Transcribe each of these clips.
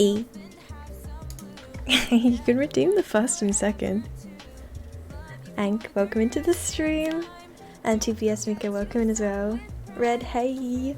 E. You can redeem the first and second. Ank, welcome into the stream. And TPS Mika, welcome in as well. Red, hey.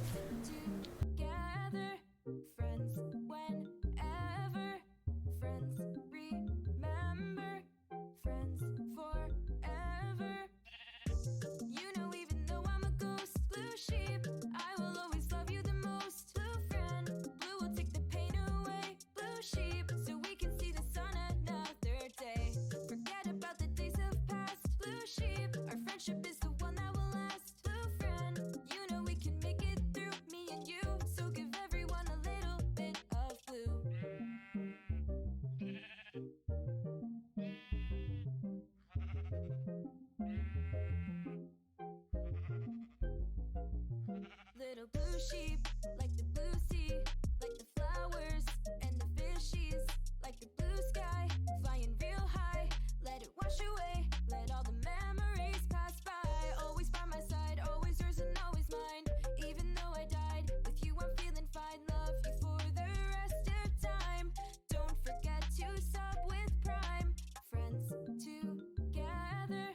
Little blue sheep, like the blue sea, like the flowers and the fishies, like the blue sky, flying real high. Let it wash away, let all the memories pass by. Always by my side, always yours and always mine. Even though I died, with you I'm feeling fine. Love you for the rest of time. Don't forget to sub with Prime. Friends together,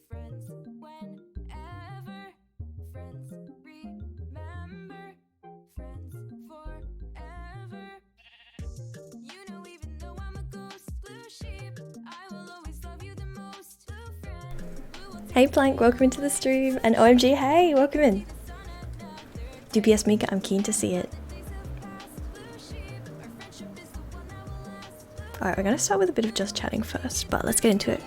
friends whenever, friends remember, friends forever. You know, even though I'm a ghost, blue sheep, I will always love you the most. Blue friend, blue will Hey Plank, welcome into the stream. And OMG, hey, welcome in. DPS Mika, I'm keen to see it. Alright, we're going to start with a bit of just chatting first, but let's get into it.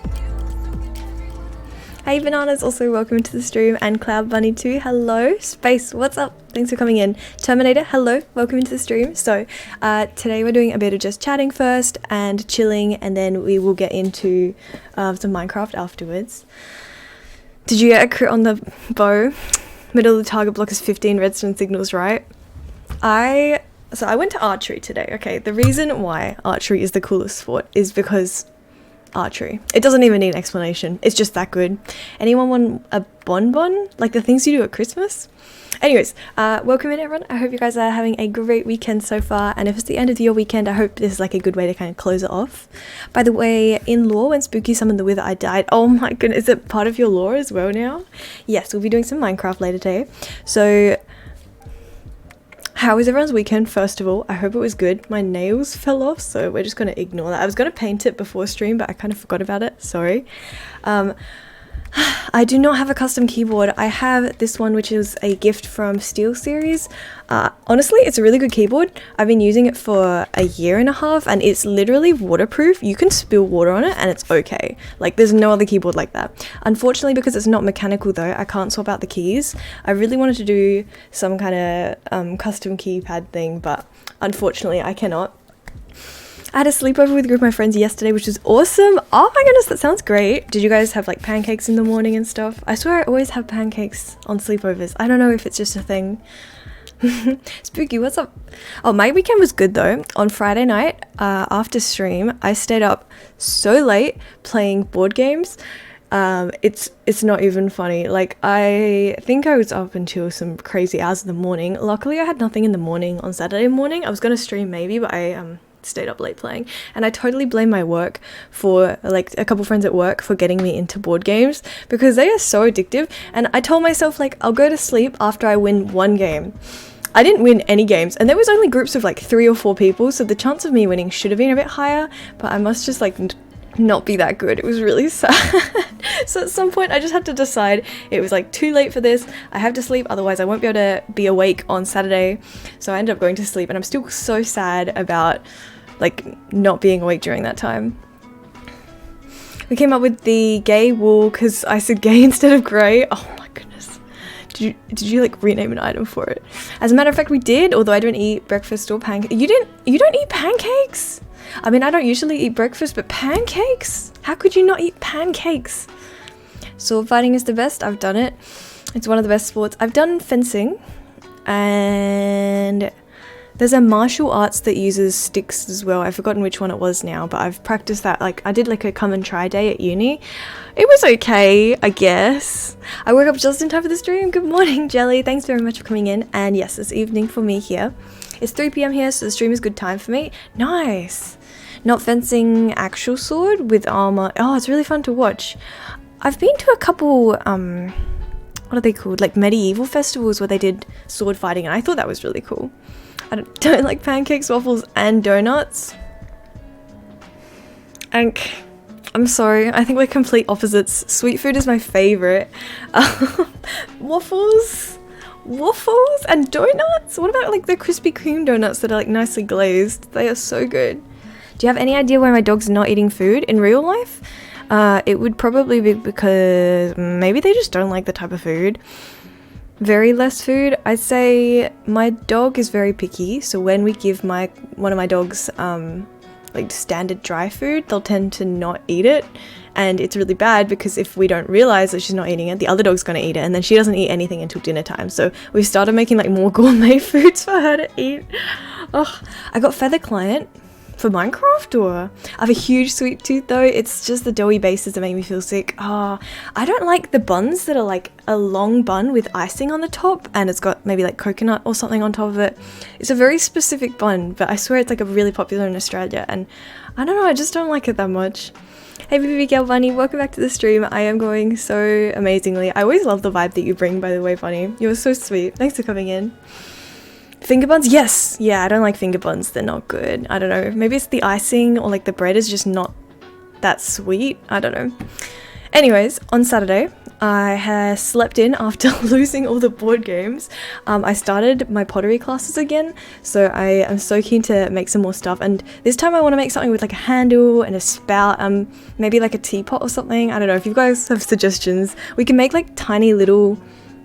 Hey Bananas, also welcome into the stream, and Cloud Bunny too, hello. Space, what's up? Thanks for coming in. Terminator, hello, welcome into the stream. So today we're doing a bit of just chatting first and chilling, and then we will get into some Minecraft afterwards. Did you get a crit on the bow? Middle of the target block is 15 redstone signals, right? So I went to archery today, okay? The reason why archery is the coolest sport is because archery. It doesn't even need an explanation. It's just that good. Anyone want a bonbon? Like the things you do at Christmas? Anyways, welcome in everyone. I hope you guys are having a great weekend so far. And if it's the end of your weekend, I hope this is like a good way to kind of close it off. By the way, in lore, when Spooky summoned the Wither, I died. Oh my goodness, is it part of your lore as well now? Yes, we'll be doing some Minecraft later today. So how was everyone's weekend, first of all? I hope it was good. My nails fell off, so we're just going to ignore that. I was going to paint it before stream, but I kind of forgot about it. Sorry. I do not have a custom keyboard. I have this one, which is a gift from Steel Series. Honestly, it's a really good keyboard. I've been using it for a year and a half, and it's literally waterproof. You can spill water on it, and it's okay. Like, there's no other keyboard like that. Unfortunately, because it's not mechanical, though, I can't swap out the keys. I really wanted to do some kind of custom keypad thing, but unfortunately, I cannot. I had a sleepover with a group of my friends yesterday, which was awesome. Oh my goodness, that sounds great. Did you guys have like pancakes in the morning and stuff? I swear I always have pancakes on sleepovers. I don't know if it's just a thing. Spooky, what's up? Oh, my weekend was good though. On Friday night, after stream, I stayed up so late playing board games. It's not even funny. Like, I think I was up until some crazy hours in the morning. Luckily, I had nothing in the morning on Saturday morning. I was going to stream maybe, but I stayed up late playing, and I totally blame my work for, like, a couple friends at work for getting me into board games, because they are so addictive. And I told myself, like, I'll go to sleep after I win one game. I didn't win any games, and there was only groups of like 3 or 4 people, so the chance of me winning should have been a bit higher, but I must just like not be that good. It was really sad. So at some point I just had to decide it was like too late for this. I have to sleep, otherwise I won't be able to be awake on Saturday. So I ended up going to sleep, and I'm still so sad about like not being awake during that time. We came up with the gay wool because I said gay instead of grey. Oh my goodness. Did you like rename an item for it? As a matter of fact, we did, although I don't eat breakfast or pancakes. You don't eat pancakes? I mean, I don't usually eat breakfast, but pancakes? How could you not eat pancakes? Sword fighting is the best. I've done it. It's one of the best sports. I've done fencing, and there's a martial arts that uses sticks as well. I've forgotten which one it was now, but I've practiced that. Like, I did like a come and try day at uni. It was okay, I guess. I woke up just in time for the stream. Good morning, Jelly. Thanks very much for coming in. And yes, it's evening for me here. It's 3 p.m. here, so the stream is good time for me. Nice. Not fencing actual sword with armor. Oh, it's really fun to watch. I've been to a couple, what are they called? Like medieval festivals where they did sword fighting, and I thought that was really cool. I don't like pancakes, waffles, and donuts. And I'm sorry, I think we're complete opposites. Sweet food is my favorite. Waffles and donuts? What about like the Krispy Kreme donuts that are like nicely glazed? They are so good. Do you have any idea why my dog's not eating food in real life? It would probably be because maybe they just don't like the type of food. Very less food. I'd say my dog is very picky, so when we give one of my dogs like standard dry food, they'll tend to not eat it, and it's really bad because if we don't realize that she's not eating it, the other dog's gonna eat it, and then she doesn't eat anything until dinner time. So we started making like more gourmet foods for her to eat. Oh, I got Feather Client for Minecraft, or I have a huge sweet tooth though. It's just the doughy bases that make me feel sick. Oh, I don't like the buns that are like a long bun with icing on the top and it's got maybe like coconut or something on top of it. It's a very specific bun, but I swear it's like a really popular in Australia, and I don't know, I just don't like it that much. Hey baby girl Bunny, welcome back to the stream. I am going so amazingly. I always love the vibe that you bring, by the way, Bunny. You're so sweet. Thanks for coming in. Finger buns? Yes! Yeah, I don't like finger buns. They're not good. I don't know. Maybe it's the icing or like the bread is just not that sweet. I don't know. Anyways, on Saturday, I had slept in after losing all the board games. I started my pottery classes again, so I am so keen to make some more stuff. And this time I want to make something with like a handle and a spout, maybe like a teapot or something. I don't know. If you guys have suggestions, we can make like tiny little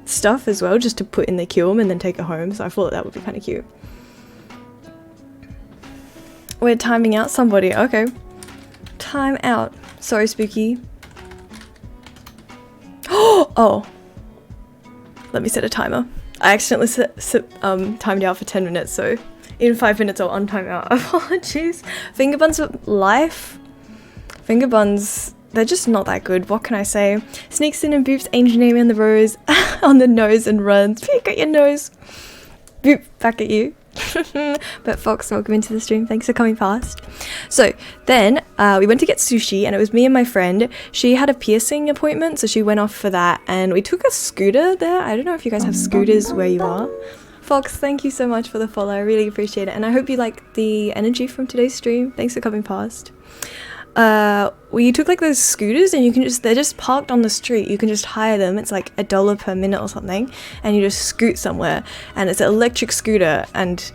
stuff as well, just to put in the kiln and then take it home. So I thought that would be kind of cute. We're timing out somebody. Okay. Time out. Sorry, Spooky. Oh. Let me set a timer. I accidentally timed out for 10 minutes, so in 5 minutes I'll untime out. Apologies. Finger buns for life. Finger buns, they're just not that good. What can I say? Sneaks in and boops Angel name in the rose on the nose and runs. Peek at your nose. Boop back at you. But Fox, welcome into the stream. Thanks for coming past. So then we went to get sushi, and it was me and my friend. She had a piercing appointment, so she went off for that, and we took a scooter there. I don't know if you guys have scooters where you are. Fox, thank you so much for the follow. I really appreciate it, and I hope you like the energy from today's stream. Thanks for coming past. We took like those scooters, and they're just parked on the street. You can just hire them. It's like $1 per minute or something, and you just scoot somewhere, and it's an electric scooter, and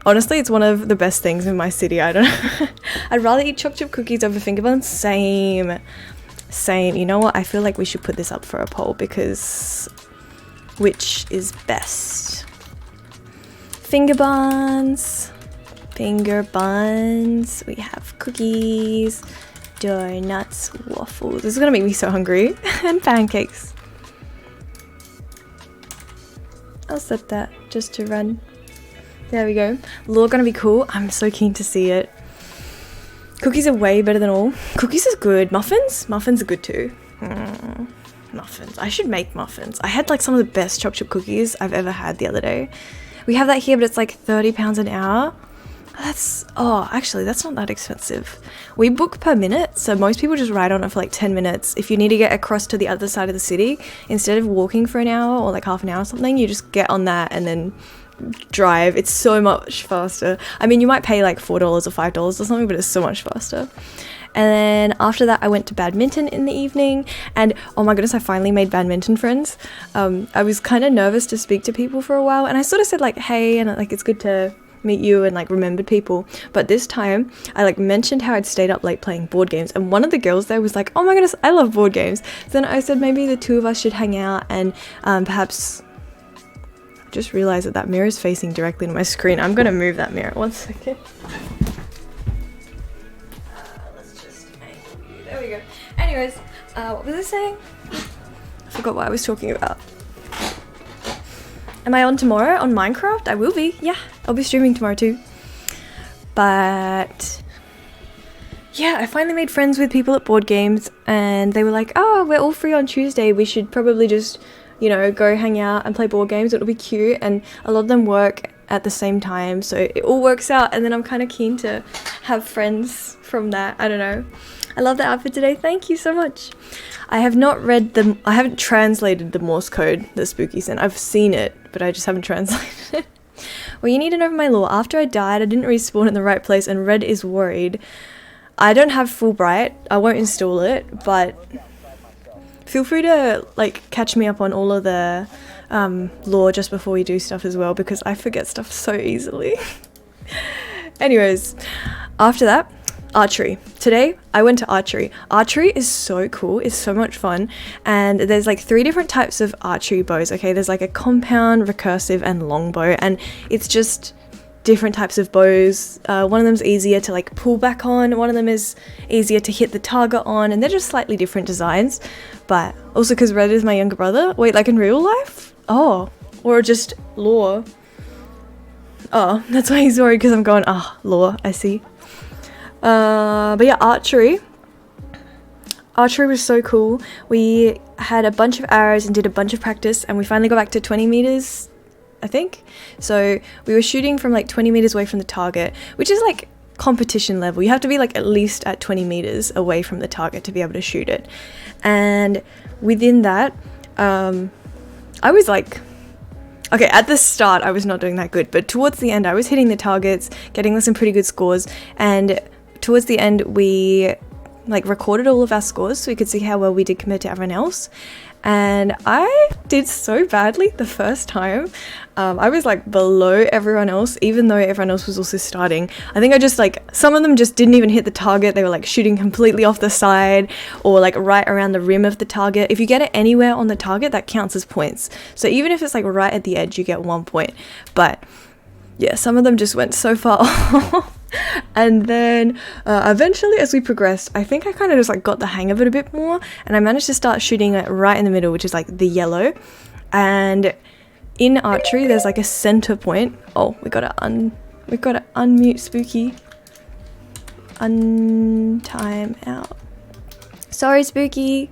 honestly it's one of the best things in my city. I don't know. I'd rather eat choc chip cookies over finger buns. Same. You know what, I feel like we should put this up for a poll, because which is best? Finger buns, we have cookies, donuts, waffles. This is gonna make me so hungry. And pancakes. I'll set that just to run. There we go. Lure gonna be cool. I'm so keen to see it. Cookies are way better than all. Cookies is good. Muffins are good too. Muffins. I should make muffins. I had like some of the best choc chip cookies I've ever had the other day. We have that here, but it's like £30 an hour. Actually that's not that expensive. We book per minute, so most people just ride on it for like 10 minutes. If you need to get across to the other side of the city, instead of walking for an hour or like half an hour or something, you just get on that and then drive. It's so much faster. I mean, you might pay like $4 or $5 or something, but it's so much faster. And then after that I went to badminton in the evening, and oh my goodness, I finally made badminton friends. I was kind of nervous to speak to people for a while, and I sort of said like hey, and like it's good to meet you, and like remembered people. But this time I like mentioned how I'd stayed up late playing board games, and one of the girls there was like, oh my goodness, I love board games. So then I said maybe the two of us should hang out, and perhaps I just realized that mirror is facing directly into my screen. I'm gonna move that mirror. 1 second. Let's just make, there we go. Anyways, what was I saying? I forgot what I was talking about. Am I on tomorrow on Minecraft? I will be, yeah. I'll be streaming tomorrow too. But yeah, I finally made friends with people at board games, and they were like, oh, we're all free on Tuesday. We should probably just, you know, go hang out and play board games. It'll be cute. And a lot of them work at the same time, so it all works out, and then I'm kind of keen to have friends from that. I don't know. I love the outfit today. Thank you so much. I haven't translated the Morse code that Spooky sent. I've seen it, but I just haven't translated it. Well, you need to know my lore. After I died, I didn't respawn in the right place, and Red is worried. I don't have Fulbright. I won't install it, but feel free to like catch me up on all of the lore just before we do stuff as well, because I forget stuff so easily. Anyways, after that, archery. Today I went to archery. Archery is so cool. It's so much fun, and there's like 3 different types of archery bows. Okay, there's like a compound, recursive, and longbow, and it's just different types of bows. One of them's easier to like pull back on, one of them is easier to hit the target on, and they're just slightly different designs. But also because Red is my younger brother. Wait, like in real life? Oh, or just lore. Oh, that's why he's worried, because I'm going, lore, I see. But yeah, archery was so cool. We had a bunch of arrows and did a bunch of practice, and we finally got back to 20 meters, I think. So we were shooting from like 20 meters away from the target, which is like competition level. You have to be like at least at 20 meters away from the target to be able to shoot it. And within that, I was like, okay, at the start I was not doing that good, but towards the end I was hitting the targets, getting some pretty good scores, and towards the end we like recorded all of our scores so we could see how well we did compared to everyone else. And I did so badly the first time. I was like below everyone else, even though everyone else was also starting. I think I just like, some of them just didn't even hit the target. They were like shooting completely off the side or like right around the rim of the target. If you get it anywhere on the target, that counts as points. So even if it's like right at the edge, you get 1 point. But yeah, some of them just went so far off. And then eventually as we progressed, I think I kind of just like got the hang of it a bit more, and I managed to start shooting it right in the middle, which is like the yellow. And in archery there's like a center point. Oh, we gotta unmute Spooky. Untime out. Sorry, Spooky.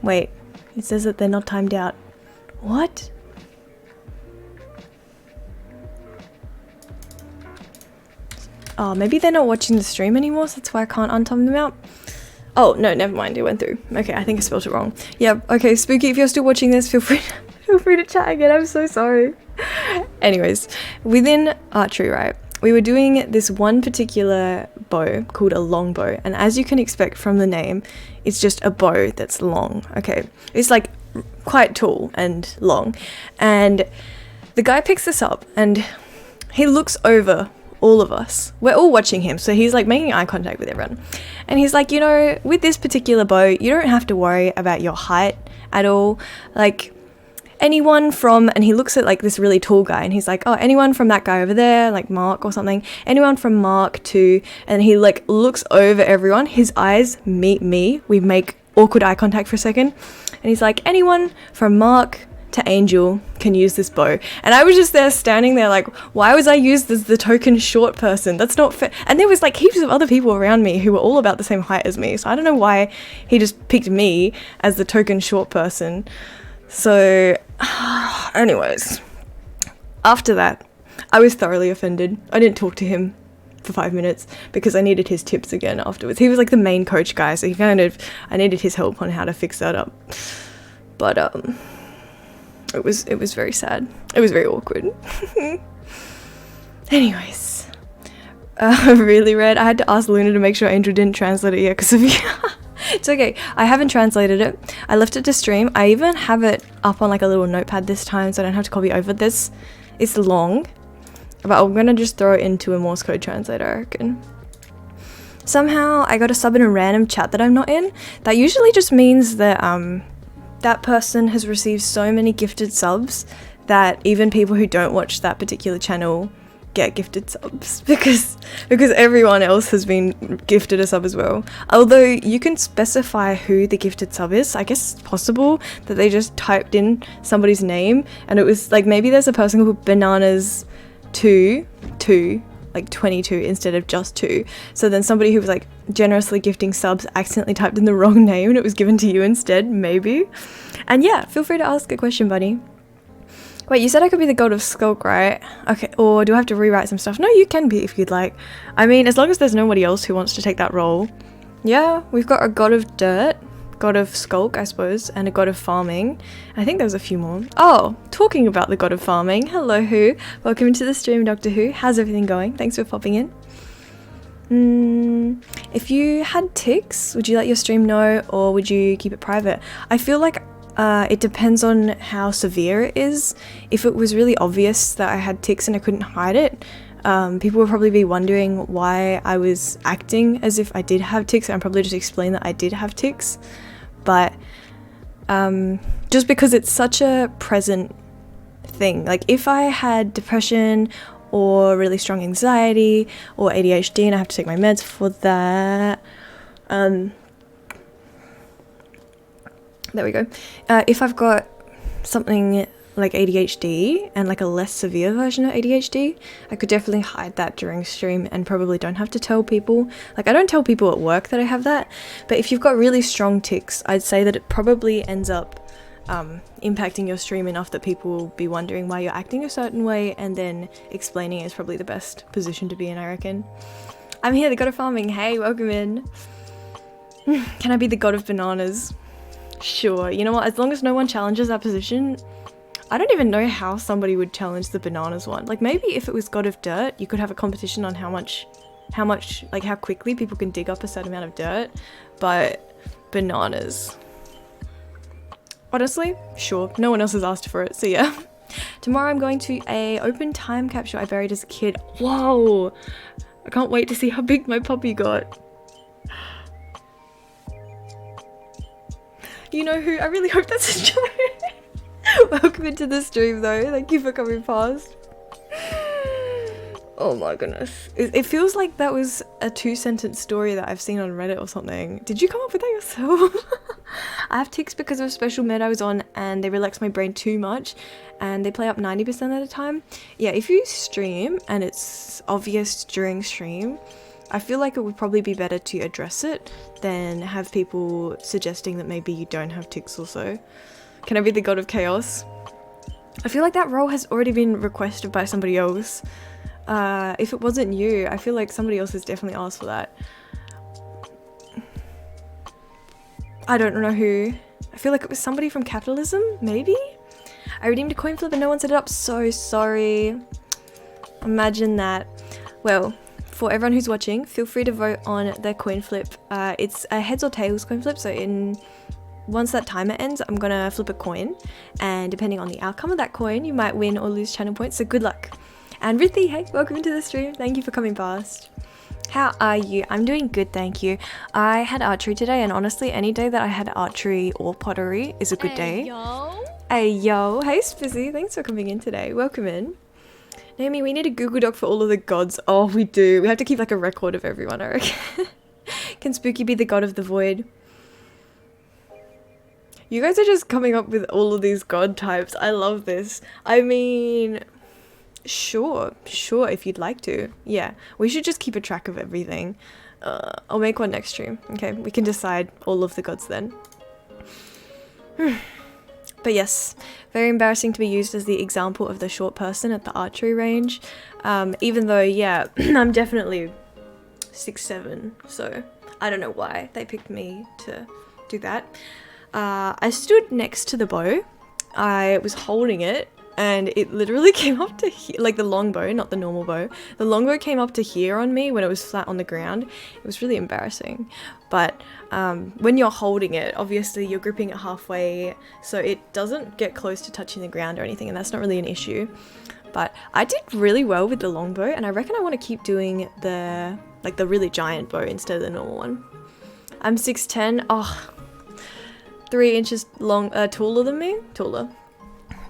Wait, it says that they're not timed out. What? Oh, maybe they're not watching the stream anymore, so that's why I can't untime them out. Oh, no, never mind, it went through. Okay, I think I spelled it wrong. Yeah, okay, Spooky, if you're still watching this, feel free to chat again, I'm so sorry. Anyways, within archery, right, we were doing this one particular bow called a longbow, and as you can expect from the name, it's just a bow that's long, okay? It's like quite tall and long, and the guy picks this up, and he looks over all of us. We're all watching him, so he's like making eye contact with everyone, and he's like, you know, with this particular bow you don't have to worry about your height at all. Like anyone from, and he looks at like this really tall guy, and he's like, oh, anyone from that guy over there, like Mark or something, anyone from Mark to, and he like looks over everyone, his eyes meet me, we make awkward eye contact for a second, and he's like, anyone from Mark to Angel can use this bow. And I was just there standing there like, why was I used as the token short person? That's not fair. And there was like heaps of other people around me who were all about the same height as me, so I don't know why he just picked me as the token short person. So anyways, after that I was thoroughly offended. I didn't talk to him for 5 minutes because I needed his tips again afterwards. He was like the main coach guy, so I needed his help on how to fix that up. But it was very sad. It was very awkward. Anyways, really Red, I had to ask Luna to make sure Angel didn't translate it yet because of you. It's okay, I haven't translated it. I left it to stream. I even have it up on like a little notepad this time, so I don't have to copy over this. It's long, but I'm gonna just throw it into a Morse code translator, I reckon. Somehow I got a sub in a random chat that I'm not in. That usually just means that that person has received so many gifted subs that even people who don't watch that particular channel get gifted subs because everyone else has been gifted a sub as well. Although you can specify who the gifted sub is. I guess it's possible that they just typed in somebody's name and it was like, maybe there's a person called bananas 2 like 22 instead of just 2. So then somebody who was like generously gifting subs accidentally typed in the wrong name and it was given to you instead, maybe. And yeah, feel free to ask a question, buddy. Wait, you said I could be the god of skulk, right? Okay, or do I have to rewrite some stuff? No, you can be if you'd like. I mean, as long as there's nobody else who wants to take that role. Yeah, we've got a god of dirt, god of skulk, I suppose, and a god of farming. I think there's a few more. Oh, talking about the god of farming. Hello, Who. Welcome to the stream, Doctor Who. How's everything going? Thanks for popping in. If you had tics, would you let your stream know or would you keep it private? I feel like it depends on how severe it is. If it was really obvious that I had tics and I couldn't hide it, people would probably be wondering why I was acting as if I did have tics, and I'd probably just explain that I did have tics. But just because it's such a present thing, like if I had depression or really strong anxiety or ADHD and I have to take my meds for that, there we go. If I've got something like ADHD and like a less severe version of ADHD, I could definitely hide that during stream and probably don't have to tell people. Like I don't tell people at work that I have that, but if you've got really strong tics, I'd say that it probably ends up impacting your stream enough that people will be wondering why you're acting a certain way, and then explaining is probably the best position to be in, I reckon. I'm here, the god of farming. Hey, welcome in. Can I be the god of bananas? Sure. You know what? As long as no one challenges that position, I don't even know how somebody would challenge the bananas one. Like maybe if it was god of dirt, you could have a competition on how much, like how quickly people can dig up a certain amount of dirt. But bananas. Honestly, sure. No one else has asked for it, so yeah. Tomorrow I'm going to a open time capsule I buried as a kid. Whoa! I can't wait to see how big my puppy got. You know who? I really hope that's a joke. Welcome into the stream though. Thank you for coming past. Oh my goodness. It feels like that was a 2-sentence story that I've seen on Reddit or something. Did you come up with that yourself? I have tics because of a special med I was on and they relax my brain too much and they play up 90% at a time. Yeah, if you stream and it's obvious during stream, I feel like it would probably be better to address it than have people suggesting that maybe you don't have tics also. Can I be the god of chaos? I feel like that role has already been requested by somebody else. If it wasn't you, I feel like somebody else has definitely asked for that. I don't know who. I feel like it was somebody from capitalism, maybe? I redeemed a coin flip and no one set it up. So sorry. Imagine that. Well, for everyone who's watching, feel free to vote on the coin flip. It's a heads or tails coin flip, so once that timer ends, I'm gonna flip a coin, and depending on the outcome of that coin, you might win or lose channel points, so good luck. And Rithi, hey, welcome into the stream. Thank you for coming past. How are you? I'm doing good, thank you. I had archery today, and honestly, any day that I had archery or pottery is a good day. Yo. Hey, yo. Hey, Spizzy. Thanks for coming in today. Welcome in. Naomi, we need a Google Doc for all of the gods. Oh, we do. We have to keep like a record of everyone, I reckon. Can Spooky be the god of the void? You guys are just coming up with all of these god types. I love this. I mean... Sure, if you'd like to. Yeah, we should just keep a track of everything. I'll make one next stream. Okay, we can decide all of the gods then. But yes, very embarrassing to be used as the example of the short person at the archery range. Even though, yeah, I'm definitely 6'7", so I don't know why they picked me to do that. I stood next to the bow. I was holding it. And it literally came up to here, like the longbow, not the normal bow. The longbow came up to here on me when it was flat on the ground. It was really embarrassing. But when you're holding it, obviously you're gripping it halfway, so it doesn't get close to touching the ground or anything, and that's not really an issue. But I did really well with the longbow, and I reckon I want to keep doing the really giant bow instead of the normal one. I'm 6'10". Oh, 3 inches long, taller than me. Taller.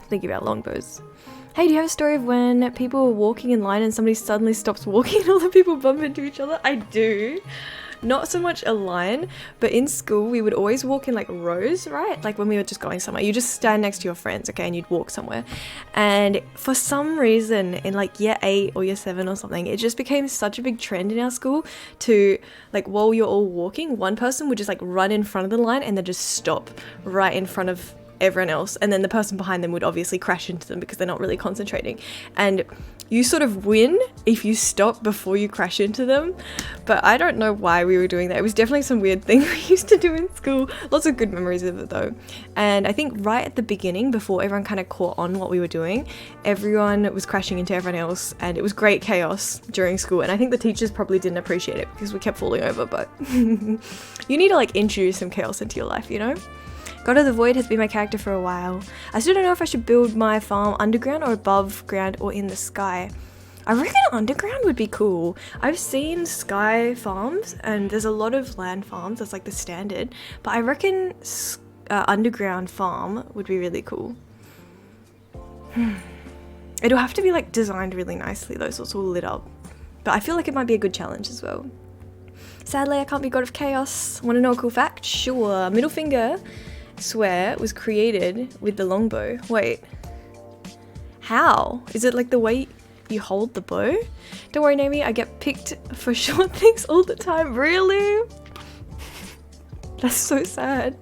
Thinking about longbows. Hey, do you have a story of when people were walking in line and somebody suddenly stops walking and all the people bump into each other? I do. Not so much a line, but in school we would always walk in like rows, right? Like when we were just going somewhere, you just stand next to your friends, okay, and you'd walk somewhere. And for some reason in like year 8 or year 7 or something, it just became such a big trend in our school to like, while you're all walking, one person would just like run in front of the line and then just stop right in front of everyone else, and then the person behind them would obviously crash into them because they're not really concentrating. And you sort of win if you stop before you crash into them. But I don't know why we were doing that. It was definitely some weird thing we used to do in school. Lots of good memories of it though. And I think right at the beginning, before everyone kind of caught on what we were doing, everyone was crashing into everyone else, and it was great chaos during school. And I think the teachers probably didn't appreciate it because we kept falling over, but you need to like introduce some chaos into your life, you know? God of the Void has been my character for a while. I still don't know if I should build my farm underground or above ground or in the sky. I reckon underground would be cool. I've seen sky farms and there's a lot of land farms, that's like the standard, but I reckon underground farm would be really cool. It'll have to be like designed really nicely though, so it's all lit up. But I feel like it might be a good challenge as well. Sadly, I can't be God of Chaos. Want to know a cool fact? Sure. Middle finger, swear, was created with the longbow. Wait. How? Is it like the way you hold the bow? Don't worry, Naomi, I get picked for short things all the time. Really? That's so sad.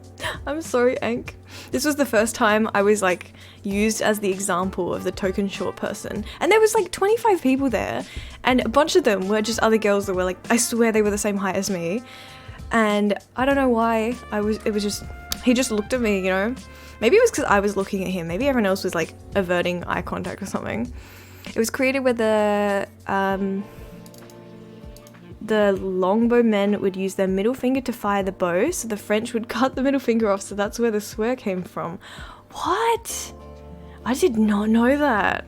I'm sorry, Ank. This was the first time I was like used as the example of the token short person, and there was like 25 people there, and a bunch of them were just other girls that were like, I swear they were the same height as me, and I don't know why he just looked at me, you know. Maybe it was because I was looking at him, maybe everyone else was like averting eye contact or something. It was created where the longbow men would use their middle finger to fire the bow, so the French would cut the middle finger off, so that's where the swear came from. What? I did not know that.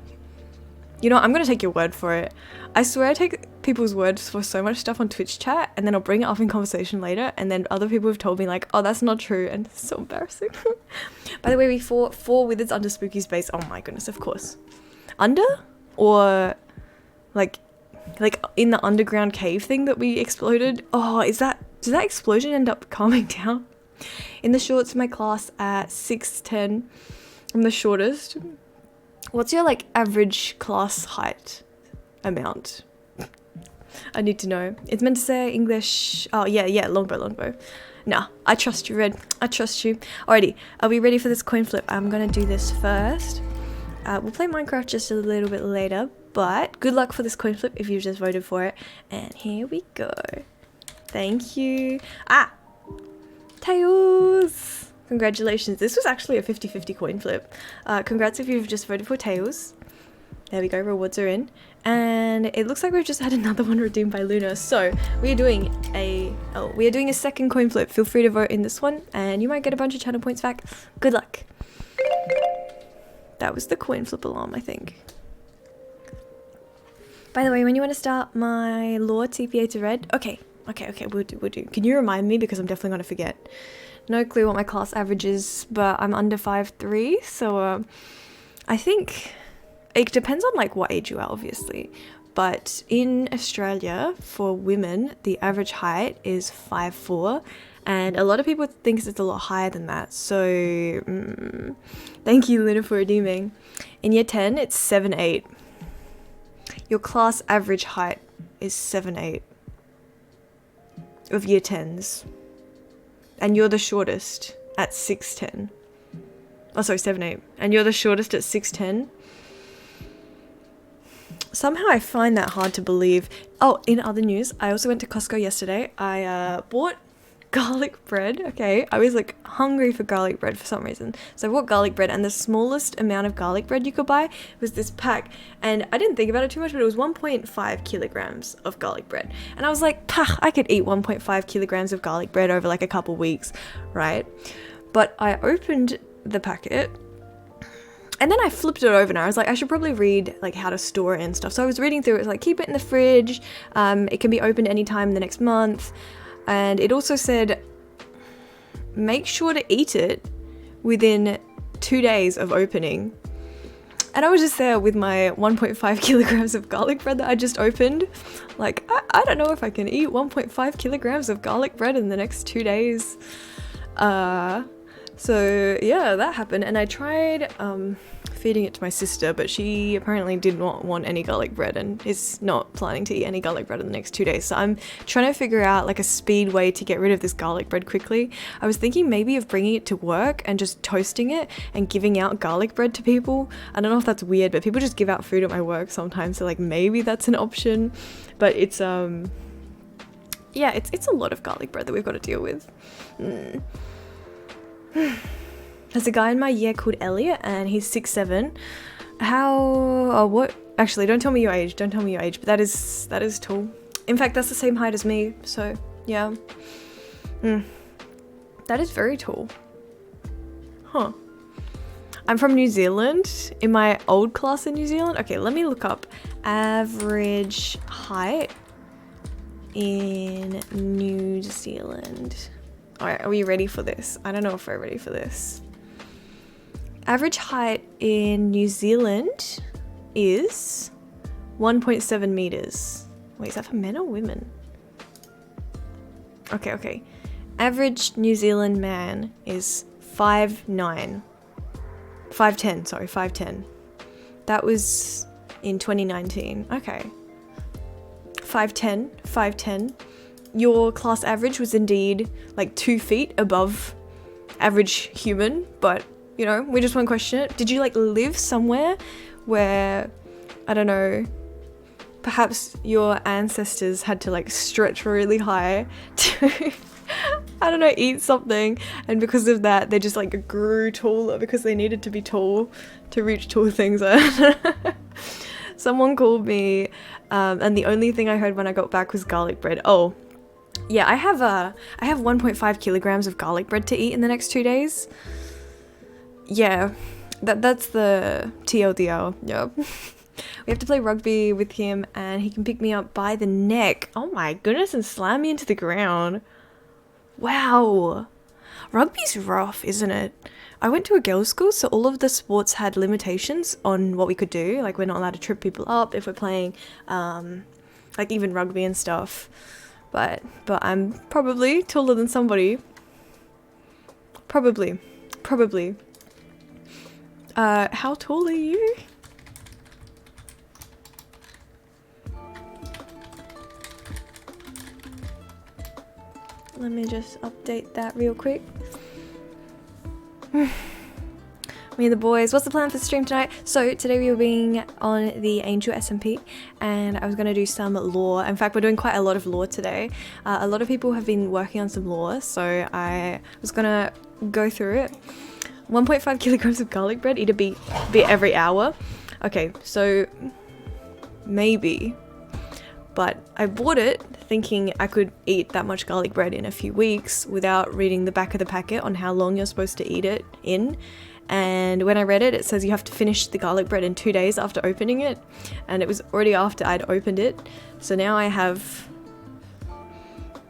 You know, I'm gonna take your word for it. I swear I take people's words for so much stuff on Twitch chat, and then I'll bring it up in conversation later, and then other people have told me like, oh, that's not true, and it's so embarrassing. By the way, we fought 4 wizards under Spooky's base. Oh my goodness, of course. Under? Or like in the underground cave thing that we exploded? Oh, did that explosion end up calming down? In the shorts, my class at 6'10", I'm the shortest. What's your like average class height amount? I need to know. It's meant to say English. Oh yeah, longbow. Nah, I trust you, Red. I trust you. Alrighty, are we ready for this coin flip? I'm gonna do this first. We'll play Minecraft just a little bit later, but good luck for this coin flip if you've just voted for it. And here we go. Thank you. Tails! Congratulations. This was actually a 50-50 coin flip. Congrats if you've just voted for Tails. There we go, rewards are in. And it looks like we've just had another one redeemed by Luna. So we are doing a second coin flip. Feel free to vote in this one and you might get a bunch of channel points back. Good luck. That was the coin flip alarm, I think. By the way, when you want to start my lore TPA to Red, okay, we'll do. Can you remind me, because I'm definitely gonna forget. No clue what my class average is, but I'm under 5'3", so I think it depends on like what age you are, obviously. But in Australia, for women, the average height is 5'4", and a lot of people think it's a lot higher than that. So thank you, Luna, for redeeming. In year 10, it's 7'8". Your class average height is 7'8". Of year 10s, and you're the shortest at 6'10". Oh, sorry, 7'8", and you're the shortest at 6'10". Somehow I find that hard to believe. Oh, in other news, I also went to Costco yesterday. I bought garlic bread. Okay, I was like hungry for garlic bread for some reason, so I bought garlic bread, and the smallest amount of garlic bread you could buy was this pack, and I didn't think about it too much, but it was 1.5 kilograms of garlic bread, and I was like, I could eat 1.5 kilograms of garlic bread over like a couple weeks, right? But I opened the packet and then I flipped it over, and I was like, I should probably read like how to store it and stuff. So I was reading through it. It's like, keep it in the fridge, it can be opened anytime in the next month. And it also said, make sure to eat it within 2 days of opening. And I was just there with my 1.5 kilograms of garlic bread that I just opened. Like, I don't know if I can eat 1.5 kilograms of garlic bread in the next 2 days. So yeah, that happened, and I tried feeding it to my sister, but she apparently did not want any garlic bread and is not planning to eat any garlic bread in the next 2 days. So I'm trying to figure out like a speed way to get rid of this garlic bread quickly. I was thinking maybe of bringing it to work and just toasting it and giving out garlic bread to people. I don't know if that's weird, but people just give out food at my work sometimes, so like maybe that's an option. But it's yeah, it's a lot of garlic bread that we've got to deal with. There's a guy in my year called Elliot, and he's 6'7". What? Actually, don't tell me your age. Don't tell me your age. But that is tall. In fact, that's the same height as me. So yeah, that is very tall. Huh. I'm from New Zealand. In my old class in New Zealand. Okay, let me look up average height in New Zealand. Alright, are we ready for this? I don't know if we're ready for this. Average height in New Zealand is 1.7 meters. Wait, is that for men or women? Okay. Average New Zealand man is 5'9". 5'10", sorry, 5'10". That was in 2019. Okay. 5'10". Your class average was indeed like 2 feet above average human, but you know, we just want to question it. Did you like live somewhere where, I don't know, perhaps your ancestors had to like stretch really high to, I don't know, eat something, and because of that they just like grew taller because they needed to be tall to reach tall things? Someone called me, and the only thing I heard when I got back was garlic bread. Oh, yeah, I have 1.5 kilograms of garlic bread to eat in the next 2 days. Yeah, that's the TLDR. Yeah. We have to play rugby with him, and he can pick me up by the neck. Oh my goodness, and slam me into the ground. Wow. Rugby's rough, isn't it? I went to a girls' school, so all of the sports had limitations on what we could do. Like, we're not allowed to trip people up if we're playing, like, even rugby and stuff. But I'm probably taller than somebody. Probably. How tall are you? Let me just update that real quick. Me and the boys, what's the plan for the stream tonight? So today we were being on the Angel SMP, and I was going to do some lore. In fact, we're doing quite a lot of lore today. A lot of people have been working on some lore, so I was going to go through it. 1.5 kilograms of garlic bread, eat a bit every hour. Okay, so maybe. But I bought it thinking I could eat that much garlic bread in a few weeks without reading the back of the packet on how long you're supposed to eat it in. And when I read it, it says you have to finish the garlic bread in 2 days after opening it. And it was already after I'd opened it. So now I have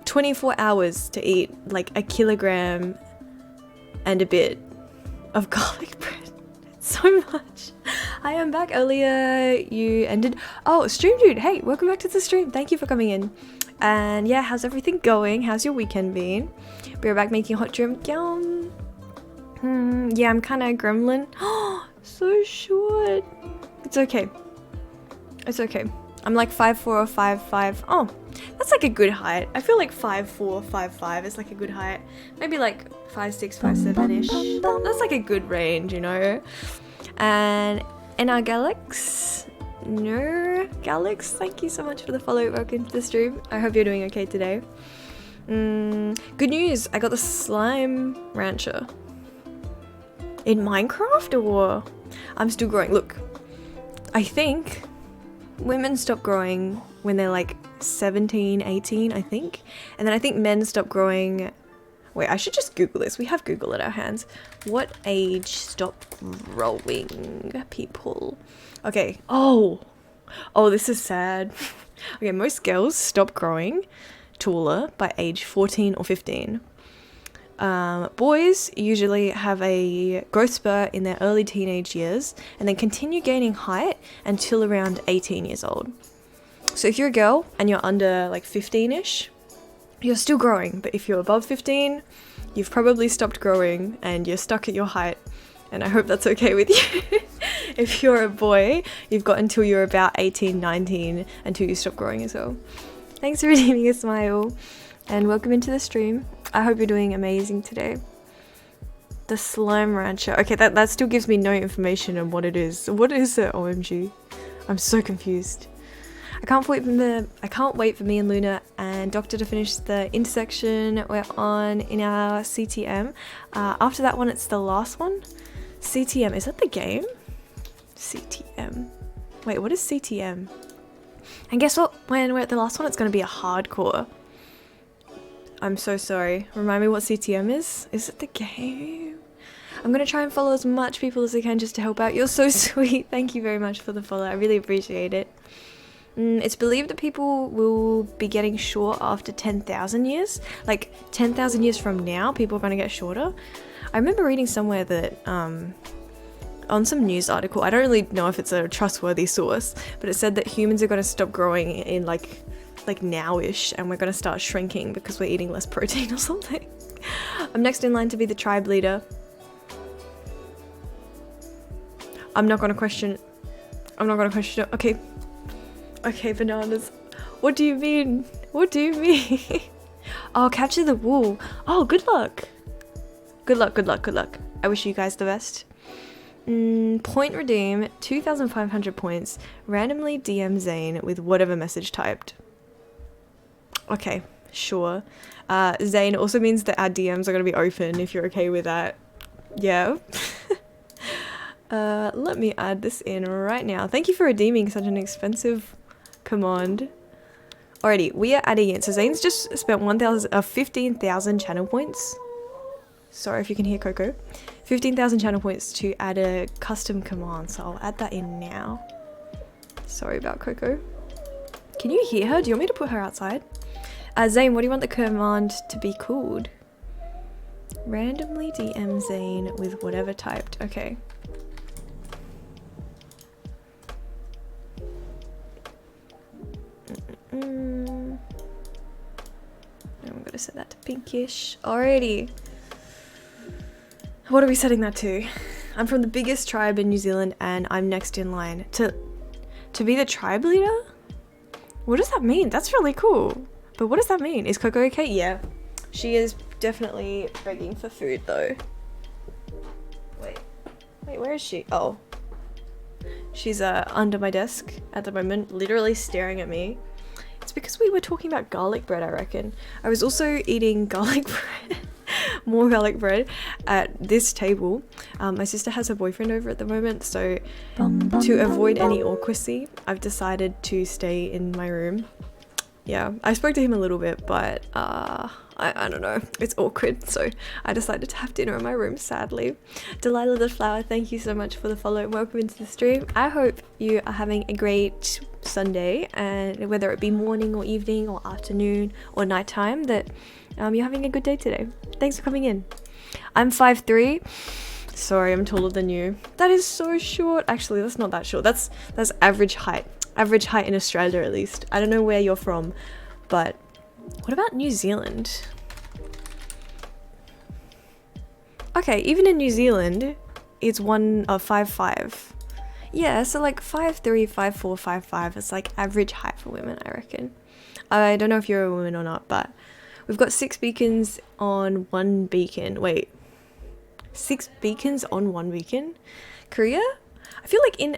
24 hours to eat like a kilogram and a bit of garlic bread. It's so much. I am back. Earlier you ended. Oh, stream dude. Hey, welcome back to the stream. Thank you for coming in. And yeah, how's everything going? How's your weekend been? We're back making hot drink. Yum. Yeah, I'm kind of gremlin. Oh, so short. It's okay. It's okay. I'm like 5'4" or 5'5". Oh, that's like a good height. I feel like 5'4", 5'5" is like a good height. Maybe like 5'6", 5'7"-ish. That's like a good range, you know? And in our Galax, thank you so much for the follow. Welcome to the stream. I hope you're doing okay today. Good news, I got the slime rancher. In Minecraft, or I'm still growing. Look, I think women stop growing when they're like 17, 18, I think. And then I think men stop growing. Wait, I should just Google this. We have Google at our hands. What age stop growing people? Okay. Oh, this is sad. Okay, most girls stop growing taller by age 14 or 15. Boys usually have a growth spurt in their early teenage years and then continue gaining height until around 18 years old. So if you're a girl and you're under like 15-ish, you're still growing, but if you're above 15, you've probably stopped growing and you're stuck at your height, and I hope that's okay with you. If you're a boy, you've got until you're about 18, 19 until you stop growing as well. Thanks for redeeming a smile, and welcome into the stream. I hope you're doing amazing today. The Slime Rancher. Okay, that still gives me no information on what it is. What is it, OMG? I'm so confused. I can't wait for me and Luna and Doctor to finish the intersection we're on in our CTM. After that one, it's the last one. CTM, is that the game? CTM. Wait, what is CTM? And guess what? When we're at the last one, it's going to be a hardcore. I'm so sorry. Remind me what CTM is? Is it the game? I'm going to try and follow as much people as I can just to help out. You're so sweet. Thank you very much for the follow. I really appreciate it. It's believed that people will be getting short after 10,000 years. Like 10,000 years from now, people are going to get shorter. I remember reading somewhere that on some news article, I don't really know if it's a trustworthy source, but it said that humans are going to stop growing in like now-ish, and we're going to start shrinking because we're eating less protein or something. I'm next in line to be the tribe leader. I'm not going to question it. Okay, bananas. What do you mean? What do you mean? Oh, capture the wool. Oh, good luck. Good luck. I wish you guys the best. Point redeem, 2,500 points. Randomly DM Zane with whatever message typed. Okay, sure. Zane also means that our DMs are going to be open if you're okay with that. Yeah. Let me add this in right now. Thank you for redeeming such an expensive command. Alrighty, we are adding it. So Zane's just spent 15,000 channel points. Sorry if you can hear Coco. 15,000 channel points to add a custom command. So I'll add that in now. Sorry about Coco. Can you hear her? Do you want me to put her outside? Zane, what do you want the command to be called? Randomly DM Zane with whatever typed. Okay. I'm gonna set that to pinkish. Alrighty. What are we setting that to? I'm from the biggest tribe in New Zealand and I'm next in line. To be the tribe leader? What does that mean? That's really cool. But what does that mean? Is Coco okay? Yeah. She is definitely begging for food though. Wait, where is she? Oh. She's under my desk at the moment, literally staring at me. It's because we were talking about garlic bread, I reckon. I was also eating garlic bread, more garlic bread at this table. My sister has her boyfriend over at the moment, so to avoid any awkwardness, I've decided to stay in my room. Yeah, I spoke to him a little bit, but I don't know, it's awkward, so I decided to have dinner in my room, sadly. Delilah the Flower, thank you so much for the follow and welcome into the stream. I hope you are having a great Sunday, and whether it be morning or evening or afternoon or nighttime, that you're having a good day today. Thanks for coming in. I'm 5'3". Sorry, I'm taller than you. That is so short. Actually, that's not that short. That's average height. Average height in Australia, at least. I don't know where you're from, but what about New Zealand? Okay, even in New Zealand, it's 5'5". Yeah, so like 5'3", 5'4", 5'5". It's like average height for women, I reckon. I don't know if you're a woman or not, but we've got 6 beacons on 1 beacon. Wait, 6 beacons on 1 beacon? Korea? I feel like in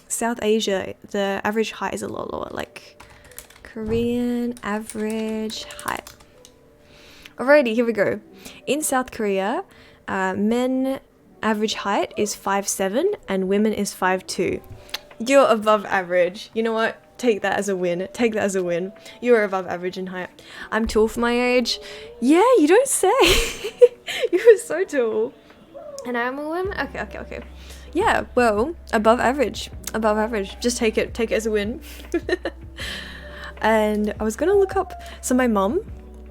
South Asia, the average height is a lot lower, like Korean average height. Alrighty, here we go. In South Korea, men average height is 5'7" and women is 5'2". You're above average. You know what? Take that as a win. Take that as a win. You're above average in height. I'm tall for my age. Yeah, you don't say. You're so tall. And I'm a woman? Okay. Yeah, well, above average. Above average. Just take it as a win. And I was gonna look up, so my mum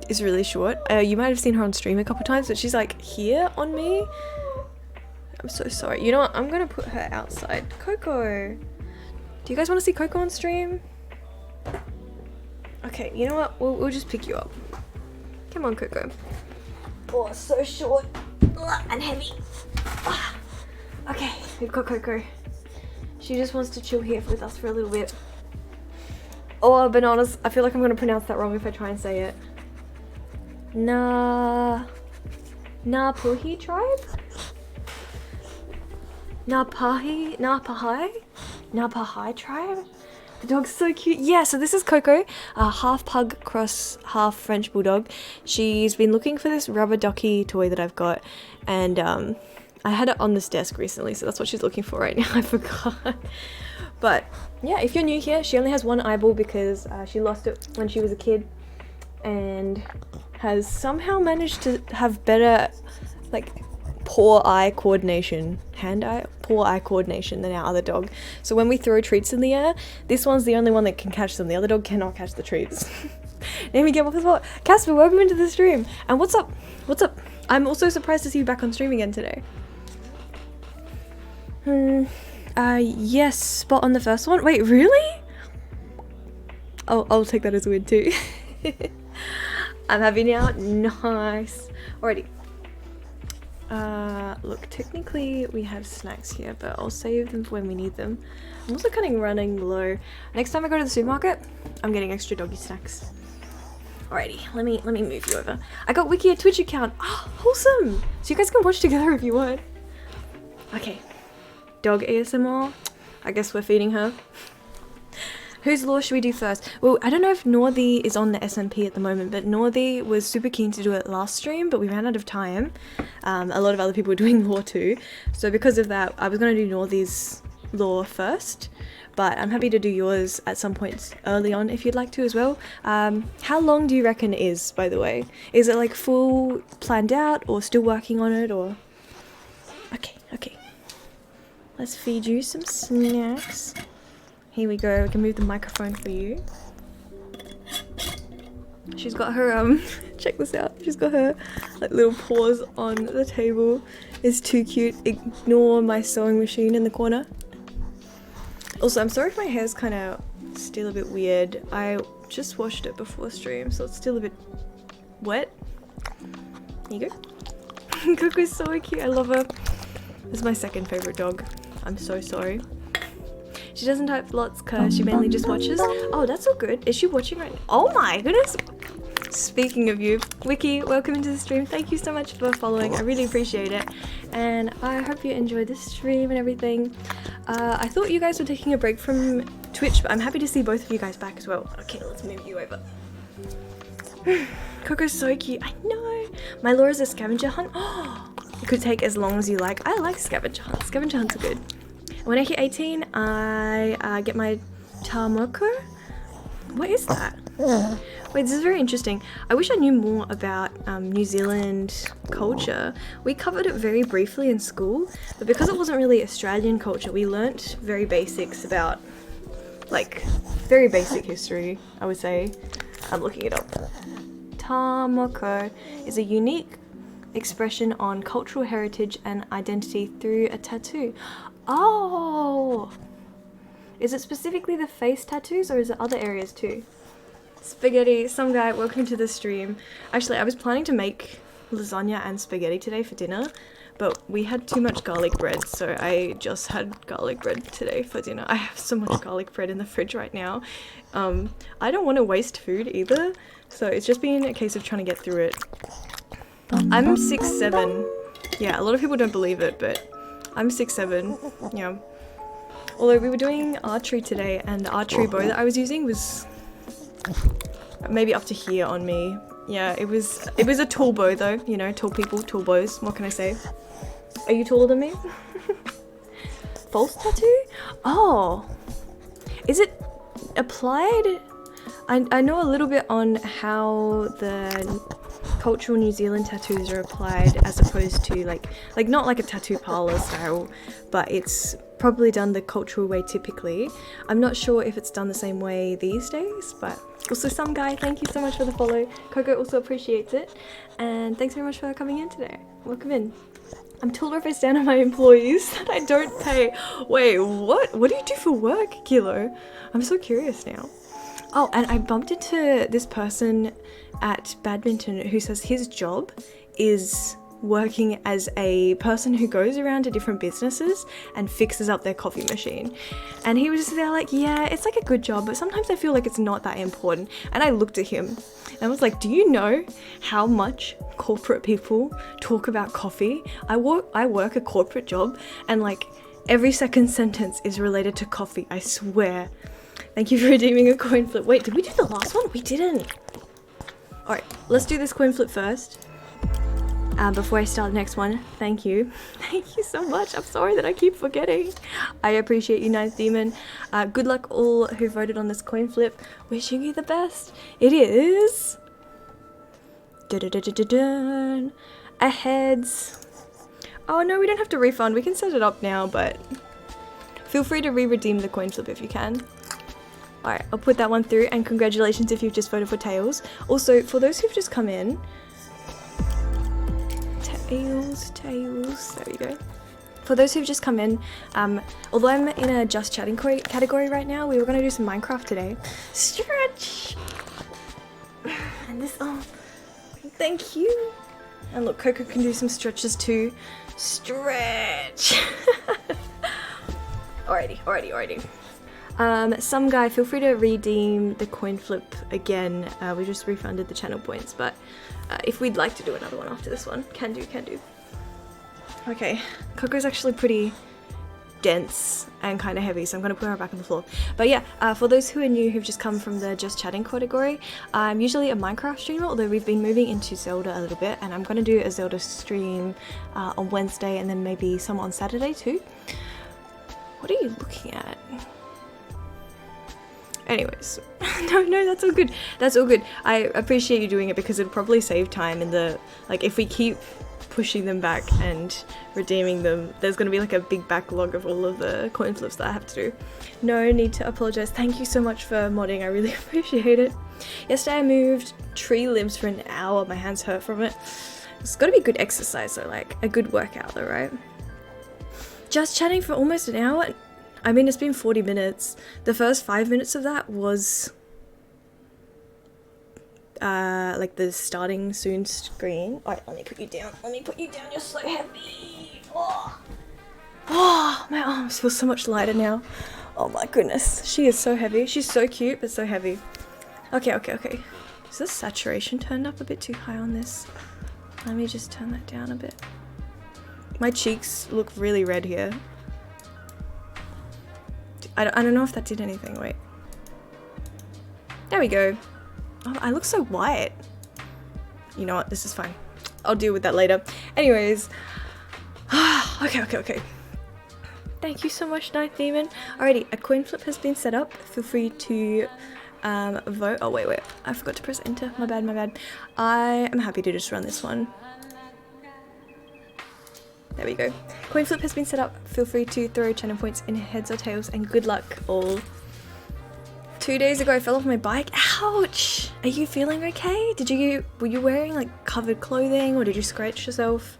is really short. You might have seen her on stream a couple times, but she's like here on me. I'm so sorry. You know what? I'm gonna put her outside. Coco. Do you guys want to see Coco on stream? Okay, you know what? We'll just pick you up. Come on, Coco. Oh, so short and heavy. Okay, we've got Coco. She just wants to chill here with us for a little bit. Oh, bananas. I feel like I'm going to pronounce that wrong if I try and say it. Napuhi tribe? Napahai tribe? The dog's so cute. Yeah, so this is Coco, a half pug cross, half French bulldog. She's been looking for this rubber ducky toy that I've got, and I had it on this desk recently, so that's what she's looking for right now. I forgot. But yeah, if you're new here, she only has one eyeball because she lost it when she was a kid, and has somehow managed to have better, like, paw eye coordination than our other dog. So when we throw treats in the air, this one's the only one that can catch them. The other dog cannot catch the treats. Let me get off the spot. Casper, welcome into the stream. And what's up? I'm also surprised to see you back on stream again today. Yes, spot on the first one. Wait, really? Oh, I'll take that as a win too. I'm happy now. Nice. Alrighty. Look, technically we have snacks here, but I'll save them for when we need them. I'm also kind of running low. Next time I go to the supermarket, I'm getting extra doggy snacks. Alrighty, let me move you over. I got Wiki a Twitch account. Oh, wholesome! So you guys can watch together if you want. Okay. Dog ASMR. I guess we're feeding her. Whose lore should we do first? Well, I don't know if Northy is on the SMP at the moment, but Northy was super keen to do it last stream, but we ran out of time. A lot of other people were doing lore too. So because of that, I was going to do Northy's lore first, but I'm happy to do yours at some point early on if you'd like to as well. How long do you reckon it is, by the way? Is it like full planned out or still working on it, or? Okay. Let's feed you some snacks. Here we go, we can move the microphone for you. She's got her, check this out. She's got her like little paws on the table. It's too cute. Ignore my sewing machine in the corner. Also, I'm sorry if my hair's kind of still a bit weird. I just washed it before stream, so it's still a bit wet. There you go. Coco's so cute, I love her. This is my second favorite dog. I'm so sorry. She doesn't type lots because she mainly just watches. Oh, that's all good. Is she watching right now? Oh my goodness. Speaking of you, Wiki, welcome into the stream. Thank you so much for following. I really appreciate it. And I hope you enjoyed the stream and everything. I thought you guys were taking a break from Twitch, but I'm happy to see both of you guys back as well. Okay, let's move you over. Coco's so cute. I know. My lure is a scavenger hunt. Oh, it could take as long as you like. I like scavenger hunts. Scavenger hunts are good. When I hit 18, I get my Tamoko. What is that? Wait, this is very interesting. I wish I knew more about New Zealand culture. We covered it very briefly in school, but because it wasn't really Australian culture, we learnt very basics about, like, very basic history, I would say. I'm looking it up. Tamoko is a unique expression on cultural heritage and identity through a tattoo. Oh! Is it specifically the face tattoos or is it other areas too? Spaghetti, some guy, welcome to the stream. Actually, I was planning to make lasagna and spaghetti today for dinner, but we had too much garlic bread, so I just had garlic bread today for dinner. I have so much garlic bread in the fridge right now. I don't want to waste food either, so it's just been a case of trying to get through it. I'm 6'7". Yeah, a lot of people don't believe it, but I'm 6'7", yeah. Although we were doing archery today, and the archery bow that I was using was maybe up to here on me. Yeah, it was a tall bow though, you know, tall people, tall bows, what can I say? Are you taller than me? False tattoo? Oh! Is it applied? I know a little bit on how the cultural New Zealand tattoos are applied as opposed to like not like a tattoo parlor style, but it's probably done the cultural way typically. I'm not sure if it's done the same way these days, but also some guy, thank you so much for the follow. Coco also appreciates it, and thanks very much for coming in today. Welcome in. I'm taller if I stand on my employees that I don't pay. Wait, what? What do you do for work, Kilo? I'm so curious now. Oh, and I bumped into this person at badminton who says his job is working as a person who goes around to different businesses and fixes up their coffee machine. And he was just there like, yeah, it's like a good job, but sometimes I feel like it's not that important. And I looked at him and I was like, do you know how much corporate people talk about coffee? I work a corporate job, and like every second sentence is related to coffee, I swear. Thank you for redeeming a coin flip. Wait, did we do the last one? We didn't. All right, let's do this coin flip first. Before I start the next one, thank you. Thank you so much. I'm sorry that I keep forgetting. I appreciate you, Ninth Demon. Good luck all who voted on this coin flip. Wishing you the best. It is... a heads. Oh no, we don't have to refund. We can set it up now, but feel free to re-redeem the coin flip if you can. Alright, I'll put that one through, and congratulations if you've just voted for tails. Also, for those who've just come in, tails, there we go. For those who've just come in, although I'm in a just chatting category right now, we were going to do some Minecraft today. Stretch! And this, oh, thank you. And look, Coco can do some stretches too. Stretch! Alrighty. Some guy, feel free to redeem the coin flip again. We just refunded the channel points, but if we'd like to do another one after this one, can do. Okay, Coco's actually pretty dense and kind of heavy, so I'm going to put her back on the floor. But yeah, for those who are new, who've just come from the just chatting category, I'm usually a Minecraft streamer, although we've been moving into Zelda a little bit, and I'm going to do a Zelda stream on Wednesday and then maybe some on Saturday too. What are you looking at? Anyways, no, that's all good. That's all good. I appreciate you doing it because it'll probably save time in the, like, if we keep pushing them back and redeeming them, there's going to be like a big backlog of all of the coin flips that I have to do. No need to apologize. Thank you so much for modding. I really appreciate it. Yesterday I moved tree limbs for an hour. My hands hurt from it. It's got to be good exercise though, like a good workout though, right? Just chatting for almost an hour. I mean, it's been 40 minutes. The first 5 minutes of that was like the starting soon screen. Alright, let me put you down. You're so heavy. Oh, my arms feel so much lighter now. Oh my goodness. She is so heavy. She's so cute, but so heavy. Okay. Is the saturation turned up a bit too high on this? Let me just turn that down a bit. My cheeks look really red here. I don't know if that did anything. Wait. There we go. Oh, I look so white. You know what? This is fine. I'll deal with that later. Anyways. Okay. Thank you so much, Night Demon. Alrighty, a coin flip has been set up. Feel free to vote. Oh, wait. I forgot to press enter. My bad. I am happy to just run this one. There we go. Coin flip has been set up. Feel free to throw channel points in heads or tails, and good luck all. 2 days ago I fell off my bike. Ouch! Are you feeling okay? Were you wearing like covered clothing, or did you scratch yourself?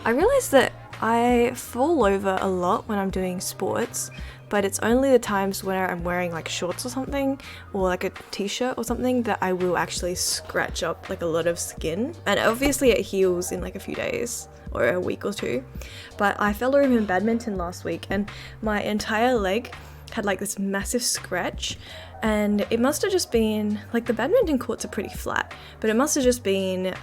I realized that I fall over a lot when I'm doing sports, but it's only the times where I'm wearing like shorts or something, or like a t-shirt or something, that I will actually scratch up like a lot of skin. And obviously it heals in like a few days or a week or two. But I fell over in badminton last week and my entire leg had like this massive scratch, and it must have just been like, the badminton courts are pretty flat, but it must have just been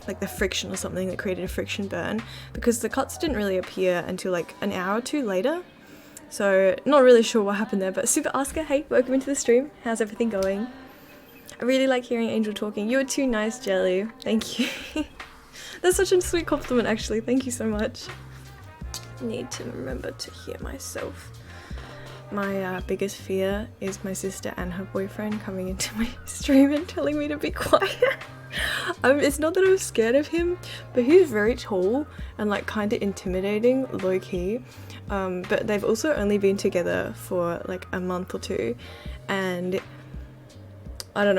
like the friction or something that created a friction burn, because the cuts didn't really appear until like an hour or two later. So not really sure what happened there, but Super Oscar, hey, welcome into the stream. How's everything going? I really like hearing Angel talking. You're too nice, Jelly. Thank you. That's such a sweet compliment, actually. Thank you so much. Need to remember to hear myself. My biggest fear is my sister and her boyfriend coming into my stream and telling me to be quiet. It's not that I'm scared of him, but he's very tall and like kind of intimidating, low-key. But they've also only been together for like a month or two, and I don't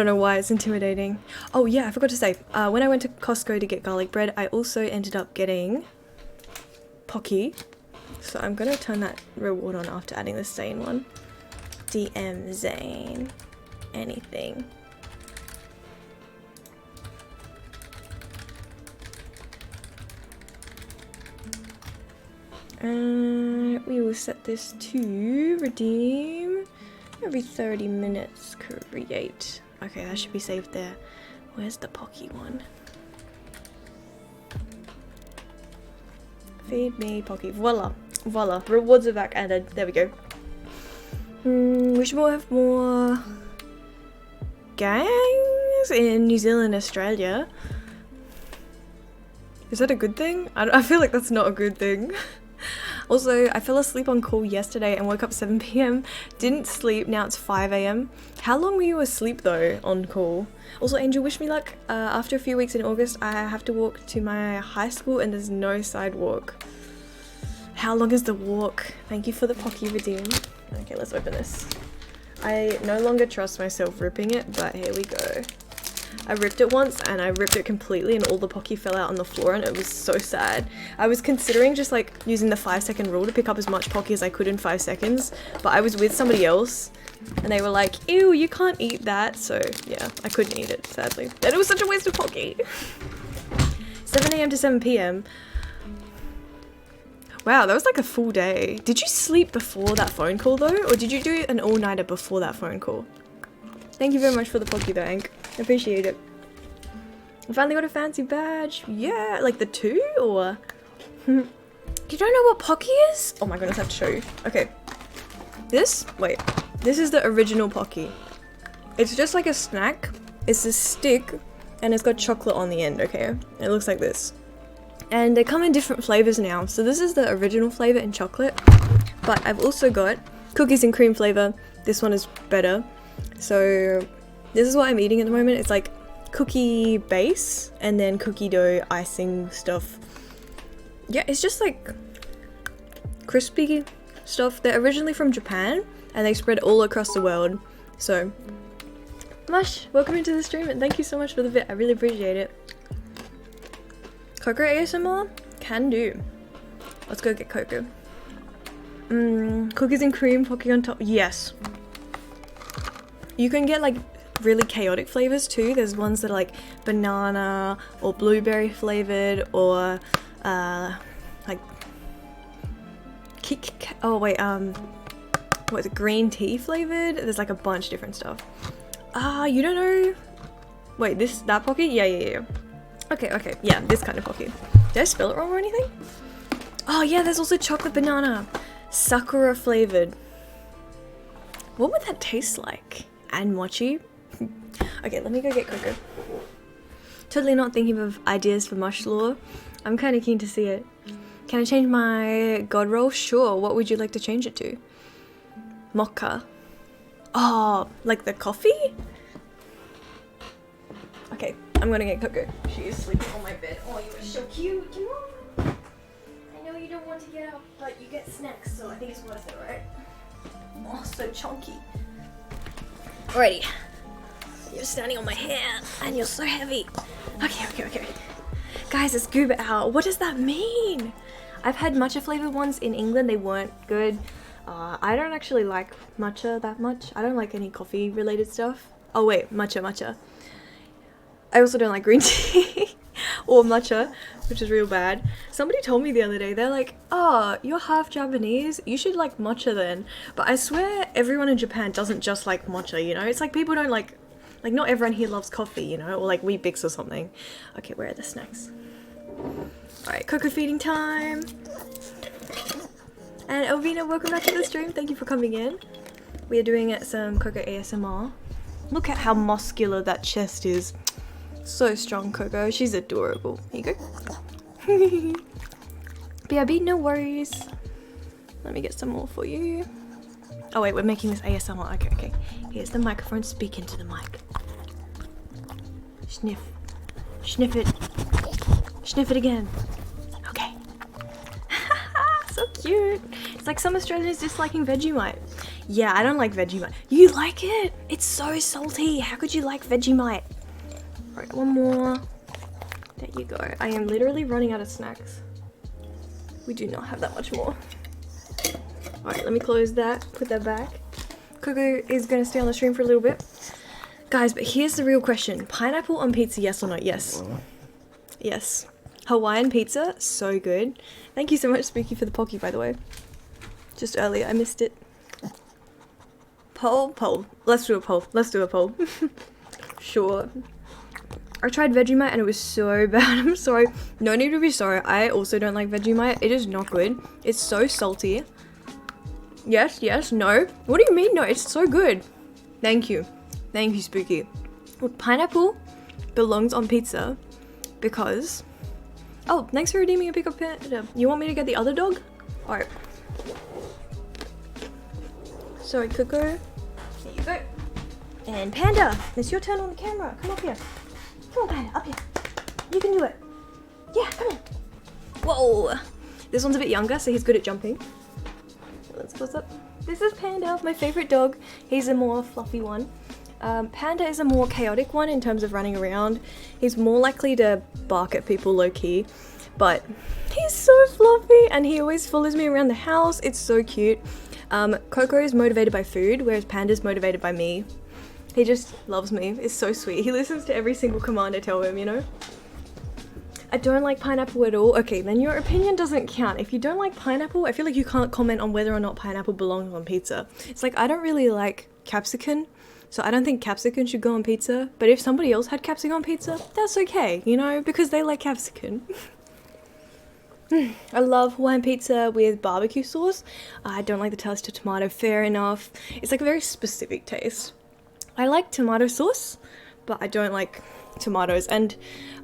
know why it's intimidating. Oh yeah, I forgot to say, when I went to Costco to get garlic bread, I also ended up getting Pocky. So I'm gonna turn that reward on after adding the Zane one. DM Zane. Anything. We will set this to redeem every 30 minutes. Create. Okay, that should be saved there. Where's the Pocky one? Feed me Pocky. Voila. Voila. Rewards are back added. There we go. We should have more gangs in New Zealand, Australia. Is that a good thing? I feel like that's not a good thing. Also, I fell asleep on call yesterday and woke up 7 p.m. Didn't sleep, now it's 5 a.m. How long were you asleep though on call? Also, Angel, wish me luck. After a few weeks in August, I have to walk to my high school and there's no sidewalk. How long is the walk? Thank you for the Pocky redeem. Okay, let's open this. I no longer trust myself ripping it, but here we go. I ripped it once and I ripped it completely and all the Pocky fell out on the floor and it was so sad. I was considering just like using the 5-second rule to pick up as much Pocky as I could in 5 seconds, but I was with somebody else and they were like, ew, you can't eat that. So yeah, I couldn't eat it, sadly. And it was such a waste of Pocky. 7 a.m. to 7 p.m. Wow, that was like a full day. Did you sleep before that phone call though? Or did you do an all-nighter before that phone call? Thank you very much for the Pocky though, Ank. I appreciate it. I finally got a fancy badge. Yeah, like the 2 or... You don't know what Pocky is? Oh my goodness, I have to show you. Okay. This? Wait. This is the original Pocky. It's just like a snack. It's a stick and it's got chocolate on the end, okay? It looks like this. And they come in different flavors now. So this is the original flavor in chocolate. But I've also got cookies and cream flavor. This one is better. So this is what I'm eating at the moment. It's like cookie base and then cookie dough icing stuff. Yeah, it's just like crispy stuff. They're originally from Japan and they spread all across the world. So Mush, welcome into the stream and thank you so much for the bit. I really appreciate it. Cocoa ASMR? Can do. Let's go get Cocoa. Cookies and cream, Pocky on top. Yes. You can get like really chaotic flavors too. There's ones that are like banana or blueberry flavored or like what is it, green tea flavored? There's like a bunch of different stuff. You don't know? Wait, that Pocky? Yeah. Okay, yeah, this kind of Pocky. Did I spell it wrong or anything? Oh yeah, there's also chocolate banana. Sakura flavored. What would that taste like? And mochi? Okay, let me go get Cocoa. Totally not thinking of ideas for mush lore. I'm kind of keen to see it. Can I change my god roll? Sure, what would you like to change it to? Mocha. Oh, like the coffee? Okay, I'm gonna get Cocoa. She is sleeping on my bed. Oh, you are so cute. Come on. I know you don't want to get up, but you get snacks, so I think it's worth it, right? Oh, so chunky. Alrighty. You're standing on my hair, and you're so heavy. Okay. Guys, it's goober out. What does that mean? I've had matcha flavored ones in England. They weren't good. I don't actually like matcha that much. I don't like any coffee related stuff. Oh wait, matcha. I also don't like green tea or matcha, which is real bad. Somebody told me the other day, they're like, oh, you're half Japanese, you should like matcha then. But I swear everyone in Japan doesn't just like matcha, you know? It's like people don't like not everyone here loves coffee, you know? Or like Weet-Bix or something. Okay, where are the snacks? Alright, Cocoa feeding time. And Elvina, welcome back to the stream. Thank you for coming in. We are doing some Cocoa ASMR. Look at how muscular that chest is. So strong, Cocoa. She's adorable. Here you go. BRB, no worries. Let me get some more for you. Oh wait, we're making this ASMR. Okay. Here's the microphone. Speak into the mic. Sniff. Sniff it. Sniff it again. Okay. So cute. It's like some Australians disliking Vegemite. Yeah, I don't like Vegemite. You like it? It's so salty. How could you like Vegemite? Alright, one more. There you go. I am literally running out of snacks. We do not have that much more. Alright, let me close that. Put that back. Cocoa is going to stay on the stream for a little bit. Guys, but here's the real question. Pineapple on pizza, yes or no? Yes. Yes. Hawaiian pizza, so good. Thank you so much, Spooky, for the Pocky, by the way. Just earlier, I missed it. Poll. Let's do a poll. Sure. I tried Vegemite and it was so bad. I'm sorry. No need to be sorry. I also don't like Vegemite. It is not good. It's so salty. Yes, no. What do you mean no? It's so good. Thank you, Spooky. Well, pineapple belongs on pizza because... Oh, thanks for redeeming a pickup panda. You want me to get the other dog? Alright. Sorry, Coco. There you go. And Panda, it's your turn on the camera. Come up here. Come on, Panda, up here. You can do it. Yeah, come on. Whoa. This one's a bit younger, so he's good at jumping. Let's close up. This is Panda, my favorite dog. He's a more fluffy one. Panda is a more chaotic one in terms of running around. He's more likely to bark at people low-key, but he's so fluffy and he always follows me around the house. It's so cute. Coco is motivated by food, whereas Panda's motivated by me. He just loves me. It's so sweet. He listens to every single command I tell him, you know? I don't like pineapple at all. Okay, then your opinion doesn't count. If you don't like pineapple, I feel like you can't comment on whether or not pineapple belongs on pizza. It's like, I don't really like capsicum, so I don't think capsicum should go on pizza. But if somebody else had capsicum on pizza, that's okay, you know, because they like capsicum. I love Hawaiian pizza with barbecue sauce. I don't like the taste of tomato, fair enough. It's like a very specific taste. I like tomato sauce, but I don't like tomatoes. And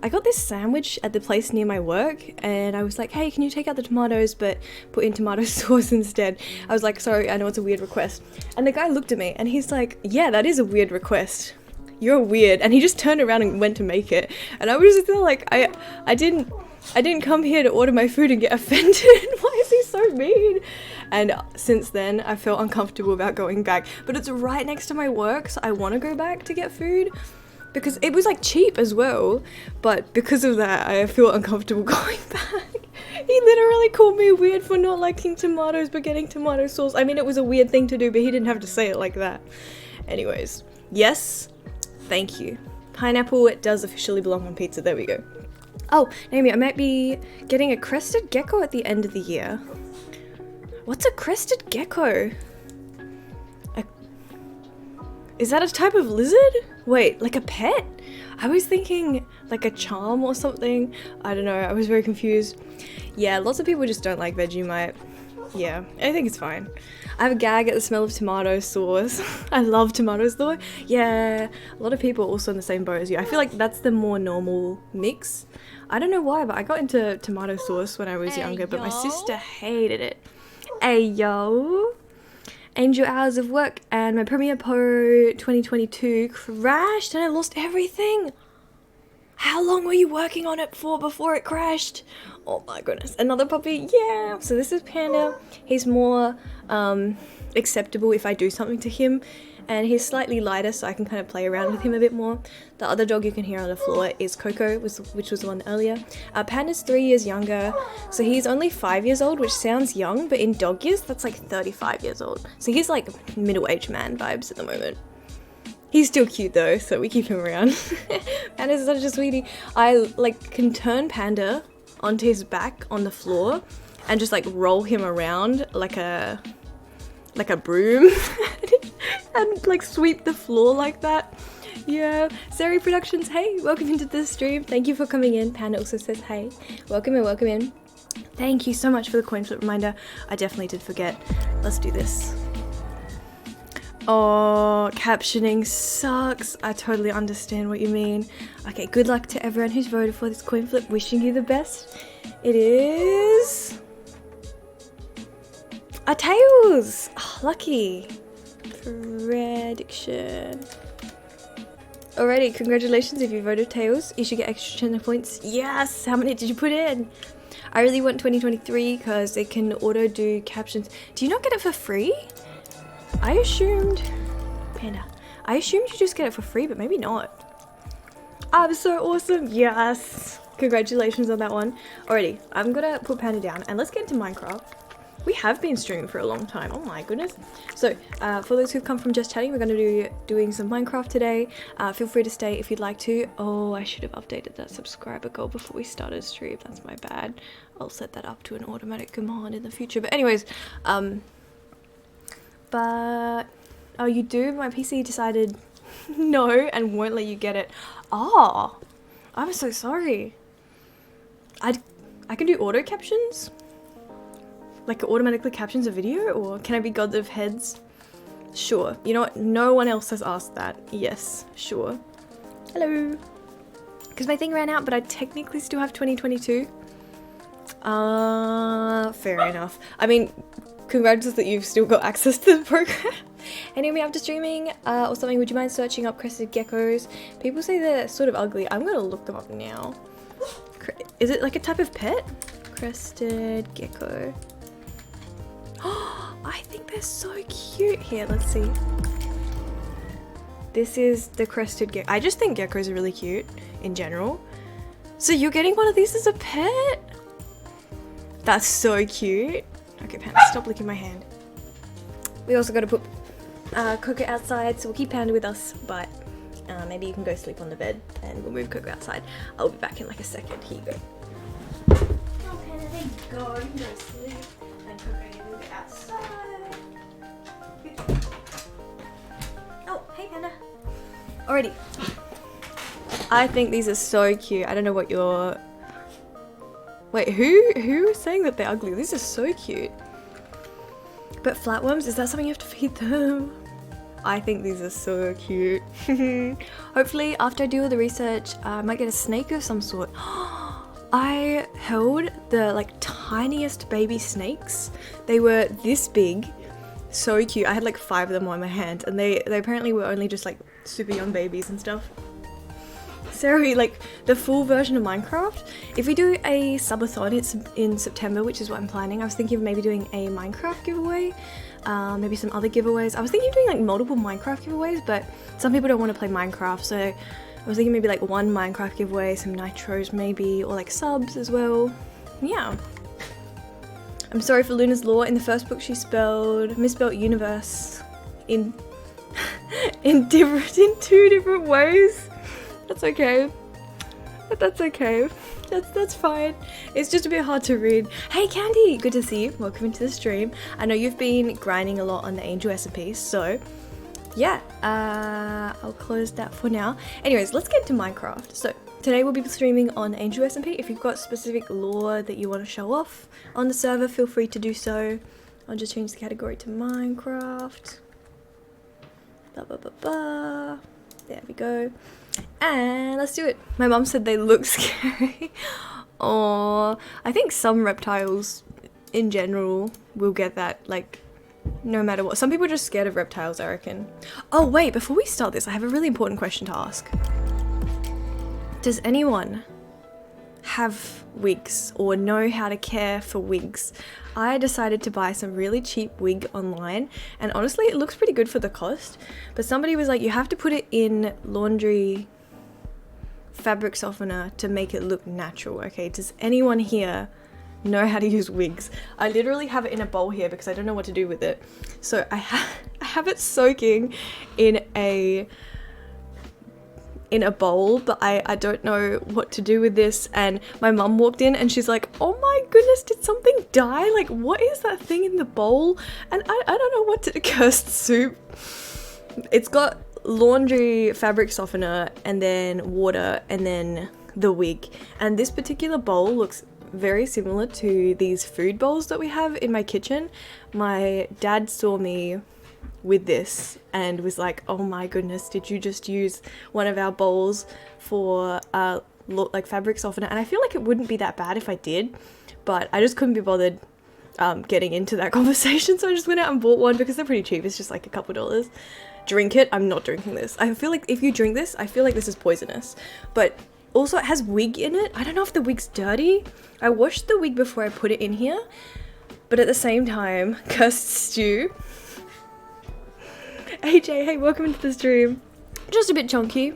I got this sandwich at the place near my work and I was like, hey, can you take out the tomatoes but put in tomato sauce instead? I was like, sorry, I know it's a weird request. And the guy looked at me and he's like, yeah, that is a weird request. You're weird. And he just turned around and went to make it. And I was just like, I didn't come here to order my food and get offended. Why is he so mean? And since then, I felt uncomfortable about going back. But it's right next to my work, so I want to go back to get food. Because it was like cheap as well. But because of that, I feel uncomfortable going back. He literally called me weird for not liking tomatoes but getting tomato sauce. I mean, it was a weird thing to do, but he didn't have to say it like that. Anyways, yes, thank you. Pineapple, it does officially belong on pizza. There we go. Oh, Naomi, I might be getting a crested gecko at the end of the year. What's a crested gecko? Is that a type of lizard? Wait, like a pet? I was thinking like a charm or something. I don't know, I was very confused. Yeah, lots of people just don't like Vegemite. Yeah, I think it's fine. I have a gag at the smell of tomato sauce. I love tomatoes though. Yeah, a lot of people are also in the same boat as you. I feel like that's the more normal mix. I don't know why, but I got into tomato sauce when I was younger, but my sister hated it. Ayo. Angel hours of work and my Premiere Pro 2022 crashed and I lost everything. How long were you working on it for before it crashed? Oh my goodness, another puppy, yeah. So this is Panda. He's more acceptable if I do something to him and he's slightly lighter so I can kind of play around with him a bit more. The other dog you can hear on the floor is Coco, which was the one earlier. Panda's 3 years younger, so he's only 5 years old, which sounds young, but in dog years, that's like 35 years old. So he's like middle-aged man vibes at the moment. He's still cute though, so we keep him around. Panda's such a sweetie. I like can turn Panda onto his back on the floor and just like roll him around like a broom and like sweep the floor like that. Yeah, Sari Productions, hey, welcome into the stream. Thank you for coming in. Panda also says hey. Welcome in. Thank you so much for the coin flip reminder. I definitely did forget. Let's do this. Oh, captioning sucks. I totally understand what you mean. Okay, good luck to everyone who's voted for this coin flip. Wishing you the best. It is a tails. Oh, lucky. Prediction. Alrighty, congratulations if you voted tails. You should get extra channel points. Yes! How many did you put in? I really want 2023 because it can auto do captions. Do you not get it for free? I assumed you just get it for free, but maybe not. I'm so awesome. Yes! Congratulations on that one. Alrighty, I'm gonna put Panda down and let's get into Minecraft. We have been streaming for a long time. Oh my goodness. So for those who've come from just chatting, we're going to be doing some Minecraft today. Feel free to stay if you'd like to. Oh, I should have updated that subscriber goal before we started stream. That's my bad. I'll set that up to an automatic command in the future. But anyways, but oh, you do? My PC decided no and won't let you get it. Oh, I'm so sorry. I can do auto captions? Like it automatically captions a video, or can I be God of Heads? Sure. You know what? No one else has asked that. Yes, sure. Hello. Because my thing ran out, but I technically still have 2022. Fair enough. I mean, congrats that you've still got access to the program. Anyway, after streaming or something, would you mind searching up crested geckos? People say they're sort of ugly. I'm gonna look them up now. Is it like a type of pet? Crested gecko. I think they're so cute. Here, let's see. This is the crested gecko. I just think geckos are really cute in general. So you're getting one of these as a pet? That's so cute. Okay, Panda, stop licking my hand. We also got to put Coco outside, so we'll keep Panda with us, but maybe you can go sleep on the bed and we'll move Coco outside. I'll be back in like a second. Here you go. Oh, Panda, there you go. You can go to sleep. And Coco, you can go outside. Oh, hey, Panda. Alrighty. I think these are so cute. I don't know what you're... Wait, who is saying that they're ugly? These are so cute. But flatworms, is that something you have to feed them? I think these are so cute. Hopefully, after I do all the research, I might get a snake of some sort. I held the like tiniest baby snakes. They were this big. So cute. I had like 5 of them on my hand, and they apparently were only just like super young babies and stuff. Sorry, like the full version of Minecraft. If we do a subathon, it's in September, which is what I'm planning. I was thinking of maybe doing a Minecraft giveaway, maybe some other giveaways. I was thinking of doing like multiple Minecraft giveaways, but some people don't want to play Minecraft, so I was thinking maybe like one Minecraft giveaway, some nitros maybe, or like subs as well. Yeah. I'm sorry for Luna's lore. In the first book, she misspelled universe in in 2 different ways. That's okay. That's okay. That's fine. It's just a bit hard to read. Hey Candy, good to see you. Welcome into the stream. I know you've been grinding a lot on the Angel SMP, so yeah, I'll close that for now. Anyways, let's get into Minecraft. So today we'll be streaming on Angel SMP. If you've got specific lore that you want to show off on the server, feel free to do so. I'll just change the category to Minecraft. There we go. And let's do it. My mum said they look scary. Oh, I think some reptiles in general will get that, like, no matter what. Some people are just scared of reptiles, I reckon. Oh wait, before we start this, I have a really important question to ask. Does anyone have wigs or know how to care for wigs? I decided to buy some really cheap wig online, and honestly it looks pretty good for the cost, but somebody was like, you have to put it in laundry fabric softener to make it look natural. Okay, does anyone here know how to use wigs? I literally have it in a bowl here because I don't know what to do with it. So I have it soaking in a bowl, but I don't know what to do with this. And my mum walked in and she's like, oh my goodness, did something die? Like, what is that thing in the bowl? And I don't know what to... Cursed soup. It's got laundry fabric softener and then water and then the wig. And this particular bowl looks very similar to these food bowls that we have in my kitchen. My dad saw me with this and was like, oh my goodness, did you just use one of our bowls for like fabric softener? And I feel like it wouldn't be that bad if I did, but I just couldn't be bothered getting into that conversation, so I just went out and bought one because they're pretty cheap. It's just like a couple dollars. Drink it. I'm not drinking this. I feel like if you drink this, I feel like this is poisonous. But also it has wig in it. I don't know if the wig's dirty. I washed the wig before I put it in here, but at the same time, cursed stew. AJ, hey, welcome into the stream. Just a bit chunky.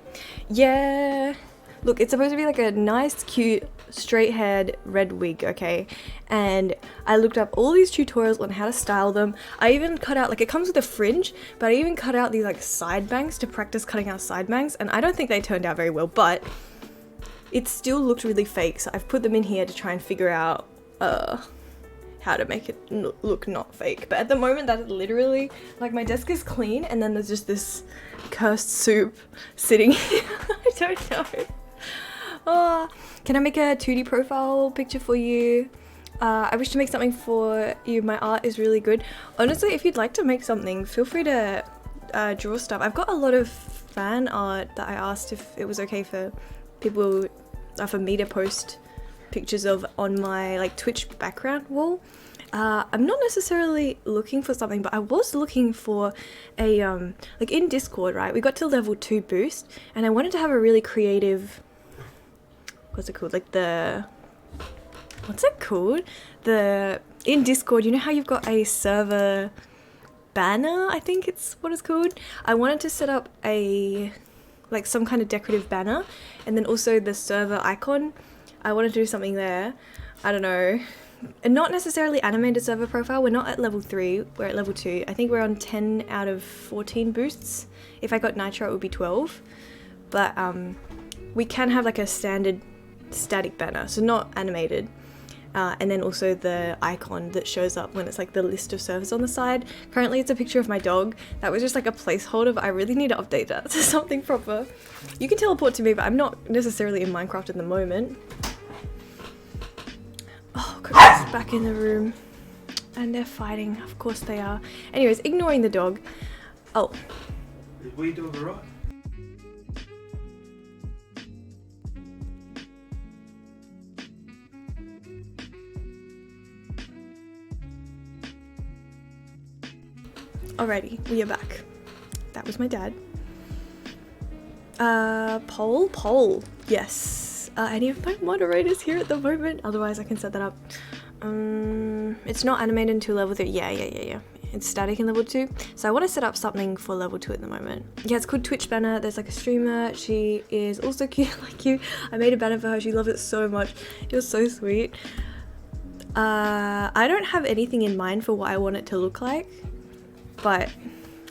Yeah. Look, it's supposed to be like a nice, cute straight haired red wig, okay? And I looked up all these tutorials on how to style them. I even cut out, like, it comes with a fringe, but I even cut out these like side bangs to practice cutting out side bangs, and I don't think they turned out very well, but it still looked really fake, so I've put them in here to try and figure out how to make it look not fake. But at the moment, that is literally, like, my desk is clean and then there's just this cursed soup sitting here. I don't know. Oh, can I make a 2D profile picture for you? I wish to make something for you. My art is really good. Honestly, if you'd like to make something, feel free to draw stuff. I've got a lot of fan art that I asked if it was okay for people, for me to post pictures of on my like Twitch background wall. I'm not necessarily looking for something, but I was looking for a like in Discord, right? We got to level 2 boost and I wanted to have a really creative, what's it called? Like what's it called? In Discord, you know how you've got a server banner? I think it's what it's called. I wanted to set up like some kind of decorative banner, and then also the server icon. I want to do something there. I don't know. And not necessarily animated server profile. We're not at level 3. We're at level 2. I think we're on 10 out of 14 boosts. If I got nitro, it would be 12. But we can have like a standard static banner, so not animated. And then also the icon that shows up when it's like the list of servers on the side. Currently it's a picture of my dog. That was just like a placeholder, but I really need to update that to something proper. You can teleport to me, but I'm not necessarily in Minecraft at the moment. Oh, Cookie's back in the room. And they're fighting. Of course they are. Anyways, ignoring the dog. Oh. Did we do the right? Alrighty, we are back. That was my dad. Poll. Yes. Any of my moderators here at the moment? Otherwise I can set that up. It's not animated until level 3. Yeah. It's static in level 2. So I want to set up something for level 2 at the moment. Yeah, it's called Twitch banner. There's like a streamer. She is also cute like you. I made a banner for her. She loves it so much. It was so sweet. I don't have anything in mind for what I want it to look like. But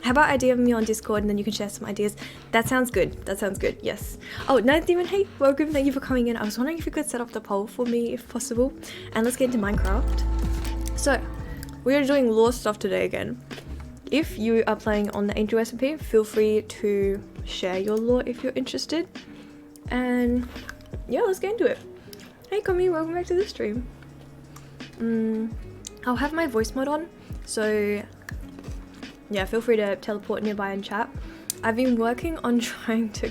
how about I DM me on Discord and then you can share some ideas? That sounds good. Yes. Oh, Night Demon, hey, welcome. Thank you for coming in. I was wondering if you could set up the poll for me if possible. And let's get into Minecraft. So, we are doing lore stuff today again. If you are playing on the Angel SMP, feel free to share your lore if you're interested. And yeah, let's get into it. Hey, Komi, welcome back to the stream. I'll have my voice mod on, so yeah, feel free to teleport nearby and chat. I've been working on trying to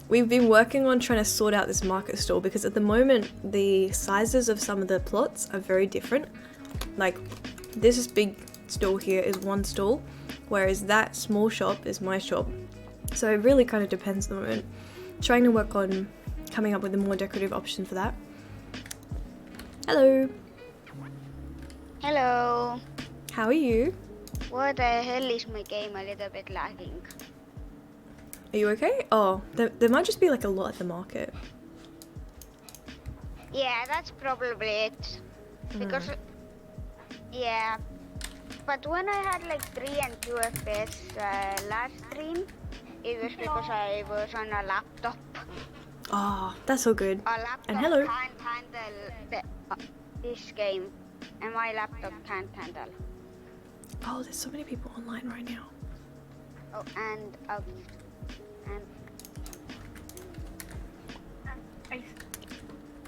we've been working on trying to sort out this market stall because at the moment the sizes of some of the plots are very different. Like this big stall here is one stall, whereas that small shop is my shop. So it really kind of depends at the moment. Trying to work on coming up with a more decorative option for that. Hello. Hello. How are you? What the hell is my game a little bit lagging? Are you okay? Oh, there might just be like a lot at the market. Yeah, that's probably it. Because, yeah. But when I had like 3 and 2 FPS last stream, it was because I was on a laptop. Oh, that's all good. A laptop And hello. can't handle this game, and my laptop can't handle. Oh, there's so many people online right now. Oh, and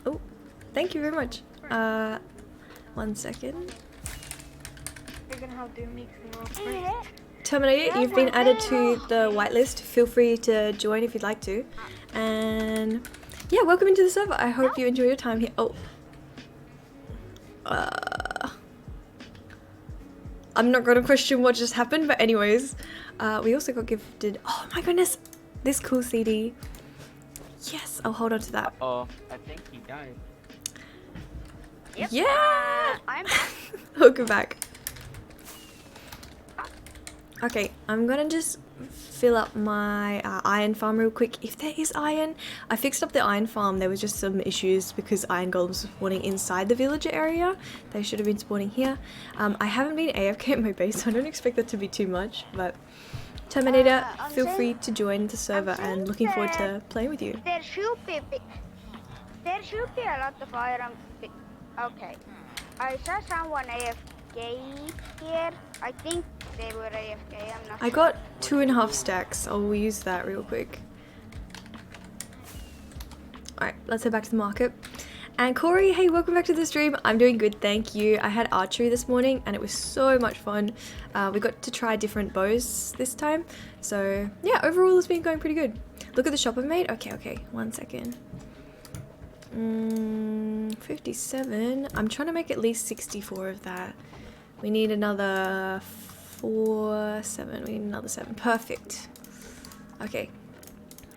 Oh, thank you very much. 1 second. You're gonna have to mix them up first. Terminator, you've been added to the whitelist. Feel free to join if you'd like to. And yeah, welcome into the server. I hope you enjoy your time here. Oh. I'm not gonna question what just happened, but anyways, we also got gifted, oh my goodness, this cool CD. Yes, I'll hold on to that. Oh, I think he died. yep. Yeah! I'm back. Welcome back. Okay, I'm gonna just fill up my iron farm real quick. If there is iron, I fixed up the iron farm. There was just some issues because iron golems were spawning inside the villager area. They should have been spawning here. I haven't been AFK at my base, so I don't expect that to be too much. But Terminator, feel free to join the server and looking forward to playing with you. There should be a lot of iron. Okay, I saw someone AFK here. I think they were AFK. I'm not I sure. got 2.5 stacks. I'll use that real quick. Alright, let's head back to the market. And Corey, hey, welcome back to the stream. I'm doing good, thank you. I had archery this morning and it was so much fun. We got to try different bows this time. So yeah, overall it's been going pretty good. Look at the shop I made. Okay, 1 second. 57. I'm trying to make at least 64 of that. We need another 7. We need another 7. Perfect. Okay.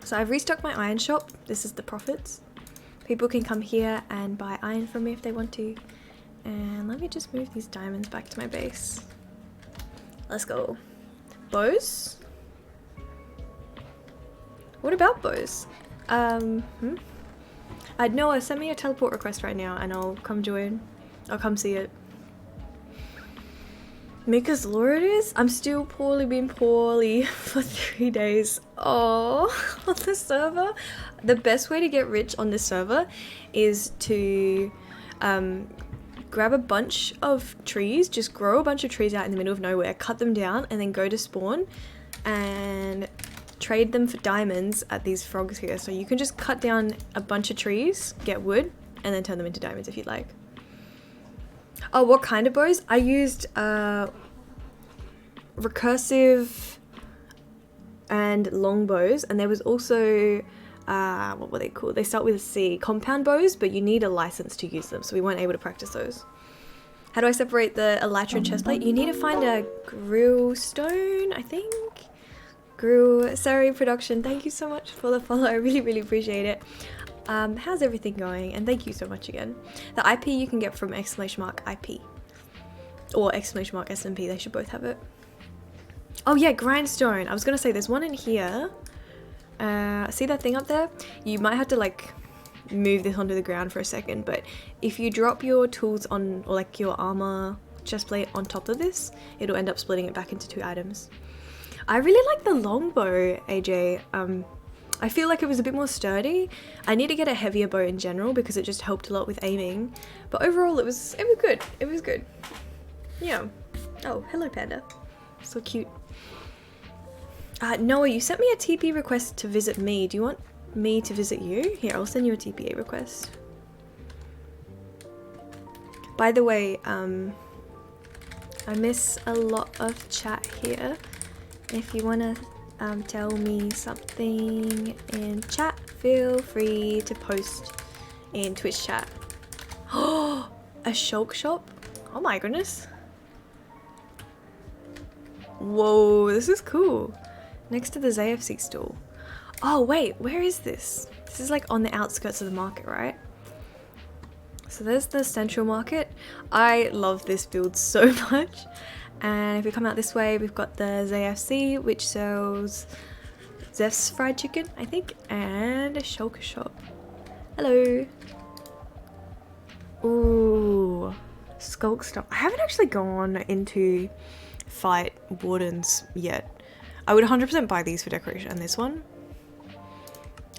So I've restocked my iron shop. This is the profits. People can come here and buy iron from me if they want to. And let me just move these diamonds back to my base. Let's go. Bows? What about bows? Noah, send me a teleport request right now and I'll come join. I'll come see it. Mika's lore it is? I'm still being poorly for 3 days. Oh, on the server. The best way to get rich on this server is to grab a bunch of trees, just grow a bunch of trees out in the middle of nowhere, cut them down, and then go to spawn and trade them for diamonds at these frogs here. So you can just cut down a bunch of trees, get wood, and then turn them into diamonds if you'd like. Oh, what kind of bows? I used recursive and long bows, and there was also what were they called? They start with a C. Compound bows, but you need a license to use them, so we weren't able to practice those. How do I separate the elytra and chestplate? You need to find a grill stone, I think. Grill, sorry, production. Thank you so much for the follow. I really appreciate it. How's everything going? And thank you so much again. The IP you can get from !IP or !SMP. They should both have it. Oh yeah, grindstone. I was gonna say there's one in here. See that thing up there? You might have to like move this onto the ground for a second, but if you drop your tools on, or like your armor chestplate on top of this, it'll end up splitting it back into 2 items. I really like the longbow, AJ. I feel like it was a bit more sturdy. I need to get a heavier bow in general because it just helped a lot with aiming. But overall it was good. It was good. Yeah. Oh, hello panda. So cute. Noah, you sent me a TP request to visit me. Do you want me to visit you? Here, I'll send you a TPA request. By the way, I miss a lot of chat here. If you wanna tell me something in chat, feel free to post in Twitch chat. Oh, a shulk shop? Oh my goodness. Whoa, this is cool. Next to the ZFC stall. Oh wait, where is this? This is like on the outskirts of the market, right? So there's the central market. I love this build so much. And if we come out this way, we've got the ZFC, which sells Zeph's fried chicken, I think, and a shulker shop. Hello. Ooh, skulk stuff. I haven't actually gone into fight wardens yet. I would 100% buy these for decoration, and this one.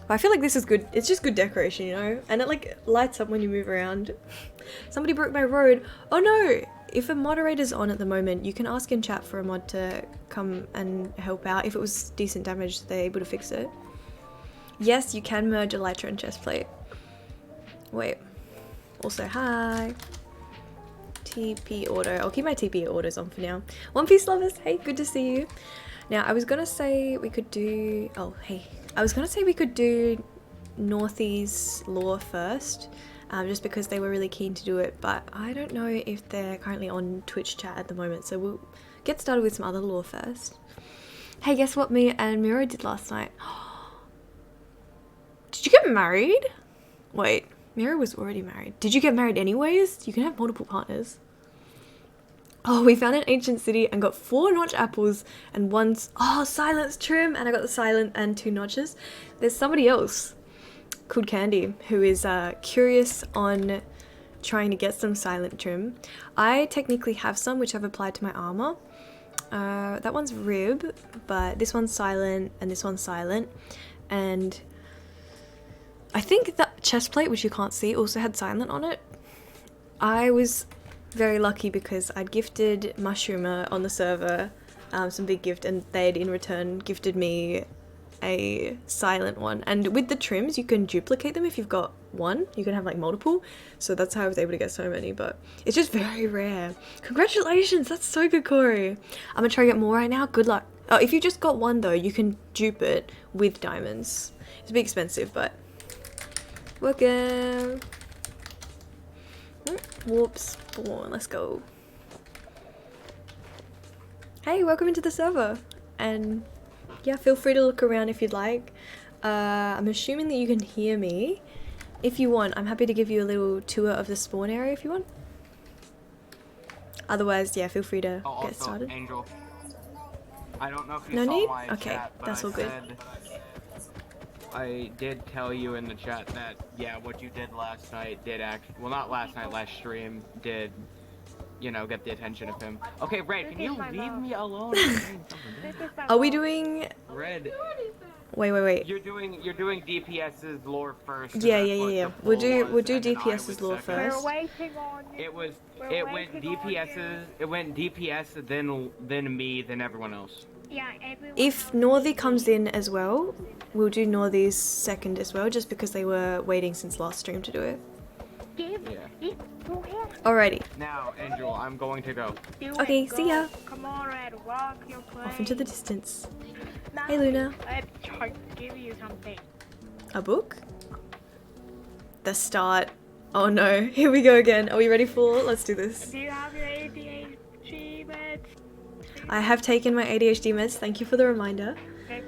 But I feel like this is good. It's just good decoration, you know? And it like lights up when you move around. Somebody broke my road. Oh no! If a moderator's on at the moment, you can ask in chat for a mod to come and help out. If it was decent damage, they're able to fix it. Yes, you can merge elytra and chestplate. Wait. Also, hi. TP auto. I'll keep my TP autos on for now. One Piece lovers, hey, good to see you. Now, I was gonna say we could do... Oh, hey. I was gonna say we could do Northie's lore first. Just because they were really keen to do it, but I don't know if they're currently on Twitch chat at the moment, so we'll get started with some other lore first. Hey, guess what me and Miro did last night? Did you get married? Wait, Miro was already married. Did you get married anyways? You can have multiple partners. Oh, we found an ancient city and got 4 notch apples and silence trim, and I got the silent and 2 notches. There's somebody else called Candy who is curious on trying to get some silent trim. I technically have some which I've applied to my armor. That one's rib, but this one's silent and this one's silent, and I think that chest plate, which you can't see, also had silent on it. I was very lucky because I'd gifted Mushroomer on the server some big gift, and they'd in return gifted me a silent one. And with the trims, you can duplicate them if you've got one. You can have like multiple. So that's how I was able to get so many, but it's just very rare. Congratulations, that's so good, Corey. I'm gonna try to get more right now. Good luck. Oh, if you just got one though, you can dupe it with diamonds. It's a bit expensive, but welcome. Whoops. Let's go. Hey, welcome into the server. And yeah, feel free to look around if you'd like. I'm assuming that you can hear me. If you want, I'm happy to give you a little tour of the spawn area if you want. Otherwise, yeah, feel free to get started. Angel, I don't know if you No saw need? my Okay, chat, but that's all good. I did tell you in the chat that, yeah, what you did last night did well, not last night, last stream did, you know, get the attention of him. Okay, Red, can you leave me alone? Are we doing... Red. Wait. You're doing DPS's lore first. Yeah. We'll do DPS's lore first. We're waiting on you. It went DPS, then me, then everyone else. Yeah, everyone. If Northy comes in as well, we'll do Northy's second as well, just because they were waiting since last stream to do it. Yeah. Alrighty. Now, Angel, I'm going to go. Okay, see ya. Come on, Red, walk your plane. Off into the distance. Now, Hey, Luna. Let's try to give you something. A book? The start. Oh no, here we go again. Are we ready for? Let's do this. Do you have your ADHD meds? I have taken my ADHD meds, thank you for the reminder. Okay.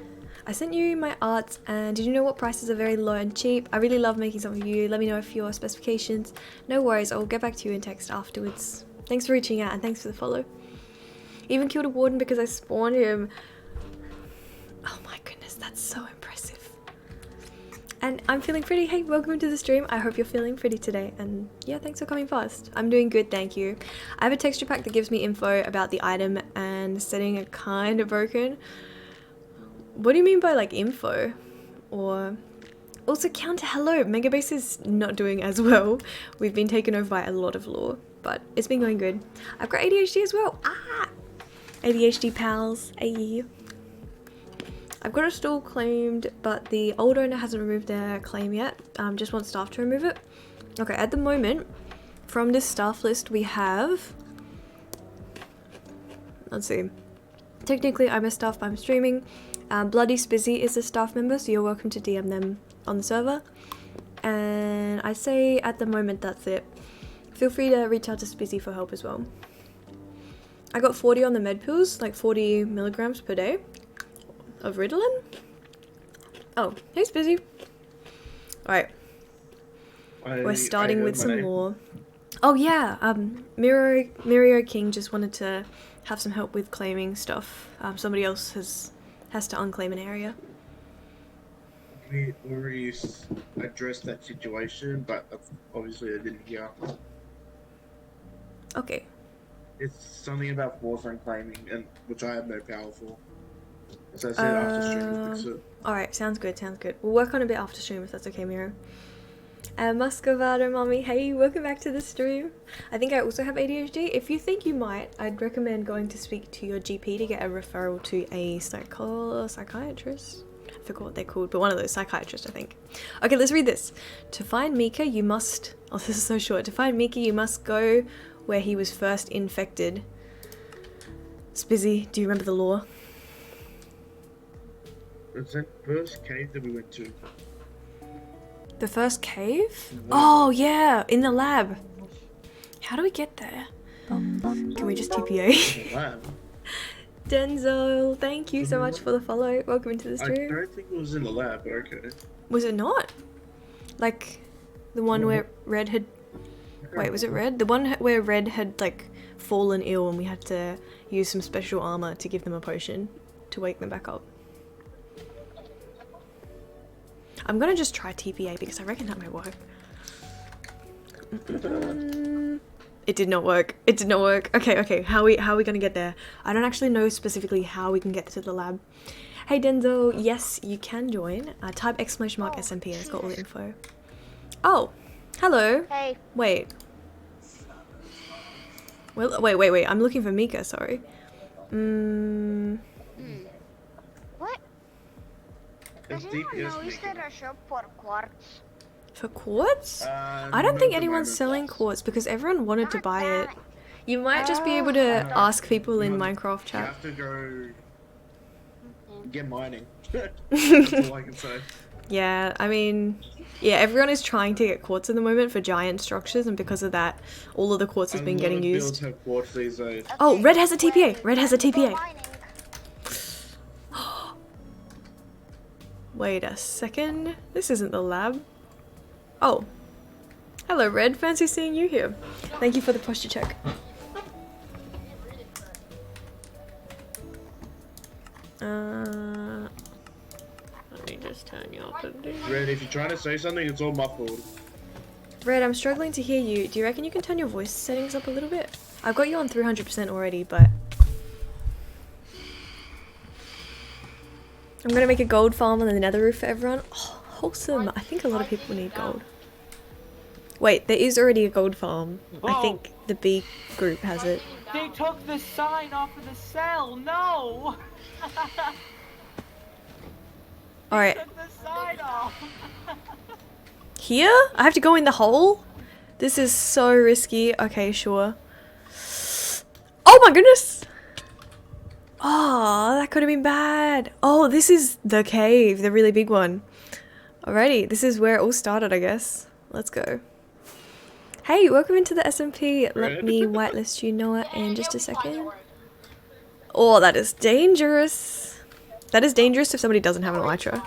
I sent you my arts, and did you know what prices are very low and cheap? I really love making some for you. Let me know if your specifications. No worries, I'll get back to you in text afterwards. Thanks for reaching out and thanks for the follow. Even killed a warden because I spawned him. Oh my goodness, that's so impressive. And I'm feeling pretty. Hey, welcome to the stream. I hope you're feeling pretty today. And yeah, thanks for coming past. I'm doing good, thank you. I have a texture pack that gives me info about the item, and the setting are kind of broken. What do you mean by like info? Or also counter hello. Megabase is not doing as well. We've been taken over by a lot of lore, but it's been going good. I've got ADHD as well. ADHD pals. Ayy. I've got a stall claimed, but the old owner hasn't removed their claim yet. Just want staff to remove it. Okay, at the moment, from this staff list we have... Let's see. Technically, I'm a staff, but I'm streaming. Bloody Spizzy is a staff member, so you're welcome to DM them on the server. And I say at the moment that's it. Feel free to reach out to Spizzy for help as well. I got 40 on the med pills, like 40 milligrams per day. Of Ritalin? Oh, hey Spizzy. Alright. We're starting with some lore. Oh yeah, Mirio King just wanted to have some help with claiming stuff. Somebody else has to unclaim an area. We already addressed that situation, but obviously I didn't hear. Okay. It's something about force claiming, and which I have no power for. As I said, after stream, we'll fix it. Alright, sounds good. We'll work on a bit after stream if that's okay, Miro. Muscovado mommy, hey, welcome back to the stream. I think I also have ADHD. If you think you might, I'd recommend going to speak to your GP to get a referral to a psychiatrist. I forgot what they're called, but one of those psychiatrists, I think. Okay, let's read this. To find Mika, you must... Oh, this is so short. To find Mika, you must go where he was first infected. Spizzy, do you remember the lore? It's that first cave that we went to. The first cave? Oh, yeah, in the lab. How do we get there? Can we just TPA? The lab. Denzel, thank you so much for the follow. Welcome into the I stream. don't think it was in the lab, but okay. Was it not? Like, the one where Red had... Wait, was it Red? The one where Red had, like, fallen ill and we had to use some special armor to give them a potion to wake them back up. I'm gonna just try TPA because I reckon that might work. It did not work. It did not work. Okay. How are we gonna get there? I don't actually know specifically how we can get to the lab. Hey Denzel, yes, you can join. Type !SMP and it's got all the info. Oh, hello. Hey. Wait. Well, wait. I'm looking for Mika, sorry. What? It's Does anyone DPS know, is making. there a shop for quartz? For quartz? I don't Not think at the anyone's moment. selling quartz because everyone wanted to God buy damn it. You might just be able to ask people in You Minecraft You chat. have to go get mining. That's all I can say. Yeah, I mean, yeah, everyone is trying to get quartz at the moment for giant structures, and because of that, all of the quartz has been getting Builds used. have quartz these days. Oh, Okay, Red has a TPA. well, Red has a time to go TPA. mining. Wait a second. This isn't the lab. Oh. Hello, Red. Fancy seeing you here. Thank you for the posture check. Let me just turn you off. Red, if you're trying to say something, it's all muffled. Red, I'm struggling to hear you. Do you reckon you can turn your voice settings up a little bit? I've got you on 300% already, but... I'm gonna make a gold farm on the nether roof for everyone. Oh, wholesome. I think a lot of people need gold. Wait, there is already a gold farm. I Whoa. think the B group has it. They took the sign off of the cell. No. Alright, Took the sign off. here? I have to go in the hole? This is so risky. Okay, sure. Oh my goodness! Oh, that could have been bad. Oh, this is the cave, the really big one. Alrighty, this is where it all started, I guess. Let's go. Hey, welcome into the SMP. Let me whitelist you, Noah, in just a second. Oh, that is dangerous. That is dangerous if somebody doesn't have an elytra.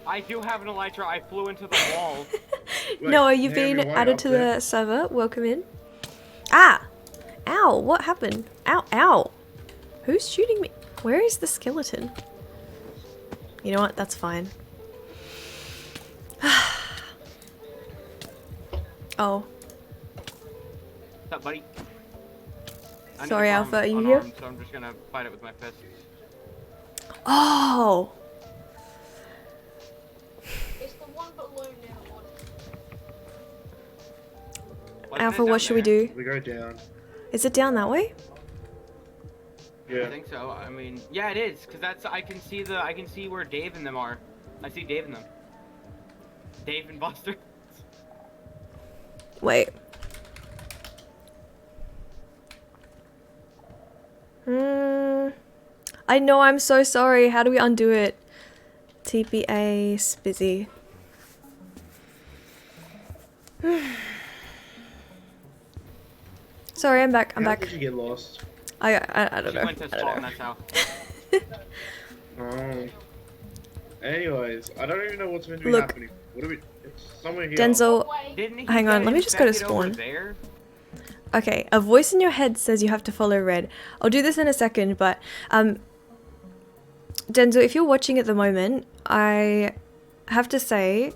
I do have an elytra. I flew into the wall. Wait, Noah, you've Naomi, been why added up to there? the server. Welcome in. Ah! Ow, what happened? Ow, ow. Who's shooting me? Where is the skeleton? You know what? That's fine. Oh. What's up, buddy? I need Sorry, to Alpha, farm are you here? unarmed, so I'm just gonna fight it with my fists. Oh! It's the one below now. Wasn't Alpha, it down what should we there? do? We go down. Is it down that way? I Yeah. think so. I mean, yeah, it is, cause that's I can see where Dave and them are. I see Dave and them. Dave and Buster. Wait. I know, I'm so sorry. How do we undo it? TPA Spizzy. Sorry, I'm back. I'm How back. did you get lost? I don't She know. went to I spawn, don't know. that's how. Oh. Anyways, I don't even know what's meant to be Look. happening. What are we? It's somewhere here. Denzel, Didn't he Hang on, get let me just go to infected over spawn. there? okay, a voice in your head says you have to follow Red. I'll do this in a second, but Denzel, if you're watching at the moment, I have to say,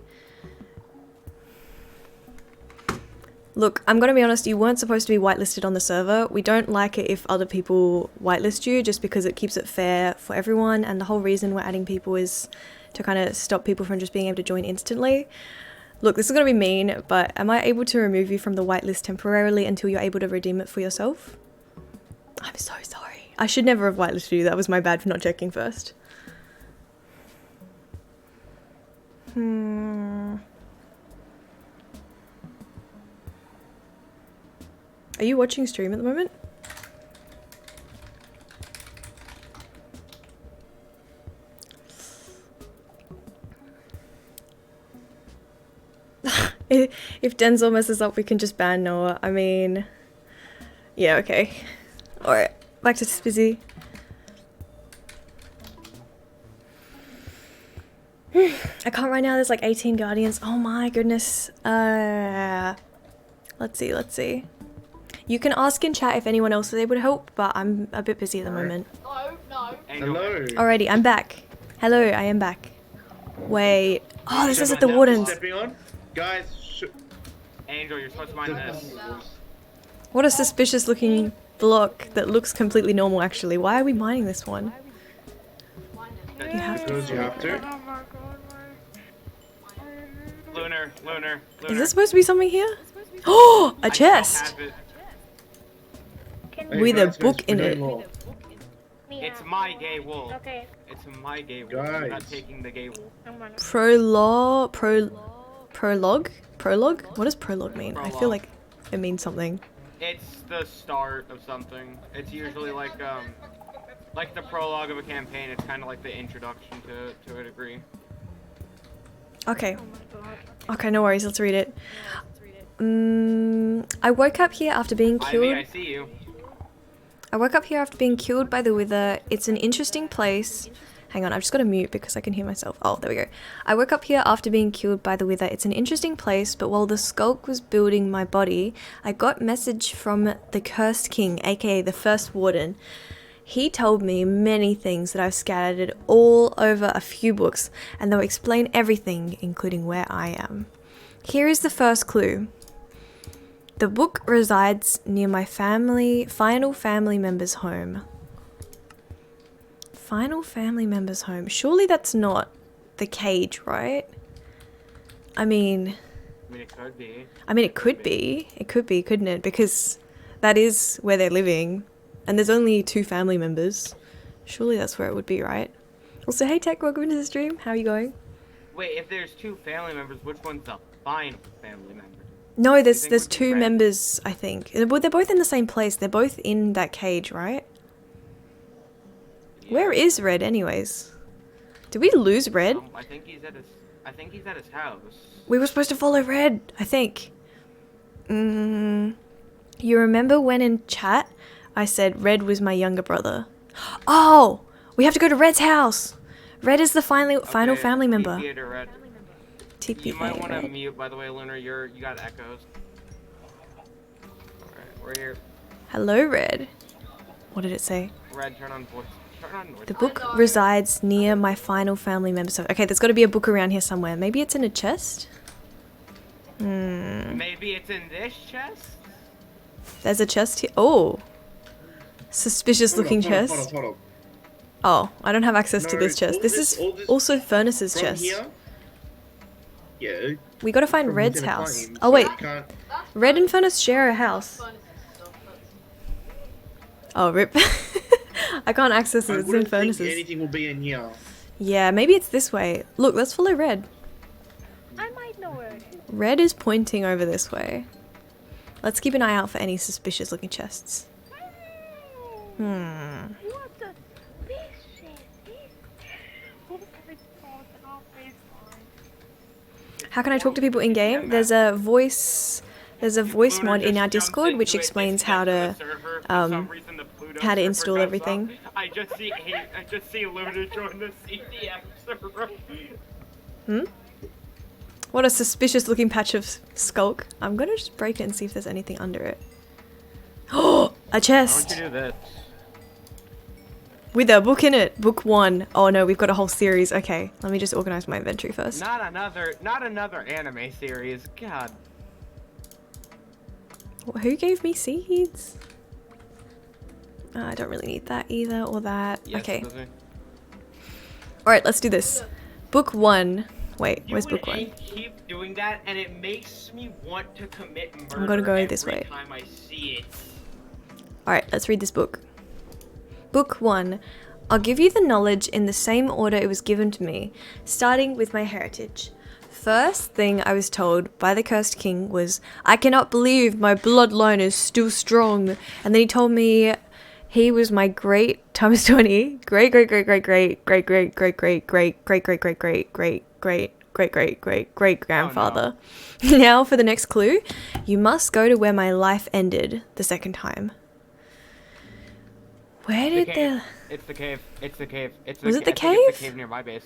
look, I'm gonna be honest, you weren't supposed to be whitelisted on the server. We don't like it if other people whitelist you, just because it keeps it fair for everyone, and the whole reason we're adding people is to kind of stop people from just being able to join instantly. Look, this is gonna be mean, but am I able to remove you from the whitelist temporarily until you're able to redeem it for yourself? I'm so sorry. I should never have whitelisted you. That was my bad for not checking first. Are you watching stream at the moment? If Denzel messes up, we can just ban Noah. I mean, yeah, okay. Alright, back to Spizzy. I can't right now, there's like 18 guardians. Oh my goodness. Let's see. You can ask in chat if anyone else is able to help, but I'm a bit busy at the moment. Angel, Hello. Alrighty, I'm back. Hello, I am back. Wait. Oh, this So is at the now Wardens. Stepping on, guys. Angel, you're supposed to mind this. What a suspicious looking block that looks completely normal actually. Why are we mining this one? You have to. Because you have to. Oh my god, Lunar. Is there supposed to be something here? Oh, a I chest! have it. Hey, With a guys, book we're in doing it. more. It's my gay wool. Okay, It's my gay wool. I'm not Guys. taking the gay wool. I'm gonna. Prologue? What does prologue mean? I feel Prologue. like it means something. It's the start of something. It's usually like the prologue of a campaign. It's kind of like the introduction to a degree. Okay. Oh my god. Okay, no worries, let's read it. I woke up here after being Ivy, killed. I see you. I woke up here after being killed by the Wither. It's an interesting place. Hang on, I've just got to mute because I can hear myself. Oh, there we go. I woke up here after being killed by the Wither. It's an interesting place, but while the skulk was building my body, I got message from the Cursed King, aka the First Warden. He told me many things that I've scattered all over a few books, and they'll explain everything, including where I am. Here is the first clue. The book resides near my final family member's home. Final family member's home. Surely that's not the cage, right? I mean, It could be. it could be. It could be, couldn't it? Because that is where they're living. And there's only 2 family members. Surely that's where it would be, right? Also, hey Tech, welcome to the stream. How are you going? Wait, if there's 2 family members, which one's the final family member? No, there's think would be 2 Red? members, I think. Well, they're both in the same place. They're both in that cage, right? Where is Red, anyways? Did we lose Red? I think he's at his house. We were supposed to follow Red, I think. You remember when in chat I said Red was my younger brother? Oh! We have to go to Red's house! Red is the final Okay, family member. TPA to Red. TPA, You might want to Red. mute, by the way, Lunar. You got echoes. Alright, we're here. Hello, Red. What did it say? Red, turn on voice. Turn on voice. The book resides near my final family member. So, okay, there's got to be a book around here somewhere. Maybe it's in a chest? Maybe it's in this chest? There's a chest here. Oh! Suspicious looking chest. Hold on. Oh, I don't have access to No, this chest. all This this- is all this- also Furnace's From chest. here. Yeah. We gotta find from Red's within a house. flame, Oh so wait, you can't- Red and Furnace share a house. Oh, rip. I can't access I it, it's in wouldn't think Furnace's. anything will be in here. Yeah, maybe it's this way. Look, let's follow Red. I might know where it is. Red is pointing over this way. Let's keep an eye out for any suspicious looking chests. What the? This shit is. Oh my god, how is fine. How can I talk to people in game? There's a voice Lunar mod in just our jumps Discord into which it, explains disconnects how from to the server. For some reason, the Pluto how to server install goes everything. up. I just see Lunar join the CTF server. What a suspicious looking patch of skulk. I'm gonna just break it and see if there's anything under it. Oh, a chest! do this? With a book in it. Book 1. Oh no, we've got a whole series. Okay, let me just organize my inventory first. Not another anime series. God. Who gave me seeds? I don't really need that either, or that. Yes, Okay. does it? Alright, let's do this. Book 1. Wait, You where's and book 1? A keep doing that, and it makes me want to commit murder. gonna go every this way. time I see it. Alright, let's read this book. Book 1. I'll give you the knowledge in the same order it was given to me, starting with my heritage. First thing I was told by the Cursed King was, I cannot believe my bloodline is still strong. And then he told me he was my great times 20 great grandfather. Now for the next clue. You must go to where my life ended the second time. Where did the... It's the cave. It's the cave. It's the Was it the I think it's cave? the cave near my base.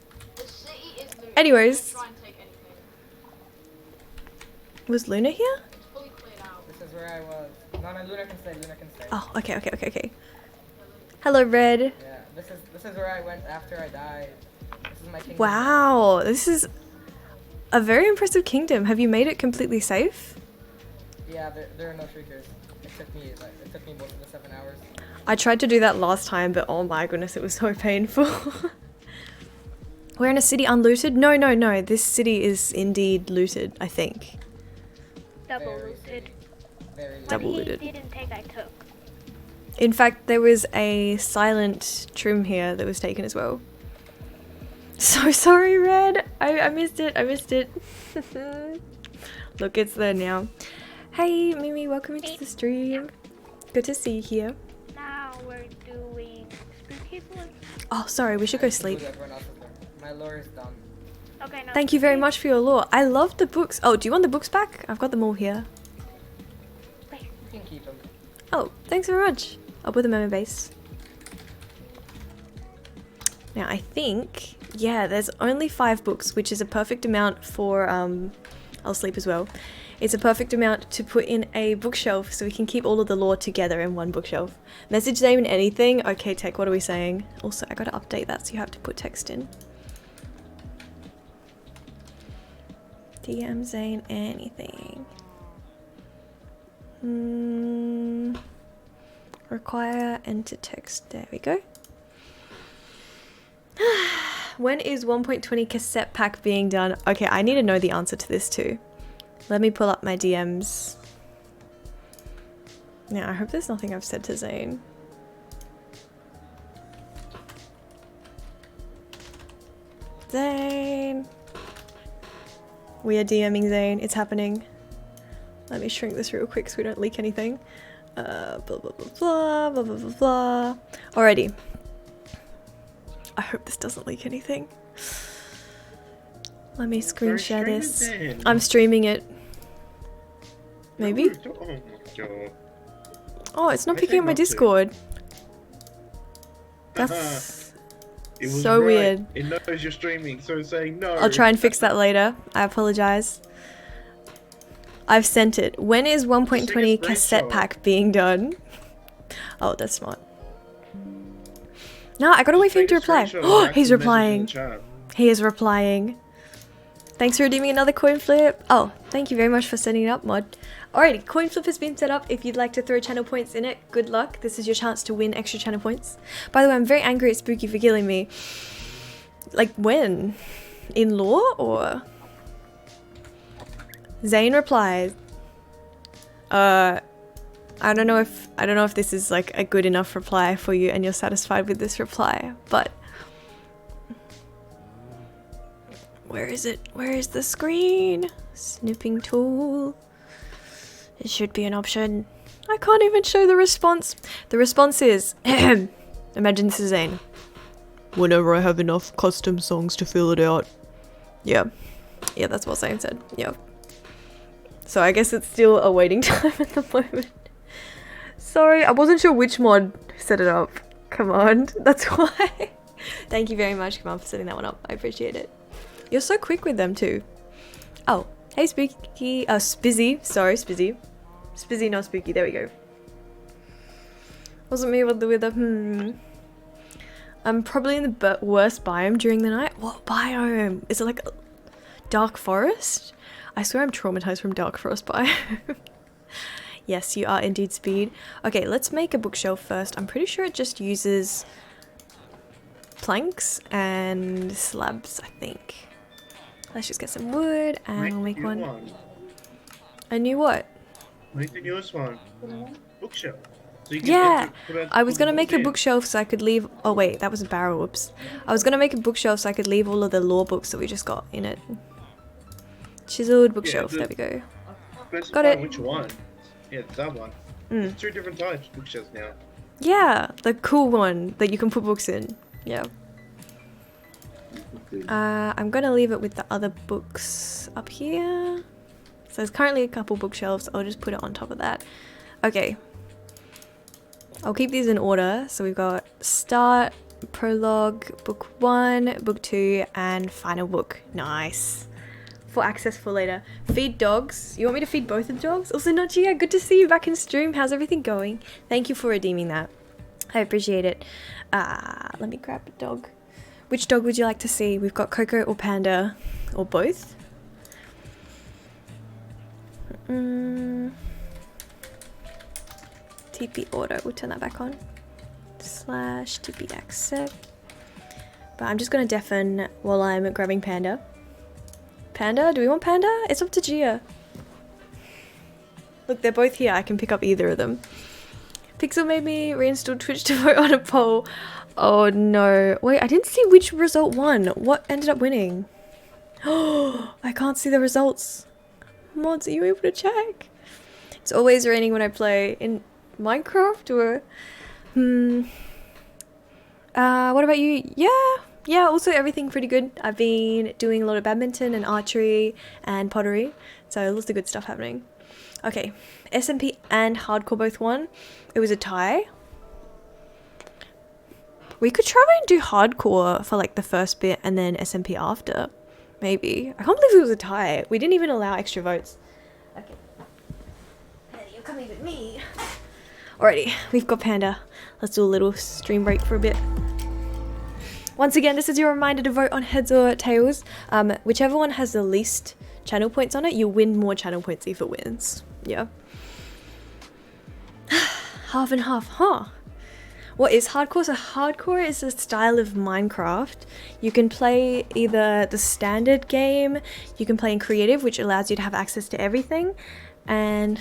The city is looted. Anyways. Don't try and take anything. Was Luna here? It's fully cleared out. This is where I was. No, no, Luna can stay. Luna can stay. Oh, okay. Hello, Red. Yeah, this is where I went after I died. This is my kingdom. Wow, this is a very impressive kingdom. Have you made it completely safe? Yeah, there are no shriekers. It took me most of the 7 hours. I tried to do that last time, but oh my goodness, it was so painful. We're in a city unlooted? No. This city is indeed looted, I think. Double Very looted. safe. Very What Double he looted. didn't take, I took. In fact, there was a silent trim here that was taken as well. So sorry, Red. I missed it. Look, it's there now. Hey, Mimi, welcome into the stream. Good to see you here. Now we're doing spooky boy. Oh, sorry, we should go sleep. Everyone else is there. My lore is done. Okay, now. Thank you very much for your lore. I love the books. Oh, do you want the books back? I've got them all here. You can keep them. Oh, thanks very much. I'll put them on my base. Now, I think, yeah, there's only 5 books, which is a perfect amount for, I'll sleep as well. It's a perfect amount to put in a bookshelf so we can keep all of the lore together in one bookshelf. Message name and anything? Okay, Tech, what are we saying? Also, I gotta update that so you have to put text in. DM Zane anything. Require enter text. There we go. When is 1.20 cassette pack being done? Okay, I need to know the answer to this too. Let me pull up my DMs. Now, I hope there's nothing I've said to Zane. Zane! We are DMing Zane. It's happening. Let me shrink this real quick so we don't leak anything. Blah, blah, blah, blah, blah, blah, blah, blah. Alrighty. I hope this doesn't leak anything. Let me screen share this. I'm streaming it. Maybe? Oh my god. Oh, it's not I picking say up my not to. Discord. That's It was so right. weird. It knows you're streaming, so it's saying no. I'll try and fix that later. I apologize. I've sent it. When is 1.20 cassette pack being done? Oh, that's smart. No, I gotta wait for him to reply. Oh, he's replying. He is replying. Thanks for redeeming another coin flip. Oh, thank you very much for setting it up, Mod. Alrighty, coin flip has been set up. If you'd like to throw channel points in it, good luck. This is your chance to win extra channel points. By the way, I'm very angry at Spooky for killing me. Like, when? In lore, or? Zane replies. I don't know if this is like a good enough reply for you and you're satisfied with this reply, but where is it? Where is the screen? Snipping tool. It should be an option. I can't even show the response. The response is, imagine this is Zane. Whenever I have enough custom songs to fill it out. Yeah. Yeah, that's what Zane said. Yeah. So I guess it's still a waiting time at the moment. Sorry, I wasn't sure which mod set it up. Command, that's why. Thank you very much, Command, for setting that one up. I appreciate it. You're so quick with them too. Oh, hey Spooky, Spizzy, sorry, Spizzy. Spizzy, not Spooky, there we go. Wasn't me with the I'm probably in the worst biome during the night. What biome? Is it like a dark forest? I swear I'm traumatized from dark forest biome. Yes, you are indeed speed. Okay, let's make a bookshelf first. I'm pretty sure it just uses planks and slabs, I think. Let's just get some wood and we'll make one. A new what? Make the newest one. Bookshelf. So you can Yeah, put a I was gonna make a in. bookshelf so I could leave. Oh wait, that was a barrel. Whoops. I was gonna make a bookshelf so I could leave all of the lore books that we just got in it. Chiseled bookshelf. There we go. Specify Got it. Which one? Yeah, that one. There's 2 different types of bookshelves now. Yeah, the cool one that you can put books in. Yeah. I'm gonna leave it with the other books up here. So there's currently a couple bookshelves. I'll just put it on top of that. Okay. I'll keep these in order. So we've got start, prologue, book 1, book 2, and final book. Nice. For access for later. Feed dogs. You want me to feed both of the dogs? Also, Nachia, good to see you back in stream. How's everything going? Thank you for redeeming that. I appreciate it. Let me grab a dog. Which dog would you like to see? We've got Coco or Panda, or both. TP auto, we'll turn that back on. / TP accept. But I'm just gonna deafen while I'm grabbing Panda. Panda? Do we want Panda? It's up to Gia. Look, they're both here. I can pick up either of them. Pixel made me reinstall Twitch to vote on a poll. Oh no. Wait, I didn't see which result won. What ended up winning? Oh, I can't see the results. Mods, are you able to check? It's always raining when I play in Minecraft or... what about you? Yeah, also everything pretty good. I've been doing a lot of badminton and archery and pottery. So lots of good stuff happening. Okay, SMP and hardcore both won. It was a tie. We could try and do hardcore for like the first bit and then SMP after. Maybe. I can't believe it was a tie. We didn't even allow extra votes. Okay. Panda, you're coming with me. Alrighty, we've got Panda. Let's do a little stream break for a bit. Once again, this is your reminder to vote on heads or tails. Whichever one has the least channel points on it, you'll win more channel points if it wins. Yeah. Half and half, huh? What is hardcore? So hardcore is a style of Minecraft. You can play either the standard game, you can play in creative, which allows you to have access to everything, and...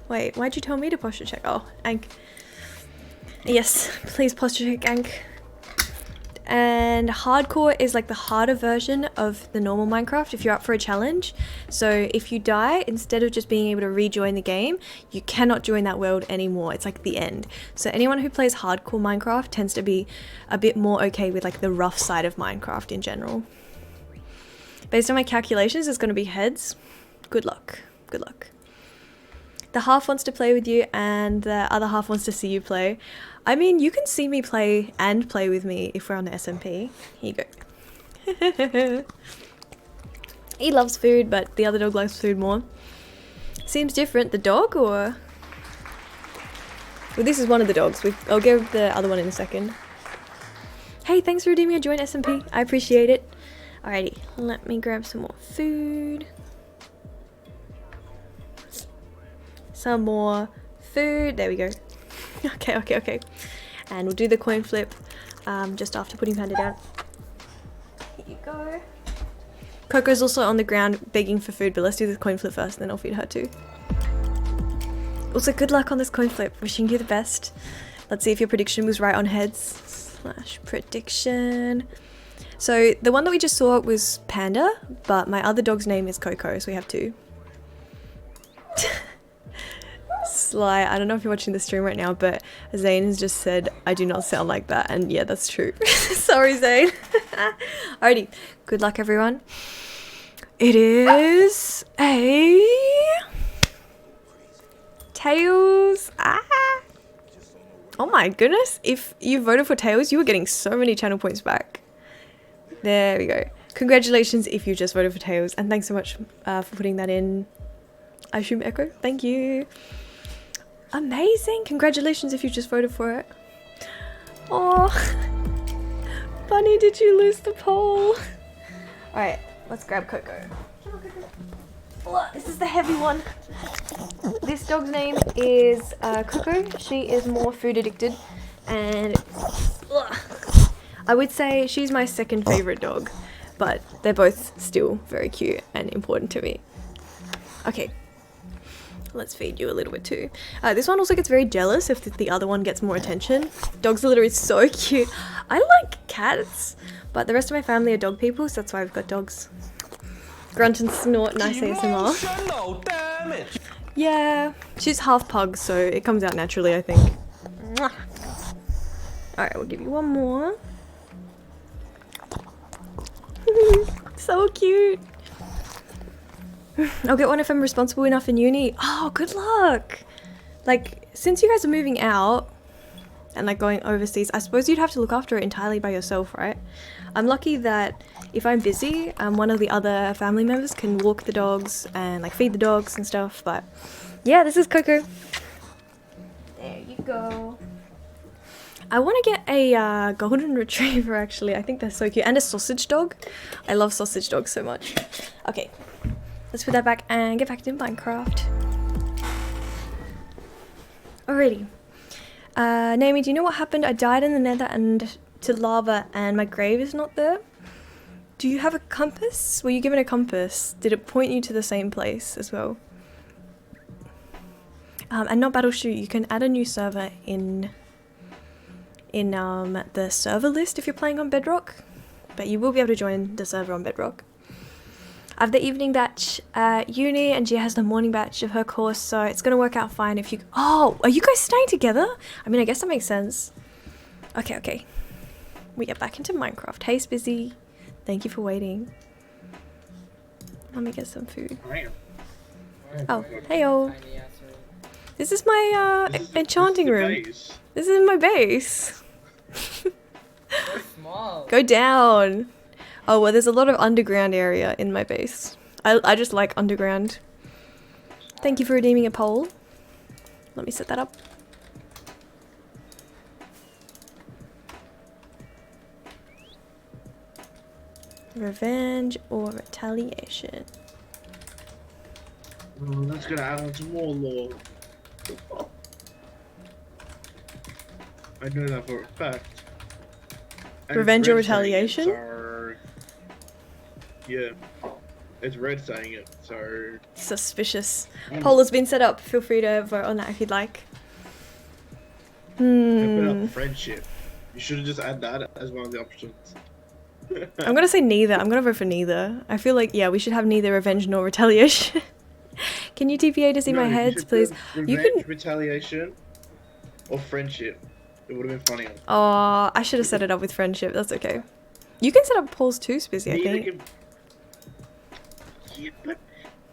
Wait, why'd you tell me to posture check? Oh, Ank. Yes, please posture check, Ank. And hardcore is like the harder version of the normal Minecraft if you're up for a challenge. So if you die, instead of just being able to rejoin the game, you cannot join that world anymore. It's like the end. So anyone who plays hardcore Minecraft tends to be a bit more okay with like the rough side of Minecraft in general. Based on my calculations, it's going to be heads. Good luck. Good luck. The half wants to play with you and the other half wants to see you play. I mean, you can see me play and play with me if we're on the SMP. Here you go. He loves food, but the other dog likes food more. Seems different. The dog or... Well, this is one of the dogs. I'll give the other one in a second. Hey, thanks for redeeming a joint SMP. I appreciate it. Alrighty, let me grab some more food. Some more food. There we go. Okay. And we'll do the coin flip just after putting Panda down. Here you go. Coco's also on the ground begging for food, but let's do the coin flip first, then I'll feed her too. Also, good luck on this coin flip. Wishing you the best. Let's see if your prediction was right on heads. / prediction. So the one that we just saw was Panda, but my other dog's name is Coco, so we have two. Sly, I don't know if you're watching the stream right now, but Zane has just said I do not sound like that, and yeah, that's true. Sorry, Zane. Alrighty, good luck everyone. It is a Tails. Oh my goodness, if you voted for Tails, you were getting so many channel points back. There we go. Congratulations if you just voted for Tails, and thanks so much for putting that in. I assume Echo, thank you. Amazing! Congratulations if you just voted for it. Oh, Bunny, did you lose the poll? Alright, let's grab Coco. Oh, this is the heavy one. This dog's name is Coco. She is more food addicted, and I would say she's my second favorite dog, but they're both still very cute and important to me. Okay. Let's feed you a little bit too. This one also gets very jealous if the other one gets more attention. Dogs are literally so cute. I like cats, but the rest of my family are dog people, so that's why I've got dogs. Grunt and snort, nice ASMR. Yeah, she's half pug, so it comes out naturally, I think. Alright, we'll give you one more. So cute. I'll get one if I'm responsible enough in uni. Oh, good luck! Like, since you guys are moving out, and like going overseas, I suppose you'd have to look after it entirely by yourself, right? I'm lucky that if I'm busy, one of the other family members can walk the dogs and like feed the dogs and stuff. But yeah, this is Coco. There you go. I want to get a golden retriever actually. I think they're so cute. And a sausage dog. I love sausage dogs so much. Okay, let's put that back and get back to Minecraft. Alrighty. Naomi, do you know what happened? I died in the nether and to lava and my grave is not there. Do you have a compass? Were you given a compass? Did it point you to the same place as well? And not Battleshoot, you can add a new server in the server list if you're playing on Bedrock, but you will be able to join the server on Bedrock. I have the evening batch at uni and Gia has the morning batch of her course, so it's gonna work out fine if you... Oh, are you guys staying together? I mean, I guess that makes sense. Okay. We get back into Minecraft. Hey, Spizzy. Thank you for waiting. Let me get some food. Oh, hey-o. This is my enchanting room. This is my base. Small. Go down. Oh, well, there's a lot of underground area in my base. I just like underground. Thank you for redeeming a poll. Let me set that up. Revenge or retaliation? Oh, that's gonna add on to more lore. I know that for a fact. And Revenge or Red's saying it, retaliation? so... Yeah. It's Red saying it, so... Suspicious. Poll has been set up. Feel free to vote on that if you'd like. I put up friendship. You should have just added that as one of the options. I'm gonna say neither. I'm gonna vote for neither. I feel like, yeah, we should have neither revenge nor retaliation. Can you TPA to see my heads, please? You can... Retaliation or friendship. It would have been funnier. Oh, I should have set it up with friendship. That's okay. You can set up polls too, Spizzy, I think. Yeah, but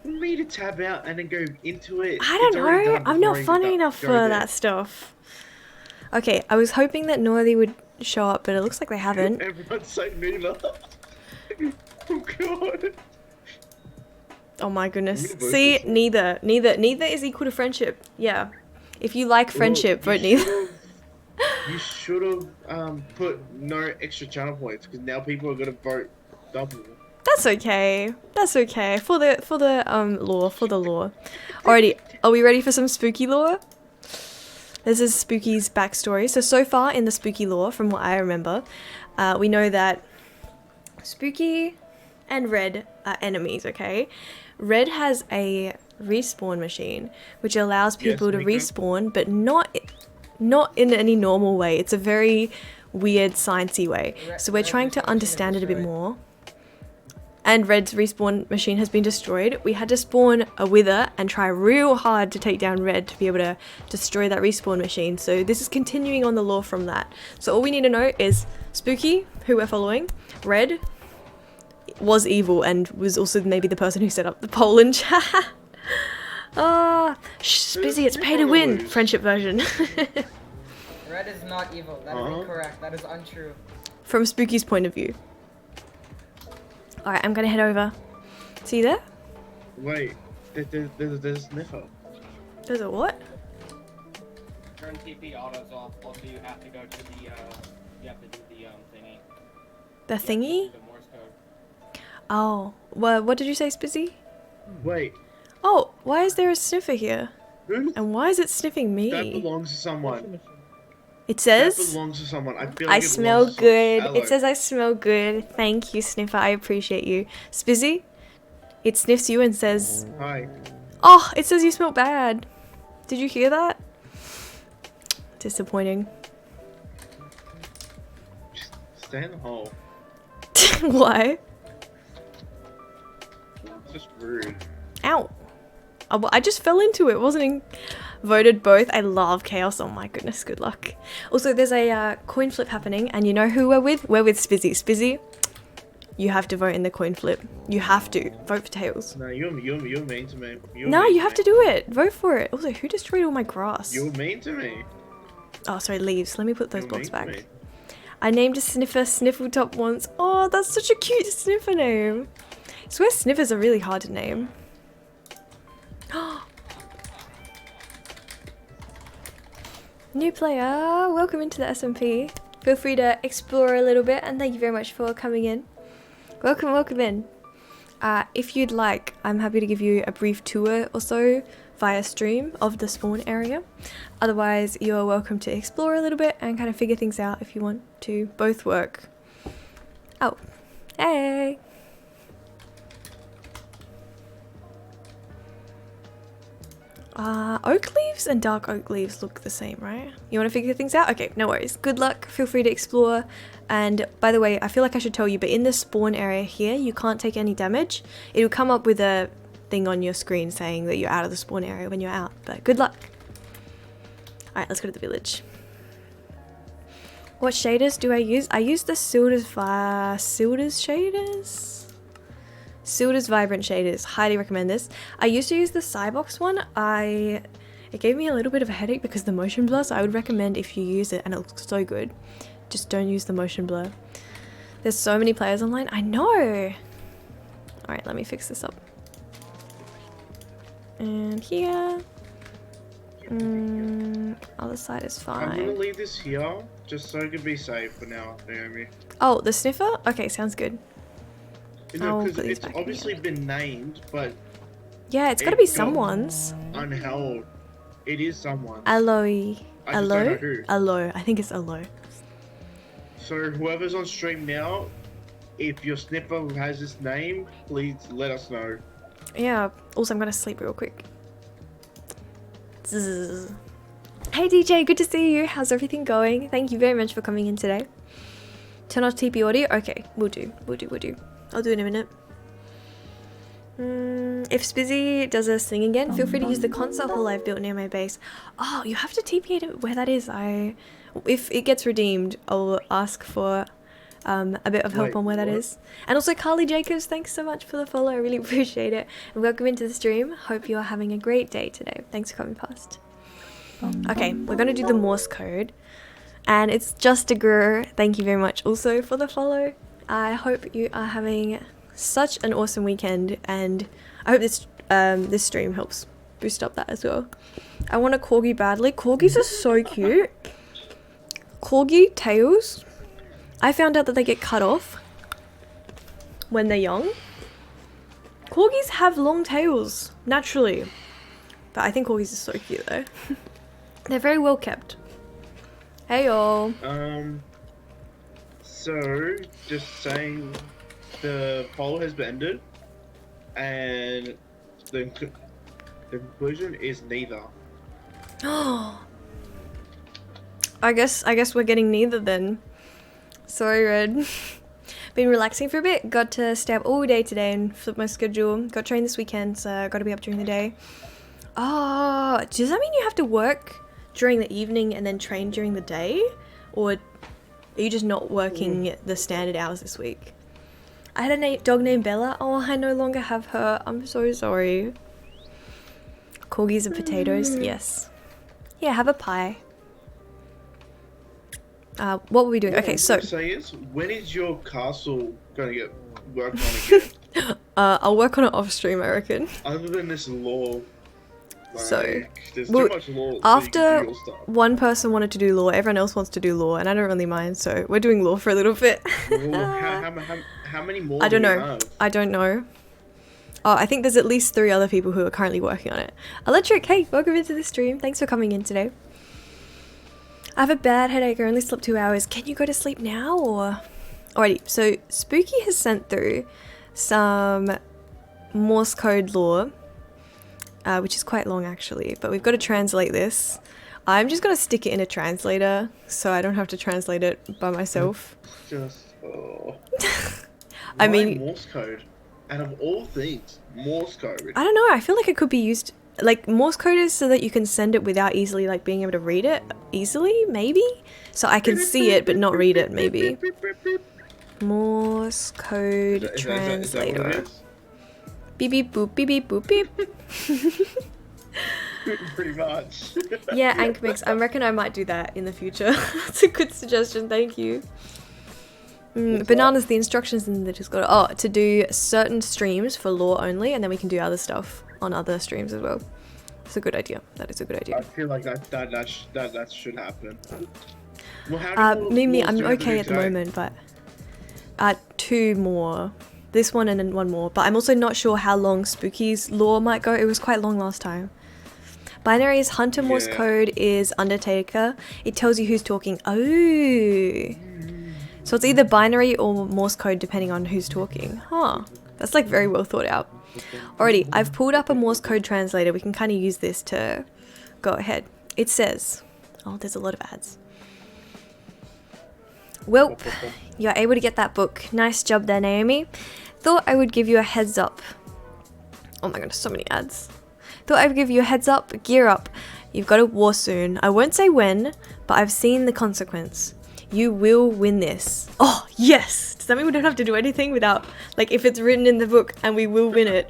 for me to tab out and then go into it... I don't know. I'm not funny enough for that stuff. Okay, I was hoping that Northy would show up, but it looks like they haven't. Everyone's saying neither. Oh god. Oh my goodness. See, neither is equal to friendship. Yeah. If you like friendship, vote neither. You should have put no extra channel points because now people are gonna vote double. That's okay. That's okay. For the lore. Alrighty, are we ready for some spooky lore? This is Spooky's backstory. So far in the spooky lore, from what I remember, we know that Spooky and Red are enemies, okay? Red has a respawn machine, which allows people to respawn, but not in any normal way. It's a very weird, sciencey way. So we're trying to understand it a bit more. And Red's respawn machine has been destroyed. We had to spawn a Wither and try real hard to take down Red to be able to destroy that respawn machine. So this is continuing on the lore from that. So all we need to know is Spooky, who we're following, Red was evil and was also maybe the person who set up the poll in chat. Spizzy, it's pay to win. Friendship version. Red is not evil. That is incorrect. That is untrue. From Spooky's point of view. Alright, I'm gonna head over. See you there? Wait, there's a sniffer. There's a what? Turn TP autos off. Also, you have to go to the, you have to do the, thingy. The thingy? The Morse code. Oh, what did you say, Spizzy? Wait. Oh, why is there a sniffer here? Who? And why is it sniffing me? That belongs to someone. It says? That belongs to someone. I feel like I smell good. Hello. It says I smell good. Thank you, Sniffer. I appreciate you. Spizzy? It sniffs you and says... Hi. Oh, it says you smell bad. Did you hear that? Disappointing. Just stay in the hole. Why? It's just rude. Ow. Oh, well, I just fell into it. Wasn't voted both. I love chaos. Oh my goodness. Good luck. Also, there's a coin flip happening, and you know who we're with? We're with Spizzy. Spizzy, you have to vote in the coin flip. You have to vote for Tails. No, you're mean to me. No, you have to do it. Vote for it. Also, who destroyed all my grass? You're mean to me. Oh, sorry, leaves. Let me put those You'll blocks make back. me. I named a sniffer Sniffletop once. Oh, that's such a cute sniffer name. I swear sniffers are really hard to name. New player, welcome into the SMP. Feel free to explore a little bit and thank you very much for coming in. Welcome in. If you'd like, I'm happy to give you a brief tour or so via stream of the spawn area. Otherwise, you're welcome to explore a little bit and kind of figure things out if you want to. Both work. Oh, hey! Oak leaves and dark oak leaves look the same, right? You want to figure things out? Okay, no worries. Good luck. Feel free to explore. And by the way, I feel like I should tell you, but in the spawn area here, you can't take any damage. It'll come up with a thing on your screen saying that you're out of the spawn area when you're out. But good luck. Alright, let's go to the village. What shaders do I use? I use the Silder's shaders? Silder's Vibrant shaders. Highly recommend this. I used to use the Cybox one. It gave me a little bit of a headache because the motion blur, so I would recommend if you use it, and it looks so good, just don't use the motion blur. There's so many players online. I know! Alright, let me fix this up. And here. Other side is I'm gonna fine. leave this here, just so I can be safe for now, Naomi. Oh, the sniffer? Okay, sounds good. You know, I'll because put these it's back in obviously here. been named, but Yeah, it's gotta be got someone's. unheld. It is someone's. Aloe. I just don't know Aloe? who. Aloe. I think it's Aloe. So whoever's on stream now, if your sniffer has this name, please let us know. Yeah. Also, I'm gonna sleep real quick. Zzz. Hey DJ, good to see you. How's everything going? Thank you very much for coming in today. Turn off TP audio? Okay, we'll do. I'll do it in a minute. If Spizzy does a thing again, feel free to use the concert hall I've built near my base. Oh, you have to TP to where that is. If it gets redeemed, I'll ask for a bit of help Wait, on where that what? is. And also Carly Jacobs, thanks so much for the follow. I really appreciate it. And welcome into the stream. Hope you're having a great day today. Thanks for coming past. Okay, we're gonna do the Morse code. And it's just a grr. Thank you very much also for the follow. I hope you are having such an awesome weekend, and I hope this stream helps boost up that as well. I want a corgi badly. Corgis are so cute. Corgi tails. I found out that they get cut off when they're young. Corgis have long tails naturally, but I think corgis are so cute though. They're very well kept. Hey y'all. So just saying, the poll has been ended, and the conclusion is neither. I guess we're getting neither then. Sorry, Red. Been relaxing for a bit. Got to stay up all day today and flip my schedule. Got trained this weekend, so got to be up during the day. Oh, does that mean you have to work during the evening and then train during the day? Or are you just not working the standard hours this week? I had a dog named Bella. Oh, I no longer have her. I'm so sorry. Corgis and potatoes? Yes. Yeah, have a pie. What were we doing? Okay, so Say is, when is your castle gonna get worked on again? I'll work on it off stream, I reckon. Other than this law, like, So, there's well, too much law. after so you can do your stuff. one person wanted to do law, everyone else wants to do law, and I don't really mind, so we're doing law for a little bit. Well, how many more? I don't do we know. have? I don't know. Oh, I think there's at least 3 other people who are currently working on it. Electric, hey, welcome into the stream. Thanks for coming in today. I have a bad headache. I only slept 2 hours. Can you go to sleep now or? Alrighty. So Spooky has sent through some Morse code lore, which is quite long actually, but we've got to translate this. I'm just gonna stick it in a translator so I don't have to translate it by myself. Just I why mean, Morse code. And of all things, Morse code. I don't know. I feel like it could be used. Like Morse code is so that you can send it without easily like being able to read it easily, maybe. So I can see it but not read it, maybe. Morse code translator. Beep beep boop beep beep boop beep. Pretty much. Yeah, Ankmix, I reckon I might do that in the future. That's a good suggestion, thank you. What's Bananas, the instructions in the Discord. Oh, to do certain streams for lore only, and then we can do other stuff on other streams as well. It's a good idea. That is a good I idea. feel like that should happen. Well, how many Mimi, laws I'm do we have to okay do at the today? moment, but 2 more. This one and then 1 more. But I'm also not sure how long Spooky's lore might go. It was quite long last time. Binary is Hunter, Morse Yeah. code is Undertaker. It tells you who's talking. Oh. So it's either binary or Morse code depending on who's talking. Huh. That's like very well thought out. Alrighty, I've pulled up a Morse code translator. We can kind of use this to go ahead. It says, oh, there's a lot of ads. Welp, you're able to get that book. Nice job there, Naomi. Thought I would give you a heads up. Oh my goodness, so many ads. Thought I would give you a heads up. Gear up. You've got a war soon. I won't say when, but I've seen the consequence. You will win this. Oh, yes! Does that mean we don't have to do anything without, like, if it's written in the book and we will win it?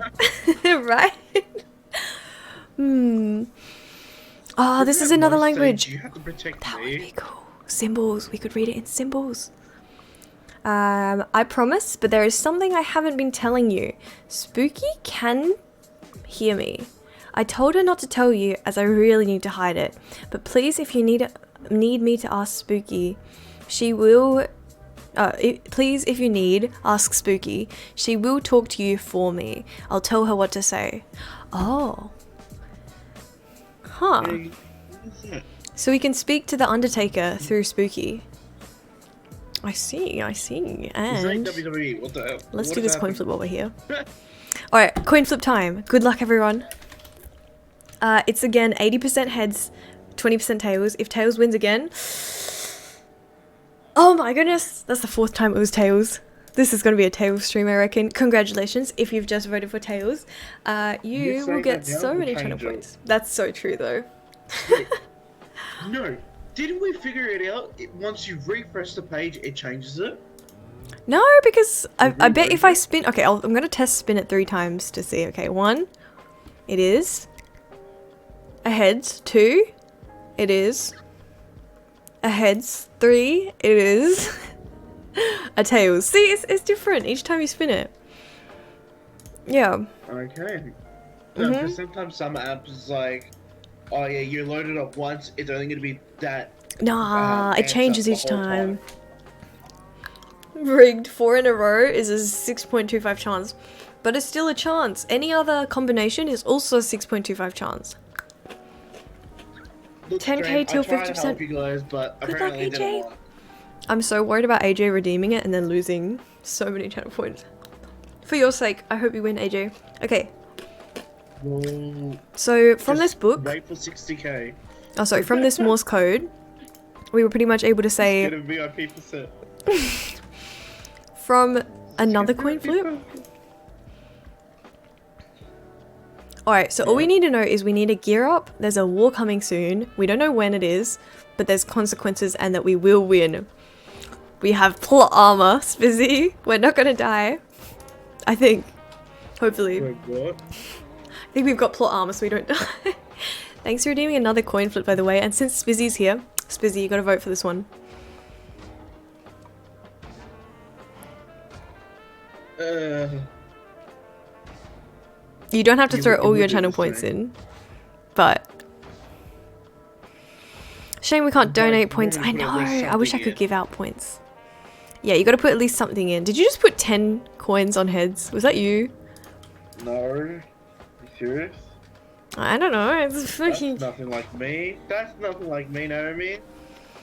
Right? Oh, this is another language. You have to protect That would me. be cool. Symbols. We could read it in symbols. I promise, but there is something I haven't been telling you. Spooky can hear me. I told her not to tell you as I really need to hide it. But please, if you need me to ask Spooky, she will... please, if you need, ask Spooky. She will talk to you for me. I'll tell her what to say. Oh. Huh. Hey, what is that? So we can speak to the Undertaker through Spooky. I see. It's like And WWE. What the hell? let's What do is this coin happening? flip while we're here. Alright, coin flip time. Good luck, everyone. It's again 80% heads, 20% tails. If tails wins again... Oh my goodness! That's the 4th time it was tails. This is going to be a tails stream, I reckon. Congratulations if you've just voted for tails. You You're will saying get that now so or many change channel it? points. That's so true, though. Wait. No. Didn't we figure it out? Once you refresh the page, it changes it? No, because I bet if I Reload it? spin... Okay, I'm going to test spin it 3 times to see. Okay, 1. It is. A heads. 2. It is. A heads. 3. It is. A tails. See, it's different each time you spin it. Yeah. Okay. No, because sometimes some apps is like, oh yeah, you load it up once, it's only going to be that. Nah, it answer changes the each whole time. Rigged 4 in a row is a 6.25 chance. But it's still a chance. Any other combination is also a 6.25 chance. Look, 10K Stream, till I tried to 50%. help you guys, but Good luck, apparently it didn't AJ. work. I'm so worried about AJ redeeming it and then losing so many channel points. For your sake, I hope you win, AJ. Okay, Well, so from this just book, Wait for 60k. oh sorry, from this Morse code, we were pretty much able to say Get a VIP percent. from another coin flip. Alright, so all we need to know is we need a gear up, there's a war coming soon, we don't know when it is, but there's consequences and that we will win. We have plot armor, Spizzy, we're not gonna die. I think. Hopefully. Wait, what? I think we've got plot armor so we don't die. Thanks for redeeming another coin flip, by the way, and since Spizzy's here, Spizzy, you gotta vote for this one. You don't have to Yeah, throw we can all your do channel this points thing. in, but... Shame we can't But donate you points. I wanna know, put at least I wish I something could in. give out points. Yeah, you gotta put at least something in. Did you just put 10 coins on heads? Was that you? No. You serious? I don't know, it's That's fucking... nothing like me. That's nothing like me, Naomi.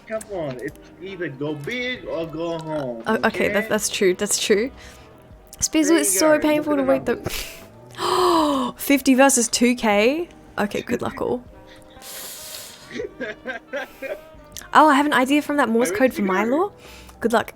Come on, it's either go big or go home. Oh, okay, that's true, that's true. Spizzle, There it's you so go, look painful at to the wait the... numbers. 50 versus 2k? Okay, good luck all. Oh, I have an idea from that Morse Where code did for you my go? law. Good luck.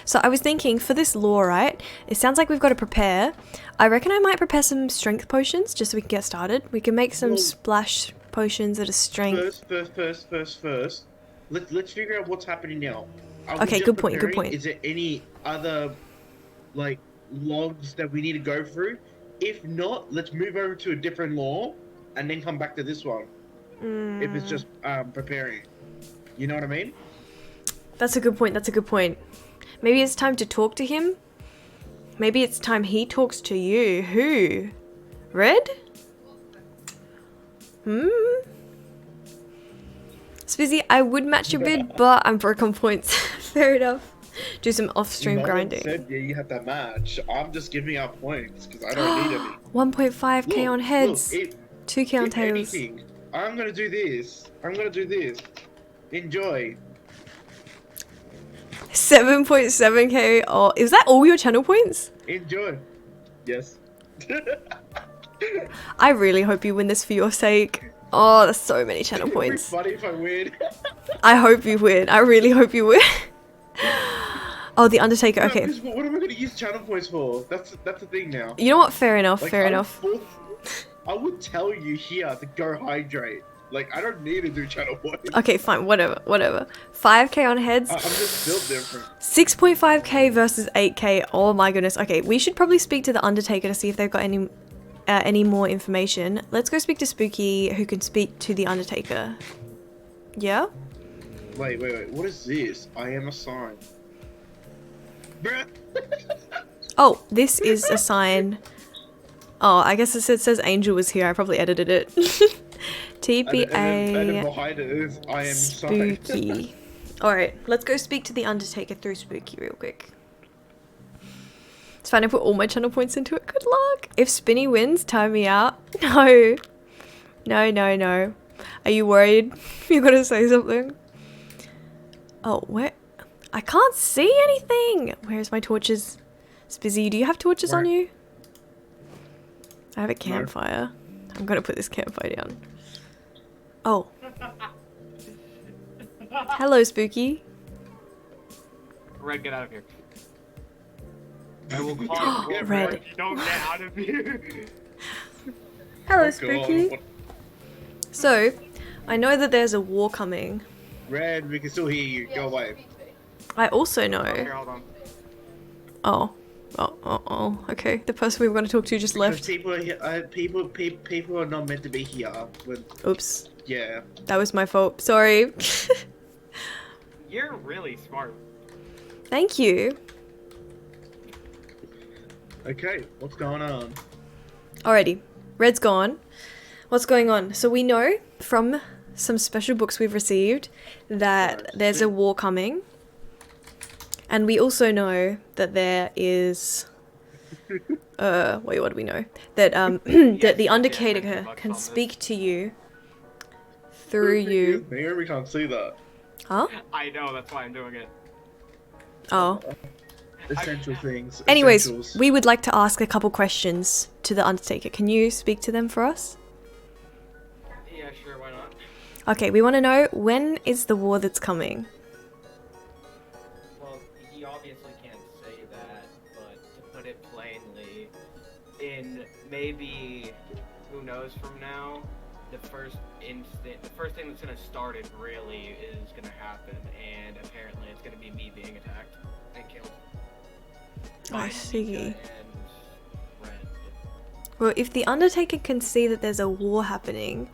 So I was thinking for this law, right? It sounds like we've got to prepare. I reckon I might prepare some strength potions just so we can get started. We can make some Well, splash potions that are strength. First. Let's figure out what's happening now. Are we Okay, just good point, good preparing? point. Is there any other, logs that we need to go through? If not, let's move over to a different law and then come back to this one. If it's just preparing. You know what I mean? That's a good point. That's a good point. Maybe it's time to talk to him. Maybe it's time he talks to you. Who? Red? Spizzy, I would match your bid, but I'm broke on points. Fair enough. Do some off-stream No one grinding. said you have to match. I'm just giving out points because I don't need any. 1.5k on heads. 2k on if tails. anything, I'm gonna do this. I'm gonna do this. Enjoy. 7.7k. Oh, is that all your channel points? Enjoy. Yes. I really hope you win this for your sake. Oh, there's so many channel It'd be points. funny if I win. I hope you win. I really hope you win. Oh, the Undertaker. Okay. What am I gonna use channel points for? That's the thing now. You know what? Fair enough. Like, Fair enough. I would tell you here to go hydrate. Like, I don't need to do channel points. Okay, fine. Whatever. Whatever. 5k on heads. I'm just built different. 6.5k versus 8k. Oh my goodness. Okay, we should probably speak to the Undertaker to see if they've got any more information. Let's go speak to Spooky, who can speak to the Undertaker. Yeah? Wait. What is this? I am a sign. Bruh. Oh, this is a sign. Oh, I guess it says Angel was here. I probably edited it. TPA And then behind it is I am sign. Spooky. Alright, let's go speak to the Undertaker through Spooky real quick. It's fine, I put all my channel points into it. Good luck. If Spinny wins, time me out. No. No. Are you worried? You're gonna say something? Oh, where? I can't see anything. Where's my torches? Spizzy, do you have torches on you? I have a campfire. I'm gonna put this campfire down. Oh. Hello, Spooky. Red, get out of here. I will call you Red. if you don't get out of here. Hello, Oh, Spooky. God. So, I know that there's a war coming. Red, we can still hear you. Go away. I also know. Here, hold on. Oh. Okay, the person we were going to talk to just Because left. people are here, people are not meant to be here. When, Oops. yeah. That was my fault. Sorry. You're really smart. Thank you. Okay, what's going on? Alrighty. Red's gone. What's going on? So we know from some special books we've received that there's a war coming. And we also know that there is... wait, what do we know? That that the Undertaker can speak to you through you. Here we can't see that. Huh? I know, that's why I'm doing it. Oh. Essential things. Anyways, essentials. we would like to ask a couple questions to the Undertaker. Can you speak to them for us? Yeah, sure, why not? Okay, we want to know, when is the war that's coming? Well, he obviously can't say that, but to put it plainly, in maybe, who knows from now, the first thing that's gonna start it really is gonna happen, and apparently it's gonna be me being attacked and killed. I By see. Mika and Red. Well, if the Undertaker can see that there's a war happening,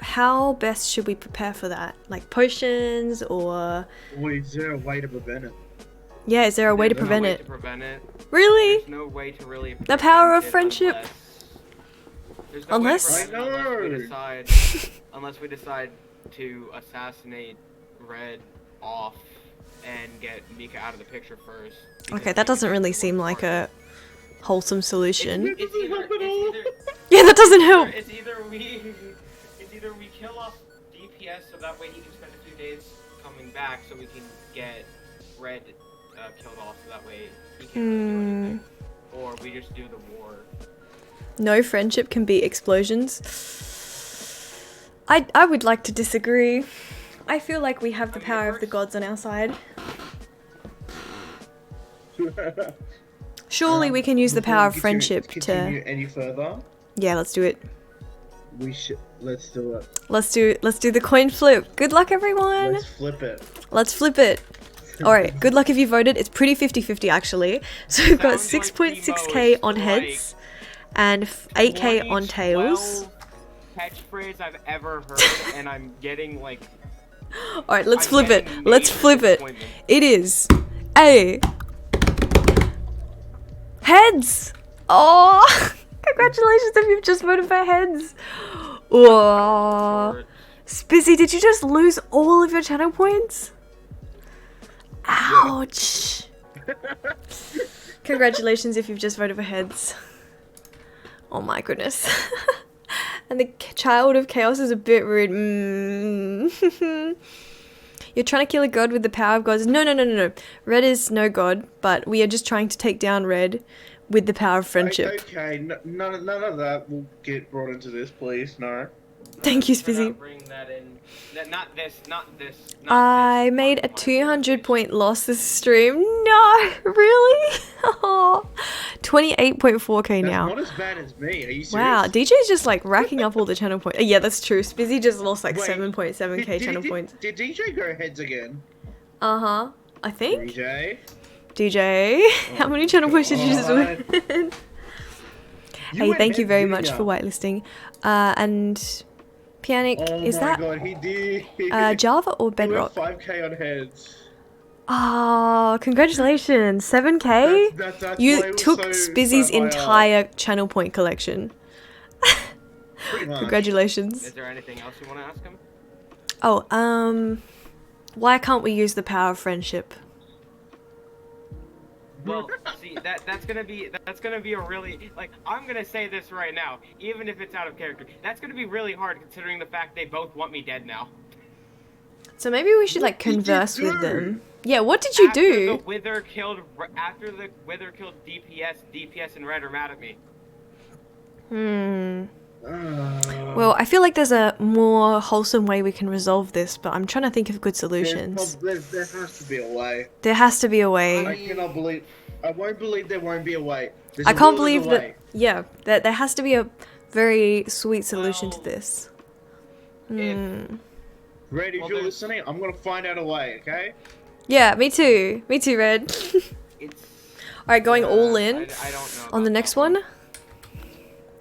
how best should we prepare for that? Like potions or... Well, is there a way to prevent it? Yeah, is there a way to There's no prevent way it? to prevent it. Really? There's no way to really The power prevent of it friendship. There's no Unless- way to prevent it I know. unless we decide to assassinate Red off and get Mika out of the picture first. because Okay, that Mika doesn't really is seem like a wholesome solution. It's either, Yeah, that doesn't help. it's either we kill off DPS so that way he can spend a few days coming back so we can get Red killed off so that way he can't really do anything. Or we just do the war. No friendship can beat explosions. I would like to disagree. I feel like we have the power of the gods on our side. Surely we can use the power of friendship Continue to... any further? Yeah, let's do it. We should. Let's do it. Let's do the coin flip. Good luck, everyone. Let's flip it. Let's flip it. Alright, good luck if you voted. It's pretty 50-50 actually. So we've got Sounds like 6.6k Timo on is heads and 8k on tails. catchphrase I've ever heard, and I'm getting like. Alright, let's I'm flip it. getting Let's major flip it. disappointment. It is a heads. Oh, congratulations if you've just voted for heads. Oh, Spizzy, did you just lose all of your channel points? Ouch. Congratulations if you've just voted for heads. Oh my goodness. And the child of chaos is a bit rude. You're trying to kill a god with the power of gods. No. Red is no god, but we are just trying to take down Red with the power of friendship. Okay, none of that will get brought into this, please. No. Thank you, Do Spizzy. not bring that in. Not this. I made a 200 point loss this stream. No, really? Oh, 28.4k That's now. not as bad as me. Are you serious? Wow, DJ's just like racking up all the channel points. Yeah, that's true. Spizzy just lost like Wait, 7.7k channel points. Did DJ go heads again? Uh-huh. I think. DJ? DJ, how many channel points did you just win? You Hey, went thank you heads, very didn't much ya? for whitelisting. And Pianic, Oh is my that god, he did. Java or He went Bedrock? 5k on heads. Oh, congratulations, 7k? That's why You it was took so Spizzy's high up. entire channel point collection. Pretty much. Congratulations. Is there anything else you want to ask him? Oh, why can't we use the power of friendship? Well, see, that's gonna be a really, like, I'm gonna say this right now, even if it's out of character. That's gonna be really hard considering the fact they both want me dead now. So maybe we should like did you converse with do? them. Yeah, what did you After do? the Wither killed DPS and Red are mad at me. Well, I feel like there's a more wholesome way we can resolve this, but I'm trying to think of good solutions. There has to be a way. There has to be a way. I won't believe there won't be a way. There's I a can't will, there's believe a that. way. Yeah, that there has to be a very sweet solution to Well, this. If, Red, if Well, you're there's- listening, I'm gonna find out a way, okay? Yeah, me too. Me too, Red. it's, Alright, going all I in don't know on the about next that one.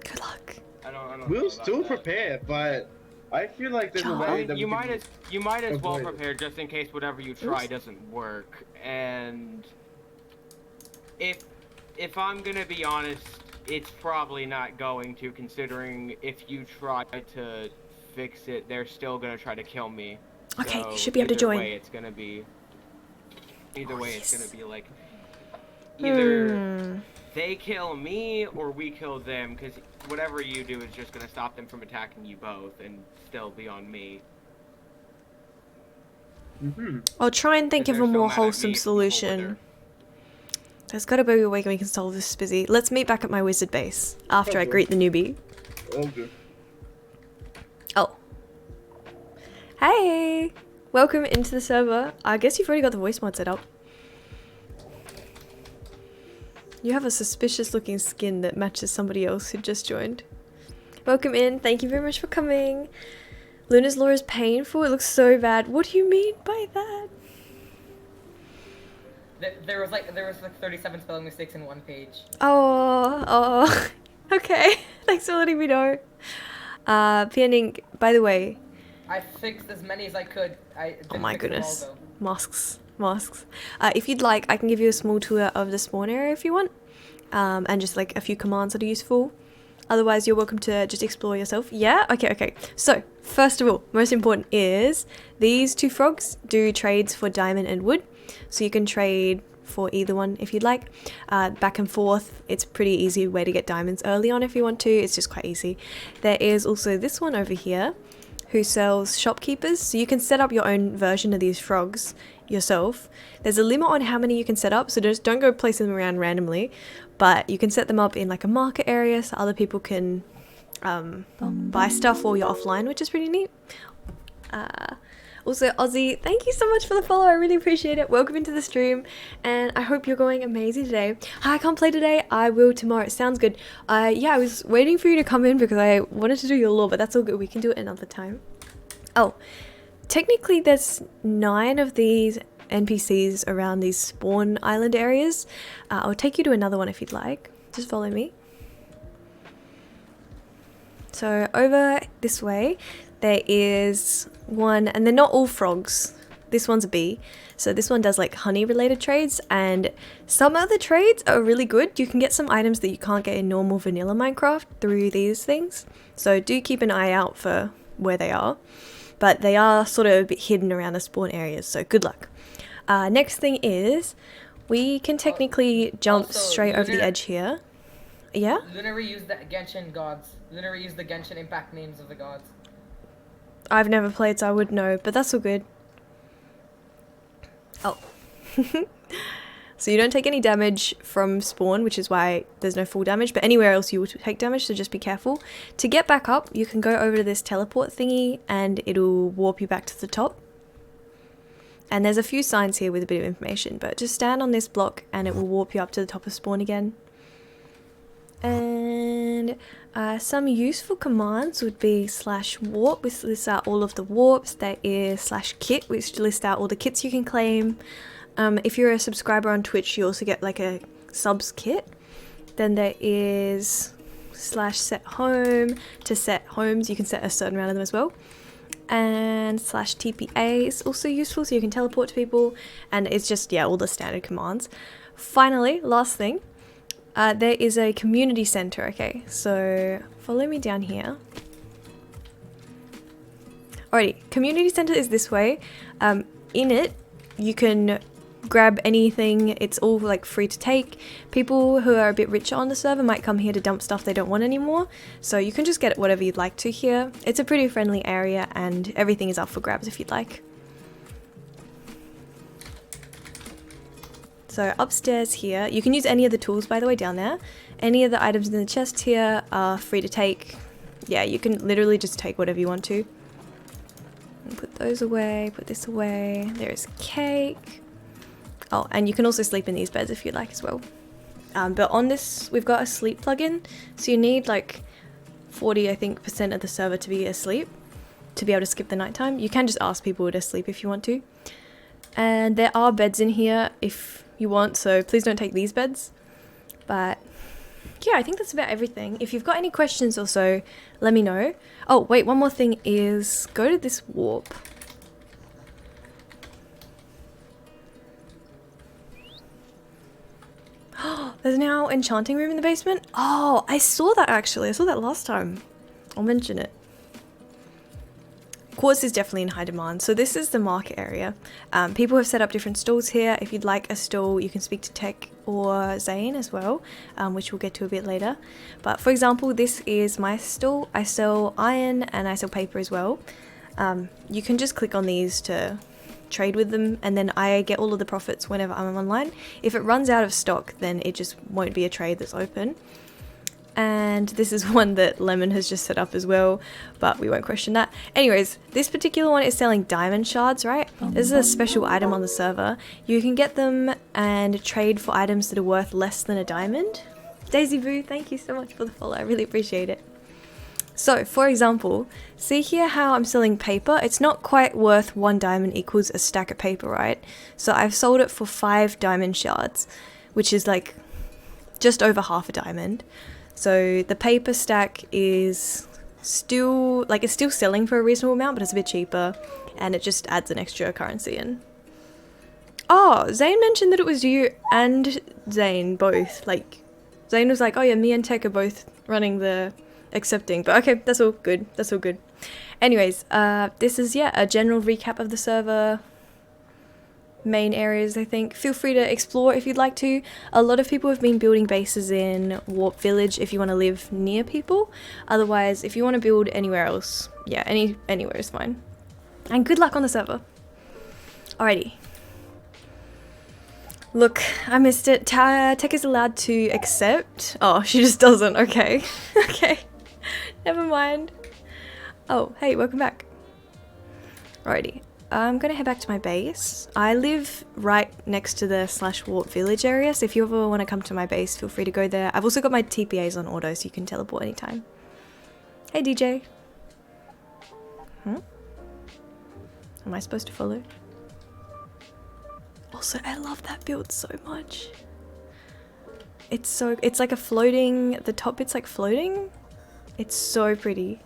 Good luck. I don't know We'll about still that. prepare, but I feel like there's a John. way I mean, that you might as well avoid it. prepare just in case whatever you try doesn't work. And if I'm gonna be honest, it's probably not going to, considering if you try to fix it, they're still gonna try to kill me. Okay, So you should be able to either join. way, it's gonna be. Either way, it's yes. gonna be like either Hmm. they kill me or we kill them, because whatever you do is just gonna stop them from attacking you both and still be on me. I'll try and think of They're a so more mad at wholesome me from over solution. there. There's gotta be a way we can solve this, Spizzy. Let's meet back at my wizard base after I Okay. greet the newbie. All good. Oh. Hey! Welcome into the server. I guess you've already got the voice mod set up. You have a suspicious looking skin that matches somebody else who just joined. Welcome in. Thank you very much for coming. Luna's law is painful. It looks so bad. What do you mean by that? There was like 37 spelling mistakes in one page. Oh. Okay. Thanks for letting me know. Pianing, by the way. I fixed as many as I could. I didn't Oh my fix them all, goodness. though. Masks. If you'd like, I can give you a small tour of the spawn area if you want. And just like a few commands that are useful. Otherwise, you're welcome to just explore yourself. Yeah? Okay. So, first of all, most important is these two frogs do trades for diamond and wood. So you can trade for either one if you'd like. Back and forth. It's a pretty easy way to get diamonds early on if you want to. It's just quite easy. There is also this one over here who sells shopkeepers. So you can set up your own version of these frogs yourself. There's a limit on how many you can set up, so just don't go placing them around randomly, but you can set them up in like a market area so other people can buy stuff while you're offline, which is pretty neat. Also, Ozzy, thank you so much for the follow. I really appreciate it. Welcome into the stream, and I hope you're going amazing today. Hi, I can't play today. I will tomorrow. It sounds good. Yeah, I was waiting for you to come in because I wanted to do your lore, but that's all good. We can do it another time. Oh, technically there's 9 of these NPCs around these spawn island areas. I'll take you to another one if you'd like. Just follow me. So over this way, there is one, and they're not all frogs. This one's a bee. So this one does like honey related trades, and some other trades are really good. You can get some items that you can't get in normal vanilla Minecraft through these things. So do keep an eye out for where they are. But they are sort of a bit hidden around the spawn areas, so good luck. Next thing is, we can technically jump Also, straight over the edge here. Yeah? Luna reused the Genshin gods. Luna reused the Genshin Impact names of the gods. I've never played, so I would know, but that's all good. Oh. So you don't take any damage from spawn, which is why there's no full damage, but anywhere else you will take damage, so just be careful. To get back up, you can go over to this teleport thingy and it'll warp you back to the top. And there's a few signs here with a bit of information, but just stand on this block and it will warp you up to the top of spawn again. And some useful commands would be /warp, which lists out all of the warps. There is /kit, which lists out all the kits you can claim. If you're a subscriber on Twitch, you also get like a subs kit. Then there is /set home. To set homes, you can set a certain amount of them as well. And /TPA is also useful, so you can teleport to people. And it's just, yeah, all the standard commands. Finally, last thing, there is a community center. Okay, so follow me down here. Alrighty, community center is this way. In it, you can grab anything. It's all like free to take. People who are a bit richer on the server might come here to dump stuff they don't want anymore, so you can just get whatever you'd like to here. It's a pretty friendly area and everything is up for grabs if you'd like. So upstairs here, you can use any of the tools, by the way, down there. Any of the items in the chest here are free to take. Yeah, you can literally just take whatever you want to. And put those away, put this away. There is cake. Oh, and you can also sleep in these beds if you'd like as well. But on this, we've got a sleep plugin. So you need like 40, I think, % of the server to be asleep to be able to skip the nighttime. You can just ask people to sleep if you want to. And there are beds in here if you want, so please don't take these beds. But yeah, I think that's about everything. If you've got any questions or so, let me know. Oh, wait, one more thing is go to this warp. There's now enchanting room in the basement. Oh, I saw that actually. I saw that last time. I'll mention it. Quartz is definitely in high demand. So this is the market area. People have set up different stalls here. If you'd like a stall, you can speak to Tech or Zane as well, which we'll get to a bit later. But for example, this is my stall. I sell iron and I sell paper as well. You can just click on these to trade with them, and then I get all of the profits whenever I'm online. If it runs out of stock, then it just won't be a trade that's open. And this is one that Lemon has just set up as well, but we won't question that. Anyways, this particular one is selling diamond shards, right? This is a special item on the server. You can get them and trade for items that are worth less than a diamond. Daisy Boo, thank you so much for the follow, I really appreciate it. So, for example, see here how I'm selling paper? It's not quite worth 1 diamond equals a stack of paper, right? So I've sold it for 5 diamond shards, which is like just over half a diamond. So the paper stack is still, like, it's still selling for a reasonable amount, but it's a bit cheaper, and it just adds an extra currency in. Oh, Zane mentioned that it was you and Zane both. Like, Zane was like, oh yeah, me and Tech are both running the accepting, but okay, that's all good, that's all good. Anyways, this is, yeah, a general recap of the server main areas, I think. Feel free to explore if you'd like to. A lot of people have been building bases in Warp Village if you want to live near people. Otherwise, if you want to build anywhere else, yeah, anywhere is fine. And good luck on the server. Alrighty. Look, I missed it. Tech is allowed to accept. Oh, she just doesn't. Okay. Okay. Never mind. Oh, hey, welcome back. Alrighty. I'm gonna head back to my base. I live right next to the /warp village area, so if you ever want to come to my base, feel free to go there. I've also got my TPAs on auto, so you can teleport anytime. Hey, DJ. Am I supposed to follow? Also, I love that build so much. It's like a floating, the top bit's like floating. It's so pretty.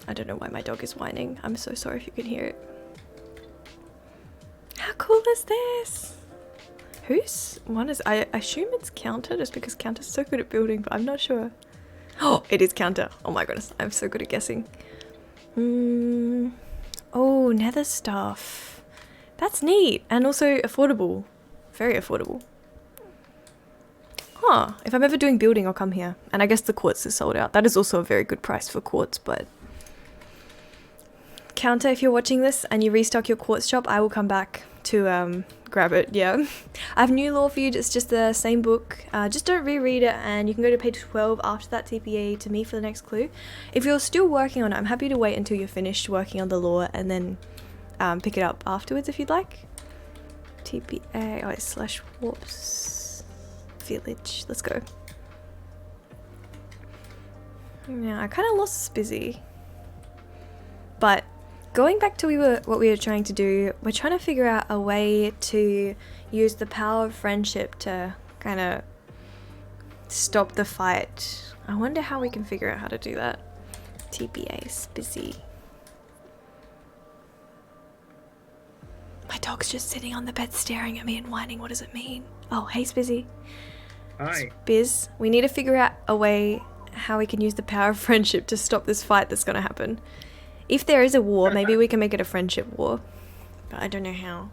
I don't know why my dog is whining. I'm so sorry if you can hear it. How cool is this? Whose one is? I assume it's Counter, just because Counter's so good at building, but I'm not sure. Oh, it is Counter. Oh my goodness, I'm so good at guessing. Oh, nether stuff. That's neat and also affordable. Very affordable. Huh, if I'm ever doing building, I'll come here. And I guess the quartz is sold out. That is also a very good price for quartz, but... Counter, if you're watching this and you restock your quartz shop, I will come back to grab it, yeah. I have new lore for you, it's just the same book. Just don't reread it, and you can go to page 12 after that TPA to me for the next clue. If you're still working on it, I'm happy to wait until you're finished working on the lore and then pick it up afterwards if you'd like. TPA, oh, it's /warps village, let's go. Yeah, I kind of lost Spizzy. But going back to what we were trying to do, we're trying to figure out a way to use the power of friendship to kind of stop the fight. I wonder how we can figure out how to do that. TPA, Spizzy. My dog's just sitting on the bed staring at me and whining. What does it mean? Oh, hey Spizzy. Hi. Spiz, we need to figure out a way how we can use the power of friendship to stop this fight that's going to happen. If there is a war, maybe we can make it a friendship war. But I don't know how.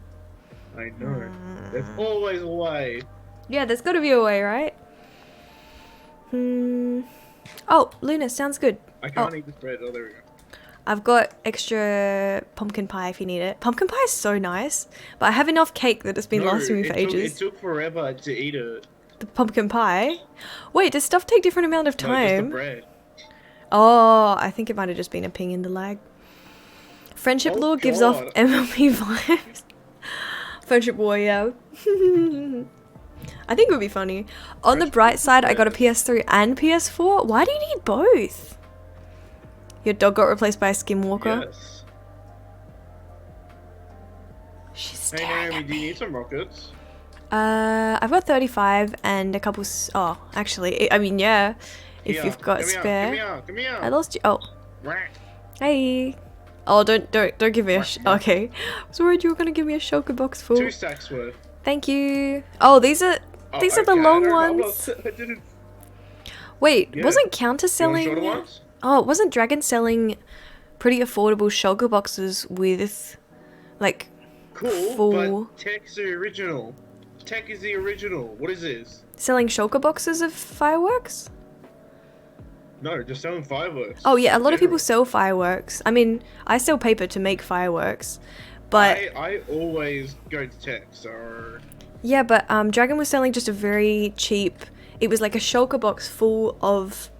I know. There's always a way. Yeah, there's got to be a way, right? Oh, Luna, sounds good. I can't eat this bread. Oh, there we go. I've got extra pumpkin pie if you need it. Pumpkin pie is so nice, but I have enough cake that it's been lasting me for ages. It took forever to eat it. The pumpkin pie? Wait, does stuff take different amount of No, just the time? bread. Oh, I think it might have just been a ping in the lag. Friendship Oh, lore gives off God. MLP vibes. Friendship war, yeah. I think it would be funny. On the bright side, I got a PS3 and PS4. Why do you need both? Your dog got replaced by a skinwalker. Yes. She's Hey staring Naomi, at do you me. need some rockets? I've got 35 and a couple. Oh, actually, I mean, yeah. If Here, you've got come here, spare. Come here. I lost you. Oh, Rat. hey. Oh, don't give me a. Okay, I was worried you were gonna give me a shulker box full. 2 stacks worth. Thank you. Oh, these are the okay, long I don't know, ones. I didn't. Wait, Yeah. wasn't Counter You want shorter selling? ones? Oh, wasn't Dragon selling pretty affordable shulker boxes with, like, Cool, full- but Tech's the original. Tech is the original. What is this? selling shulker boxes of fireworks? No, just selling fireworks. Oh yeah, a lot of people General. sell fireworks. I mean, I sell paper to make fireworks, but I always go to Tech, so yeah, but Dragon was selling just a very cheap. It was like a shulker box full of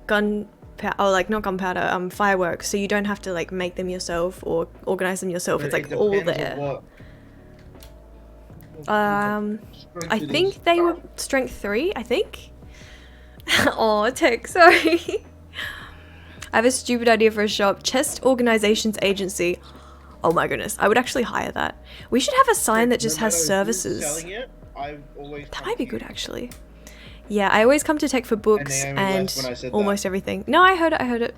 gunpowder, oh, like not gunpowder, fireworks. So you don't have to like make them yourself or organize them yourself. It's like it all depends on there. what strength I it think is. they were strength 3. I think. Oh, Tech, sorry. I have a stupid idea for a shop. Chest Organizations Agency. Oh my goodness, I would actually hire that. We should have a sign that just No has matter who's services. selling it, I've always That come might be to good you. actually. Yeah, I always come to Tech for books Naomi and laughed when I said almost everything. No, I heard it.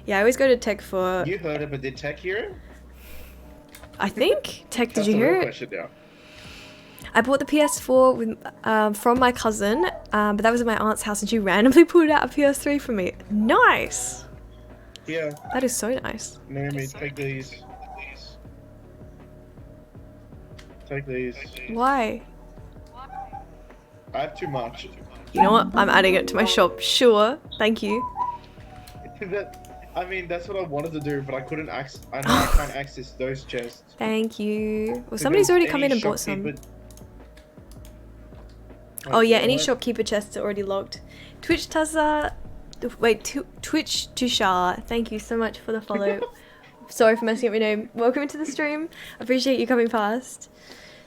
Yeah, I always go to Tech for. You heard it, but did Tech hear it? I think Tech. Did That's you the hear real it? question now. I bought the PS4 with, from my cousin, but that was at my aunt's house, and she randomly pulled out a PS3 for me. Nice. Yeah, That is so nice. Naomi, take these. Take these. Why? I have too much. You know what? I'm adding it to my shop. Sure. Thank you. I mean, that's what I wanted to do, but I couldn't I can't access those chests. Thank you. Well, somebody's already come in and bought some. Shopkeeper- Oh yeah, Wait, any what? shopkeeper chests are already logged. Twitch Tuzza, wait, Twitch Tushar, thank you so much for the follow. Sorry for messing up your name. Welcome to the stream. Appreciate you coming past.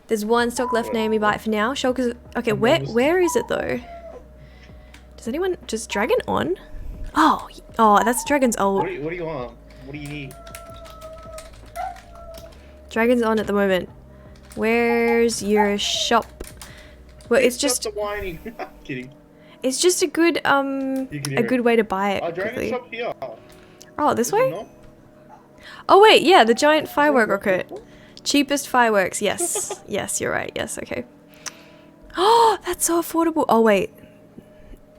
There's one stock left, Naomi Bite for now. Shulker's okay. Where is it though? Does Dragon on? Oh, that's Dragon's old. What do you want? What do you need? Dragon's on at the moment. Where's your shop? Well, it's Stop just the whining. Kidding. It's just a good You can hear a good way to buy it Dragon quickly. shop here. Oh, this Is it way? not? Oh wait, yeah, the giant firework rocket. Cheapest fireworks. Yes. Yes, you're right. Yes, okay. Oh, that's so affordable. Oh wait.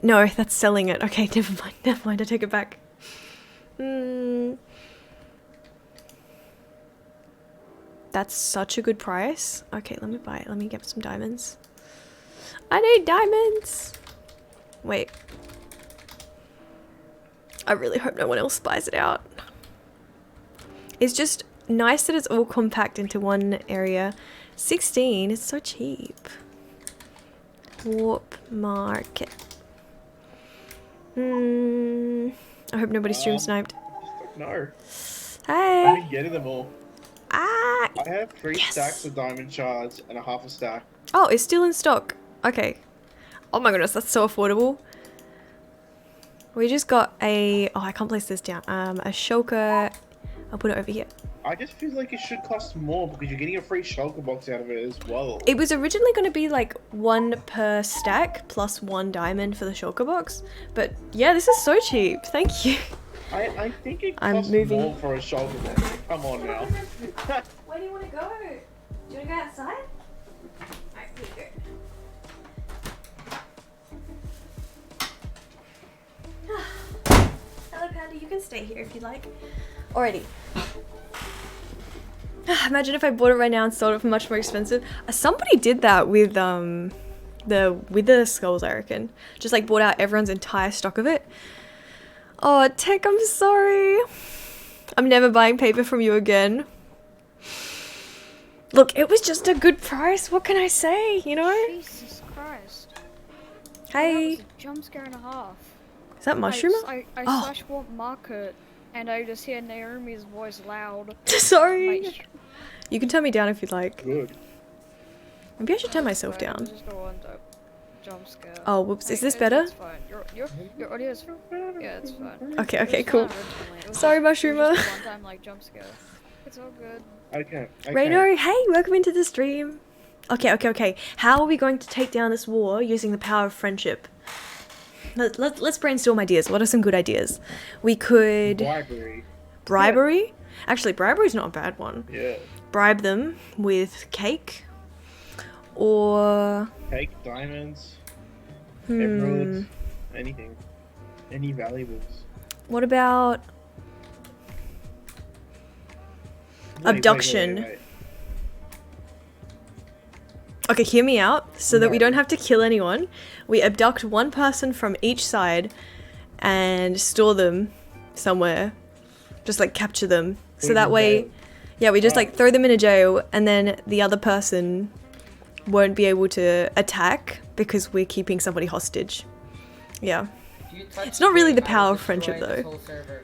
No, that's selling it. Okay, never mind. Never mind. I take it back. That's such a good price. Okay, let me buy it. Let me get some diamonds. I need diamonds. Wait. I really hope no one else buys it out. It's just nice that it's all compact into one area. 16, it's so cheap. Warp market. I hope nobody stream sniped. No. Hey. I've been getting them all. Ah. I have 3 stacks of diamond shards and a half a stack. Oh, it's still in stock. Okay. Oh my goodness, that's so affordable. We just got a... Oh, I can't place this down. A shulker. I'll put it over here. I just feel like it should cost more because you're getting a free shulker box out of it as well. It was originally going to be like 1 per stack plus 1 diamond for the shulker box. But yeah, this is so cheap. Thank you. I think it I'm costs moving. more for a shulker box. Come on now. Where do you want to go? Do you want to go outside? Alright, here you go. Hello, Panda. You can stay here if you like. Alrighty. Imagine if I bought it right now and sold it for much more expensive. Somebody did that with the wither skulls, I reckon. Just like bought out everyone's entire stock of it. Oh, Tech, I'm sorry. I'm never buying paper from you again. Look, it was just a good price. What can I say, you know? Jesus Christ. Hey. That was a jump scare and a half. Is that mushroom? I Oh. slash warp market and I just hear Naomi's voice loud. Sorry. Like, You can turn me down if you'd like. Good. Maybe I should turn myself right, down. just go on to jump scare. Oh, whoops. Is this It's better? fine. Your audio is yeah, it's fine. Okay, It was okay, fine cool. originally. It was Sorry, just- it was Mushroomer. just a one-time like jump scare. It's all good. Okay. Rayno, hey, welcome into the stream. Okay. How are we going to take down this war using the power of friendship? Let's brainstorm ideas. What are some good ideas? We could... Bribery. Bribery? Actually, bribery's not a bad one. Yeah. Bribe them with cake. Or... Cake, diamonds, Hmm. emeralds, anything. Any valuables. What about... Abduction. Wait. Okay, hear me out. So that we No. don't have to kill anyone, we abduct one person from each side and store them somewhere. Just like capture them. So Put that them in way, jail. yeah, we just Oh. like throw them in a jail and then the other person won't be able to attack because we're keeping somebody hostage. Yeah. If you touch It's not really Dave, the I power will of friendship, destroy this though. whole server.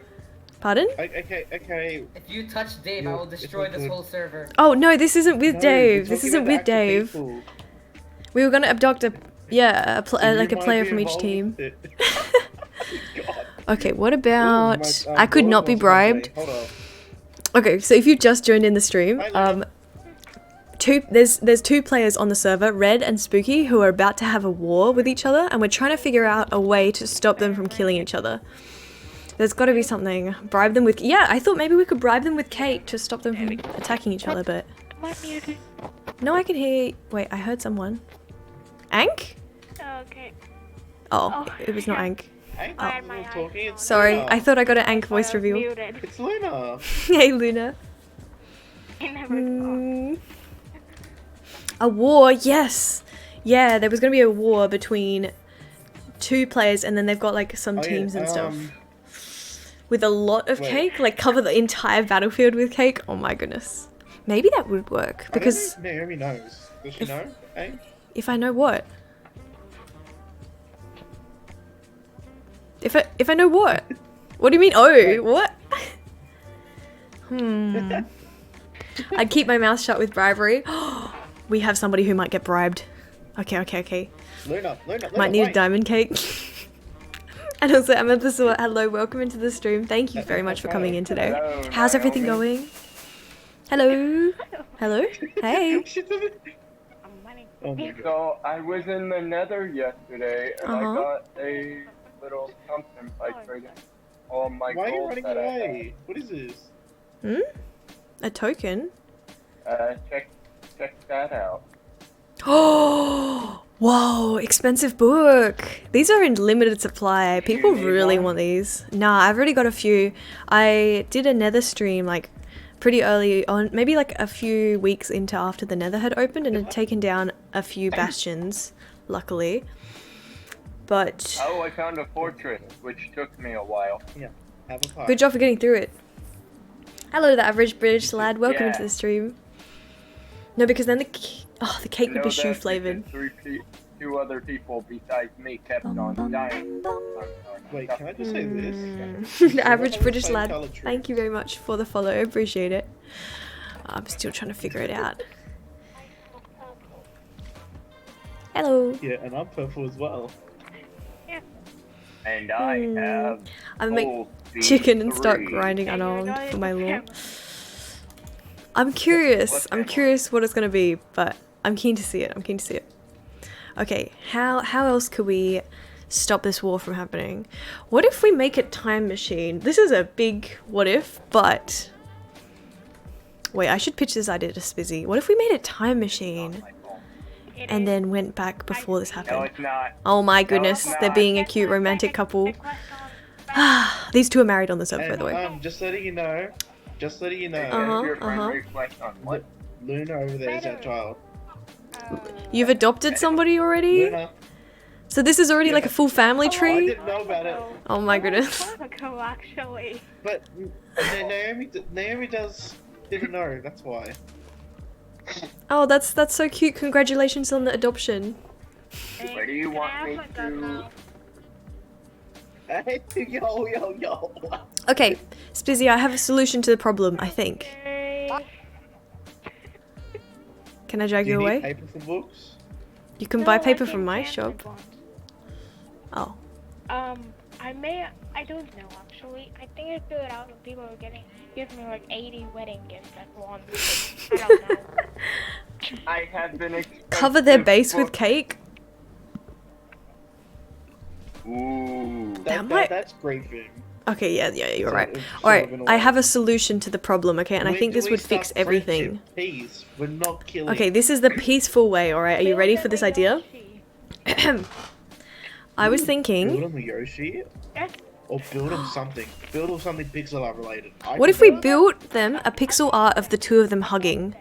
Pardon? Okay. If you touch Dave, I No, will it's destroy not this good. whole server. Oh no, this isn't with No, Dave. we're This talking isn't about with actual Dave. people. We were gonna abduct a You like a might player be from each involved team. with it. God. Okay, what Ooh, about? my, I could daughter not be wants to come bribed. play. Hold Okay, so if you've just joined in the stream, Hi, Luna. there's 2 players on the server, Red and Spooky, who are about to have a war with each other, and we're trying to figure out a way to stop them from killing each other. There's got to be something. Bribe them with... Yeah, I thought maybe we could bribe them with cake to stop them from attacking each other, but... No, I can hear... Wait, I heard someone. Ank? Okay. Oh, it was not Ank. Hey, Oh. we're talking. It's Sorry, Luna. I thought I got an Ank voice reveal. It's Luna. Hey, Luna. A war, yes! Yeah, there was going to be a war between 2 players, and then they've got like some Oh, yeah, teams and stuff. With a lot of wait. cake, like cover the entire battlefield with cake. Oh my goodness. Maybe that would work, because I don't know if Naomi knows. Does she know? Hey? if I know what? If I know what? What do you mean, oh, what? I'd keep my mouth shut with bribery. We have somebody who might get bribed. Okay. Luna, Might need a wait. diamond cake. And also, Amethyst, hello, welcome into the stream. Thank you very much for coming in today. Hello, How's everything Naomi. going? Hello? Hello? Hey. Oh my god. So I was in the Nether yesterday, and I got a little something by trading all my Why are you gold running that away? What is this? A token? Check that out. Oh, whoa, expensive book. These are in limited supply. People need really one? want these. Nah, I've already got a few. I did a Nether stream like pretty early on, maybe like a few weeks into after the Nether had opened, and had taken down a few bastions, luckily. But Oh, I found a fortress, which took me a while. Yeah. Have a pie. good job for getting through it. Hello to the average British lad. Welcome Yeah. into the stream. No, because then the cake would Know be shoe that flavored. because two other people besides me kept on dying. Wait, can I just say this? The average British Same lad. colour tree. Thank you very much for the follow. Appreciate it. I'm still trying to figure it out. Hello. Yeah, and I'm purple as well. And I have I'm gonna gold make chicken and V3. start grinding unarmed for my law. I'm curious. I'm curious what it's gonna be, but I'm keen to see it. I'm keen to see it. Okay, how else could we stop this war from happening? What if we make a time machine? This is a big what if, but wait, I should pitch this idea to Spizzy. What if we made a time machine and then went back before this No, happened? it's not. Oh my goodness, it's they're not. being a cute romantic couple. These two are married on the server, by the way. Just letting you know. Just letting you know. Your friend request on what? Luna over there is our child. You've adopted somebody already? Luna. So this is already like a full family I tree? didn't know about it. Oh my goodness. Ago, actually. But Naomi didn't know, that's why. Oh, that's so cute. Congratulations on the adoption. Where do you want me to? Yo. Okay, Spizzy, I have a solution to the problem, I think. Can I drag Do you you need away? paper for books? You can buy paper from my shop. Oh. I don't know actually. I think I threw it out and people were giving me like 80 wedding gifts at once. I don't know. I have been Cover their base with cake? Ooh. That's great thing. Okay, yeah, you're right. It's Alright, sort of I have a solution to the problem, okay? And I think this would fix everything. Peace. We're not killing. Okay, this is the peaceful way, alright? Are you ready for this idea? I was thinking... Build them a Yoshi? Or build them something. Build them something pixel art related. What if we built them a pixel art of the two of them hugging?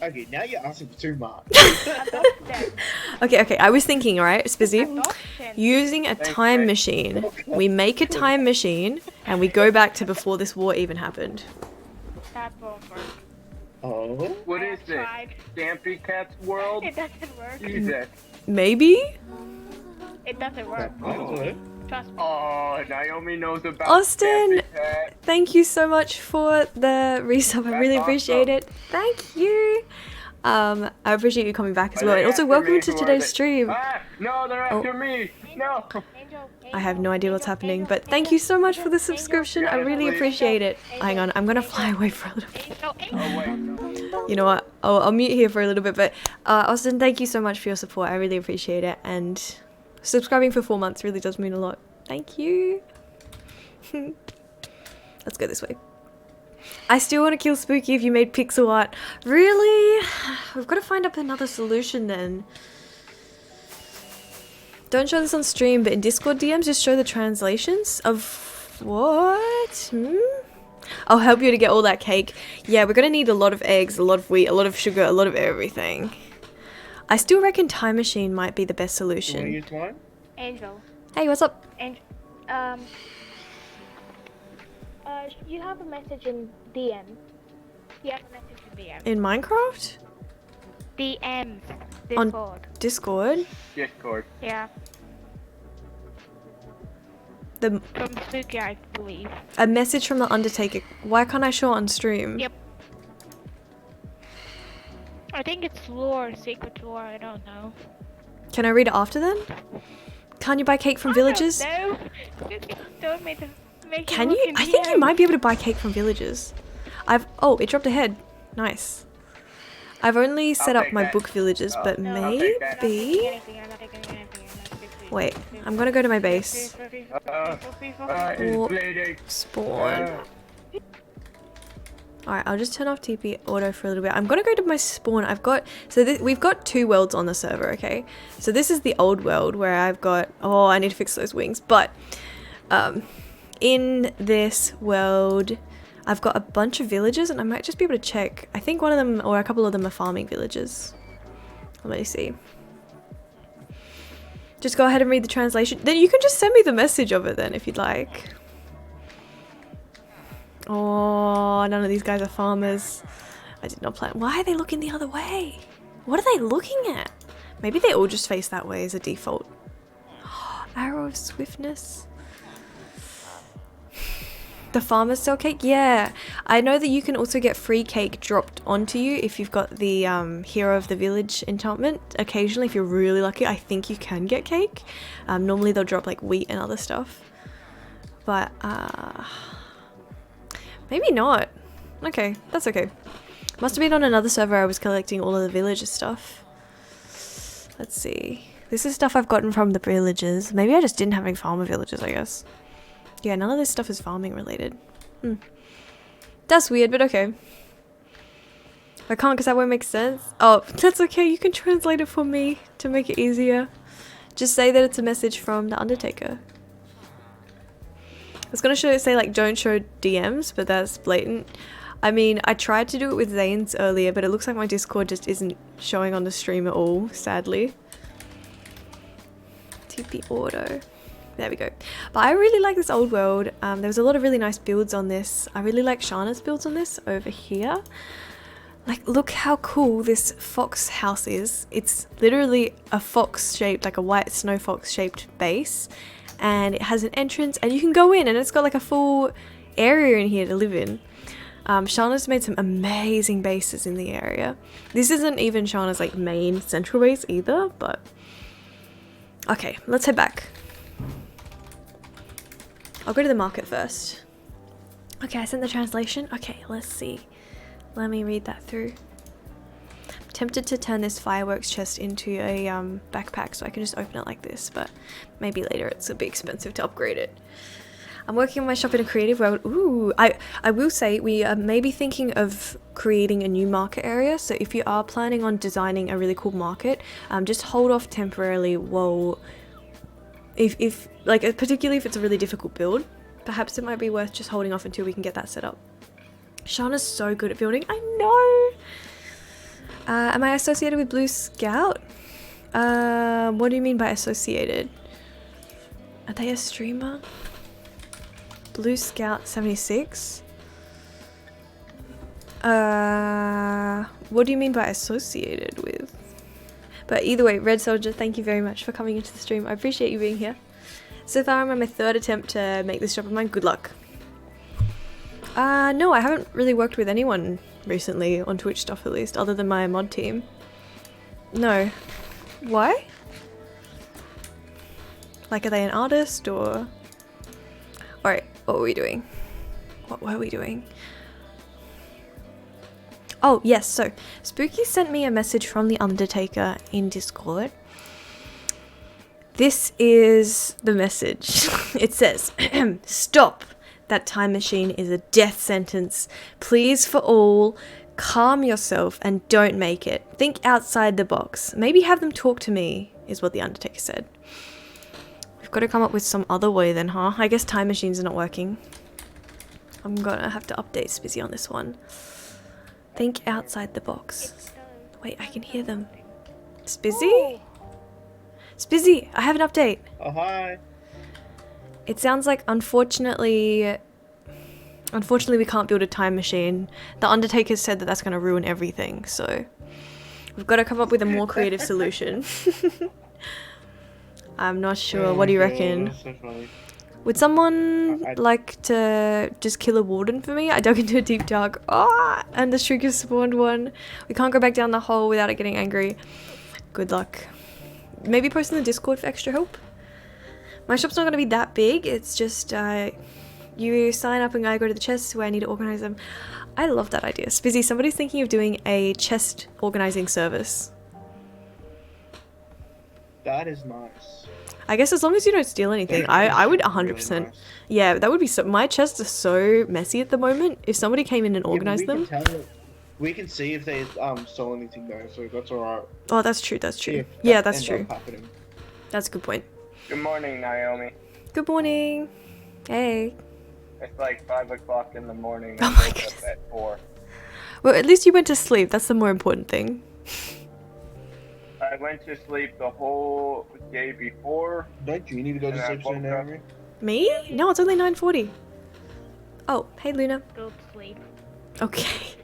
Okay, now you're asking for too much. Okay, I was thinking, alright, Spizzy, using a time machine. We make a time machine and we go back to before this war even happened. That won't work. Oh? What is this? Stampy Cat's world? It doesn't work. Jesus. Maybe? It doesn't work. Trust me. Oh, Naomi knows about Austin, Stampy Cat. thank you so much for the resub. I really That's appreciate awesome. it. Thank you. I appreciate you coming back as Are well. they And also, after welcome me? to Who are today's they? stream. Ah, no, they're after me. No. I have no idea what's happening, but thank you so much for the subscription. I really appreciate it. Hang on, I'm gonna fly away for a little bit. Oh, wait. No. You know what? I'll mute here for a little bit, but Austin, thank you so much for your support. I really appreciate it, and subscribing for 4 months really does mean a lot. Thank you. Let's go this way. I still want to kill Spooky if you made pixel art. Really? We've got to find up another solution then. Don't show this on stream, but in Discord DMs, just show the translations of what? I'll help you to get all that cake. Yeah, we're gonna need a lot of eggs, a lot of wheat, a lot of sugar, a lot of everything. I still reckon time machine might be the best You wanna solution. use mine? Angel. Hey, what's up? And you have a message in DM. You have a message in DM. In Minecraft? DM. On Discord. Discord? Discord. Yeah. The From Spooky, I believe. a message from the Undertaker. Why can't I show it on stream? Yep. I think it's lore, secret lore, I don't know. Can I read it after then? Can't you buy cake from villages? No. Don't make them make Can look you? in I think you DM. might be able to buy cake from villages. Oh, it dropped a head. Nice. I've only set I'll up take my that. book villages, but No, I'll take that. I'm not taking maybe... anything. I'm not taking anything. I'm not taking anything. Wait, I'm gonna go to my base. It's Or bleeding. spawn. Alright, I'll just turn off TP auto for a little bit. I'm gonna go to my spawn. I've got... So we've got 2 worlds on the server, okay? So this is the old world where I've got... Oh, I need to fix those wings. But in this world, I've got a bunch of villages, and I might just be able to check. I think one of them, or a couple of them, are farming villages. Let me see. Just go ahead and read the translation. Then you can just send me the message of it then, if you'd like. Oh, none of these guys are farmers. I did not plan. Why are they looking the other way? What are they looking at? Maybe they all just face that way as a default. Arrow of swiftness. The farmers sell cake? Yeah. I know that you can also get free cake dropped onto you if you've got the Hero of the Village enchantment. Occasionally, if you're really lucky, I think you can get cake. Normally they'll drop like wheat and other stuff. But, maybe not. Okay, that's okay. Must have been on another server I was collecting all of the villager stuff. Let's see. This is stuff I've gotten from the villages. Maybe I just didn't have any farmer villages, I guess. Yeah, none of this stuff is farming related. That's weird, but okay. I can't because that won't make sense. Oh, that's okay. You can translate it for me to make it easier. Just say that it's a message from the Undertaker. I was going to say like don't show DMs, but that's blatant. I mean, I tried to do it with Zane's earlier, but it looks like my Discord just isn't showing on the stream at all, sadly. TP auto. There we go. But I really like this old world. There was a lot of really nice builds on this. I really like Shana's builds on this over here. Like, look how cool this fox house is. It's literally a fox shaped, like a white snow fox shaped base. And it has an entrance and you can go in and it's got like a full area in here to live in. Shana's made some amazing bases in the area. This isn't even Shana's like main central base either, but... Okay, let's head back. I'll go to the market first. Okay, I sent the translation. Okay, let's see. Let me read that through. I'm tempted to turn this fireworks chest into a backpack so I can just open it like this, but maybe later it's a bit expensive to upgrade it. I'm working on my shop in a creative world. Ooh, I will say we are maybe thinking of creating a new market area. So if you are planning on designing a really cool market, just hold off temporarily while... If like particularly if it's a really difficult build, perhaps it might be worth just holding off until we can get that set up. Shana's so good at building. I know. Am I associated with Blue Scout? What do you mean by associated? Are they a streamer? Blue Scout 76? What do you mean by associated with? But either way, Red Soldier, thank you very much for coming into the stream. I appreciate you being here. So far, I'm on my 3rd attempt to make this shop of mine. Good luck. No, I haven't really worked with anyone recently, on Twitch stuff at least, other than my mod team. No. Why? Like, are they an artist, or... Alright, what were we doing? What were we doing? Oh, yes, so Spooky sent me a message from the Undertaker in Discord. This is the message. It says, stop. That time machine is a death sentence. Please for all, calm yourself and don't make it. Think outside the box. Maybe have them talk to me, is what the Undertaker said. We've got to come up with some other way then, huh? I guess time machines are not working. I'm gonna have to update Spizzy on this one. Think outside the box. Wait, I can hear them. Spizzy? Spizzy, I have an update. Oh, hi. It sounds like, unfortunately, we can't build a time machine. The Undertaker said that that's going to ruin everything, so we've got to come up with a more creative solution. I'm not sure. What do you reckon? That's so funny. Would someone like to just kill a warden for me? I dug into a deep dark. Ah! And the Shrieker spawned one. We can't go back down the hole without it getting angry. Good luck. Maybe post in the Discord for extra help? My shop's not going to be that big. It's just, you You sign up and I go to the chests where I need to organize them. I love that idea. Spizzy, somebody's thinking of doing a chest organizing service. That is nice. I guess as long as you don't steal anything, I would 100%. Really nice. Yeah, that would be so. My chests are so messy at the moment. If somebody came in and organized them. We can see if they stole anything though, so that's alright. Oh, that's true. That's true. If Yeah, that that's ends true. up happening. That's a good point. Good morning, Naomi. Good morning. Hey. It's like 5 o'clock in the morning. Oh I my woke goodness. up at 4. Well, at least you went to sleep. That's the more important thing. I went to sleep the whole day before. Don't you need to go And to I sleep soon, woke up- Naomi? Me? No, it's only 9:40. Oh, hey Luna. Go to sleep. Okay.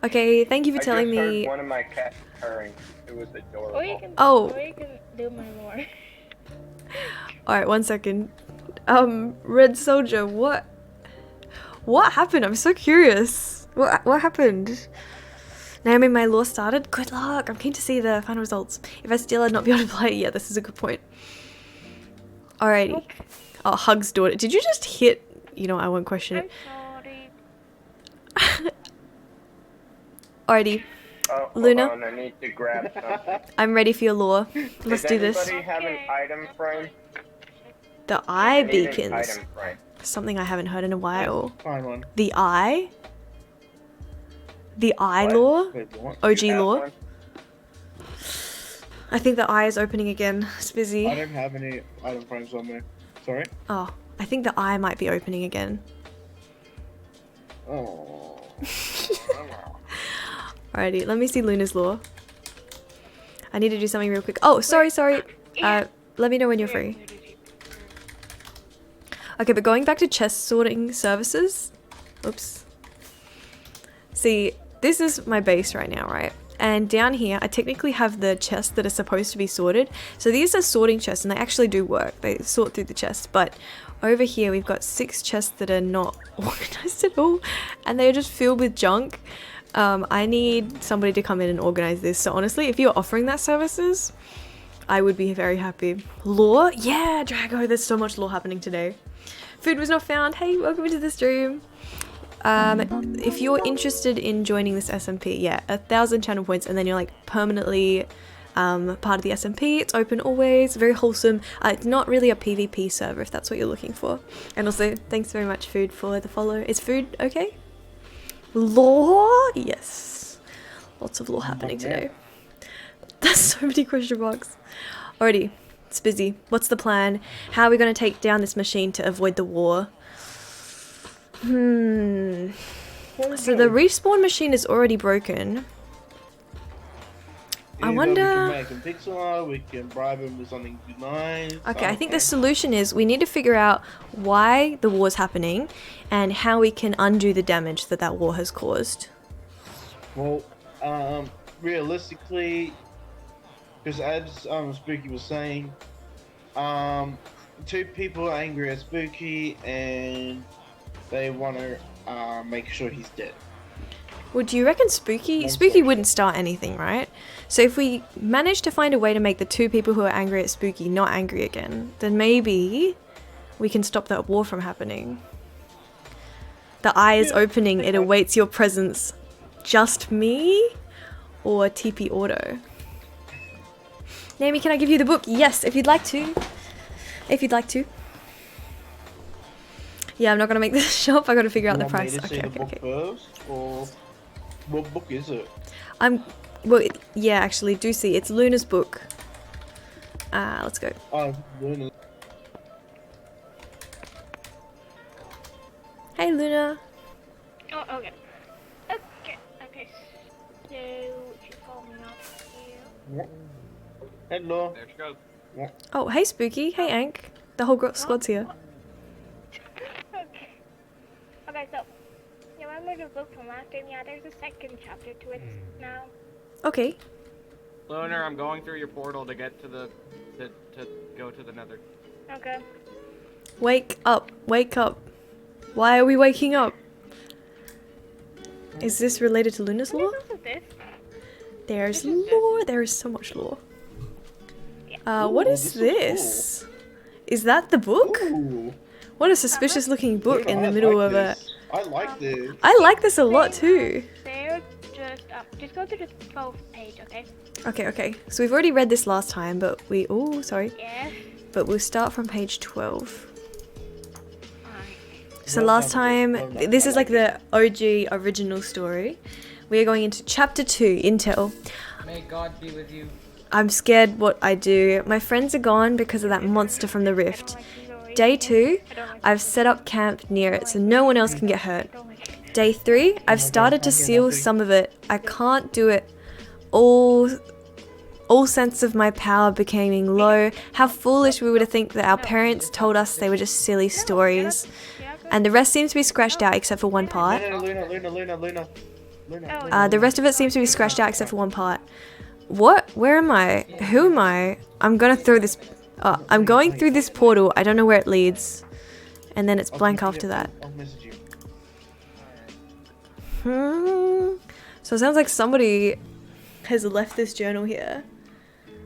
Okay, thank you for telling I just me. heard one of my cats purring. It was adorable. Or you can. Oh. Or you can do my more. Alright, 1 second. Red Soldier, what happened? I'm so curious. What happened? Naomi, my law started? Good luck. I'm keen to see the final results. If I steal, I'd not be able to play. Yeah, this is a good point. Alrighty. Oh, Hug's daughter. Did you just hit? You know, I won't question I'm it. sorry. Alrighty. Oh, hold Luna? on, I need to grab something. I'm ready for your law. Let's Does do this. anybody have an item frame? The eye I need an beacons. item frame. Something I haven't heard in a while. Find one. The eye? The eye What? law? Wait, what? OG You have law? one? I think the eye is opening again. It's I busy. don't have any item frames on there. Sorry? Oh, I think the eye might be opening again. Oh. Alrighty, let me see Luna's law. I need to do something real quick. Oh, sorry. Let me know when you're free. Okay, but going back to chest sorting services. Oops. See, this is my base right now, right? And down here, I technically have the chests that are supposed to be sorted. So these are sorting chests, and they actually do work. They sort through the chests. But over here, we've got 6 chests that are not organized at all. And they're just filled with junk. I need somebody to come in and organize this. So honestly, if you're offering that services, I would be very happy. Lore? Yeah, Drago, there's so much lore happening today. Food was not found. Hey, welcome into the stream. If you're interested in joining this SMP, yeah, 1,000 channel points, and then you're like permanently part of the SMP. It's open always, very wholesome. It's not really a PvP server if that's what you're looking for. And also, thanks very much, Food, for the follow. Is Food okay? Lore? Yes. Lots of lore happening today. There's so many question marks. Alrighty, it's busy. What's the plan? How are we going to take down this machine to avoid the war? So the respawn machine is already broken. I Either wonder... We can make him pixel art, we can bribe him with something nice. Okay, I think the solution is we need to figure out why the war's happening and how we can undo the damage that that war has caused. Well, realistically, because as Spooky was saying, 2 people are angry at Spooky and they want to make sure he's dead. Well, do you reckon Spooky wouldn't start anything, right? So if we manage to find a way to make the 2 people who are angry at Spooky not angry again, then maybe we can stop that war from happening. The eye is opening, it awaits your presence. Just me? Or TP Auto? Naomi, can I give you the book? Yes, if you'd like to. If you'd like to. Yeah, I'm not gonna make this shop, I gotta figure out the price. Okay. First, or what book is it? Well, yeah, actually, do see. It's Luna's book. Let's go. Oh, Luna. Hey, Luna. Oh, okay. Okay. So, she called me up here. Hello. There she goes. Oh, hey, Spooky. Hey, Ank. The whole squad's here. Okay, so, you remember the book from last time? Yeah, there's a second chapter to it now. Okay. Lunar, I'm going through your portal to get to the to go to the nether. Okay. Wake up. Wake up. Why are we waking up? Is this related to Luna's lore? What is this? There's lore. There is so much lore. What is this? Is that the book? Ooh. What a suspicious looking book in the middle of a... I like this. I like this a lot too. There, just go to the 12th page, okay? Okay. So we've already read this last time, but we... Oh, sorry. Yes. But we'll start from page 12. Alright. So last time... This is like the OG original story. We are going into chapter 2, Intel. May God be with you. I'm scared what I do. My friends are gone because of that monster from the rift. Day 2, I've set up camp near it so no one else can get hurt. Day 3, I've started to seal some of it. I can't do it. All sense of my power becoming low. How foolish we were to think that our parents told us they were just silly stories. And the rest seems to be scratched out except for one part. Luna. The rest of it seems to be scratched out except for one part. What? Where am I? Who am I? I'm gonna throw this... I'm going through this portal. I don't know where it leads. And then it's blank after that. I'll message you. So it sounds like somebody has left this journal here.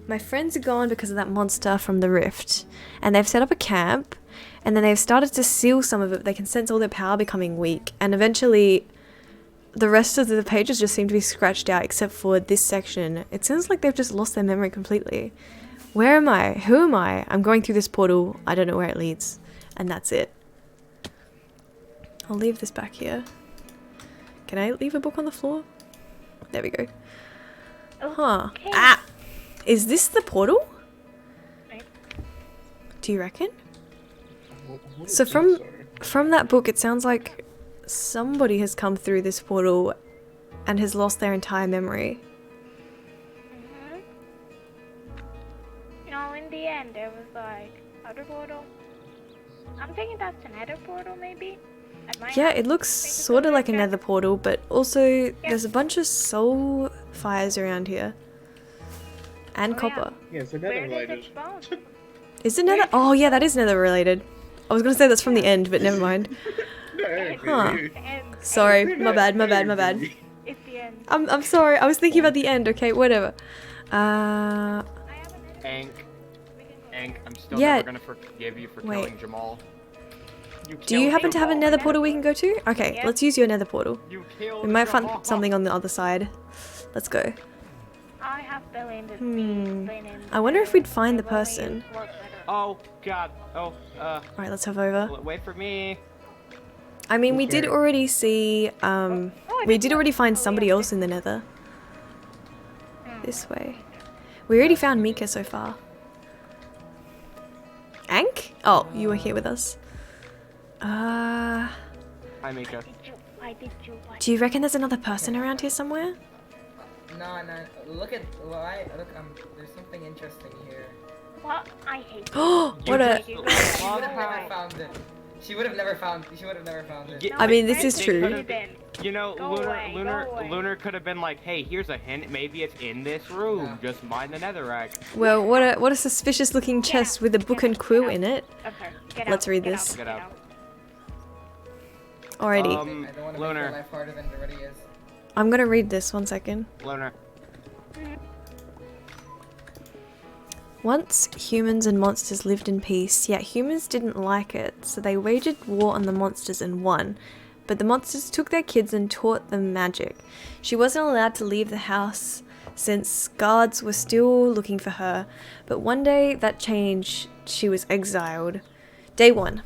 My friends are gone because of that monster from the rift. And they've set up a camp. And then they've started to seal some of it. They can sense all their power becoming weak. And eventually... The rest of the pages just seem to be scratched out except for this section. It sounds like they've just lost their memory completely. Where am I? Who am I? I'm going through this portal. I don't know where it leads. And that's it. I'll leave this back here. Can I leave a book on the floor? There we go. Huh. Okay. Ah! Is this the portal? Do you reckon? So from that book, it sounds like somebody has come through this portal and has lost their entire memory. You know, in the end, there was like other portal. I'm thinking that's an nether portal, maybe. Yeah, it looks sort of like a nether portal, but also there's a bunch of soul fires around here. And copper. Yeah, it's nether related. Is it nether? Oh yeah, that is nether related. I was gonna say that's from the end, but never mind. Huh. Sorry, my bad. It's the end. I'm sorry, I was thinking about the end, okay, whatever. Ank, I'm still never gonna forgive you for killing Jamal. Do you happen to have a nether portal we can go to? Okay, let's use your nether portal. We might find something on the other side. Let's go. I have billion I wonder if we'd find the person. Oh, God. Oh, Alright, let's hop over. wait for me. I mean, we did already see, we did already find somebody else in the nether. This way. We already found Mika so far. Ank? Oh, you were here with us. Hi, Mika. Do you reckon there's another person around here somewhere? No. Look, there's something interesting here. What? I hate Oh, what a... She would have never found it. She would have never found it. I mean, this is true. You know, Lunar could have been like, hey, here's a hint. Maybe it's in this room. No. Just mind the netherrack. Well, what a suspicious looking chest with a book and quill in it. Let's read this. Get out. Alrighty. I don't want to make your life harder than it already is. I'm gonna read this, 1 second. Lunar. Once, humans and monsters lived in peace, yet humans didn't like it, so they waged war on the monsters and won. But the monsters took their kids and taught them magic. She wasn't allowed to leave the house since guards were still looking for her, but one day that changed. She was exiled. Day 1.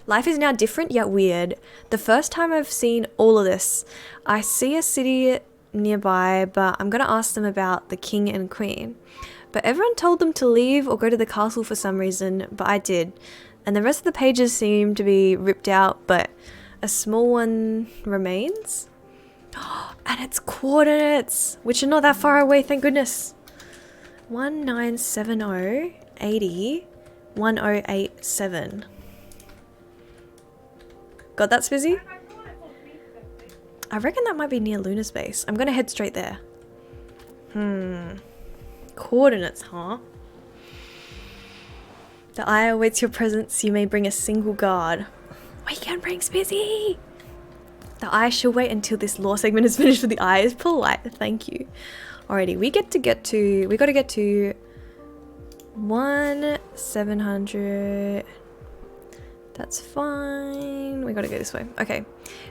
Life is now different yet weird. The first time I've seen all of this. I see a city nearby, but I'm gonna ask them about the king and queen. But everyone told them to leave or go to the castle for some reason, but I did. And the rest of the pages seem to be ripped out, but a small one remains. And it's coordinates, which are not that far away, thank goodness. 1970 80 1087. Got that, Spizzy? I reckon that might be near Luna's base. I'm gonna head straight there. Coordinates, huh? The eye awaits your presence. You may bring a single guard. We can bring Spizzy! The eye shall wait until this lore segment is finished with the eye is polite. Thank you. Alrighty, we gotta get to 1700. That's fine. We gotta go this way. Okay.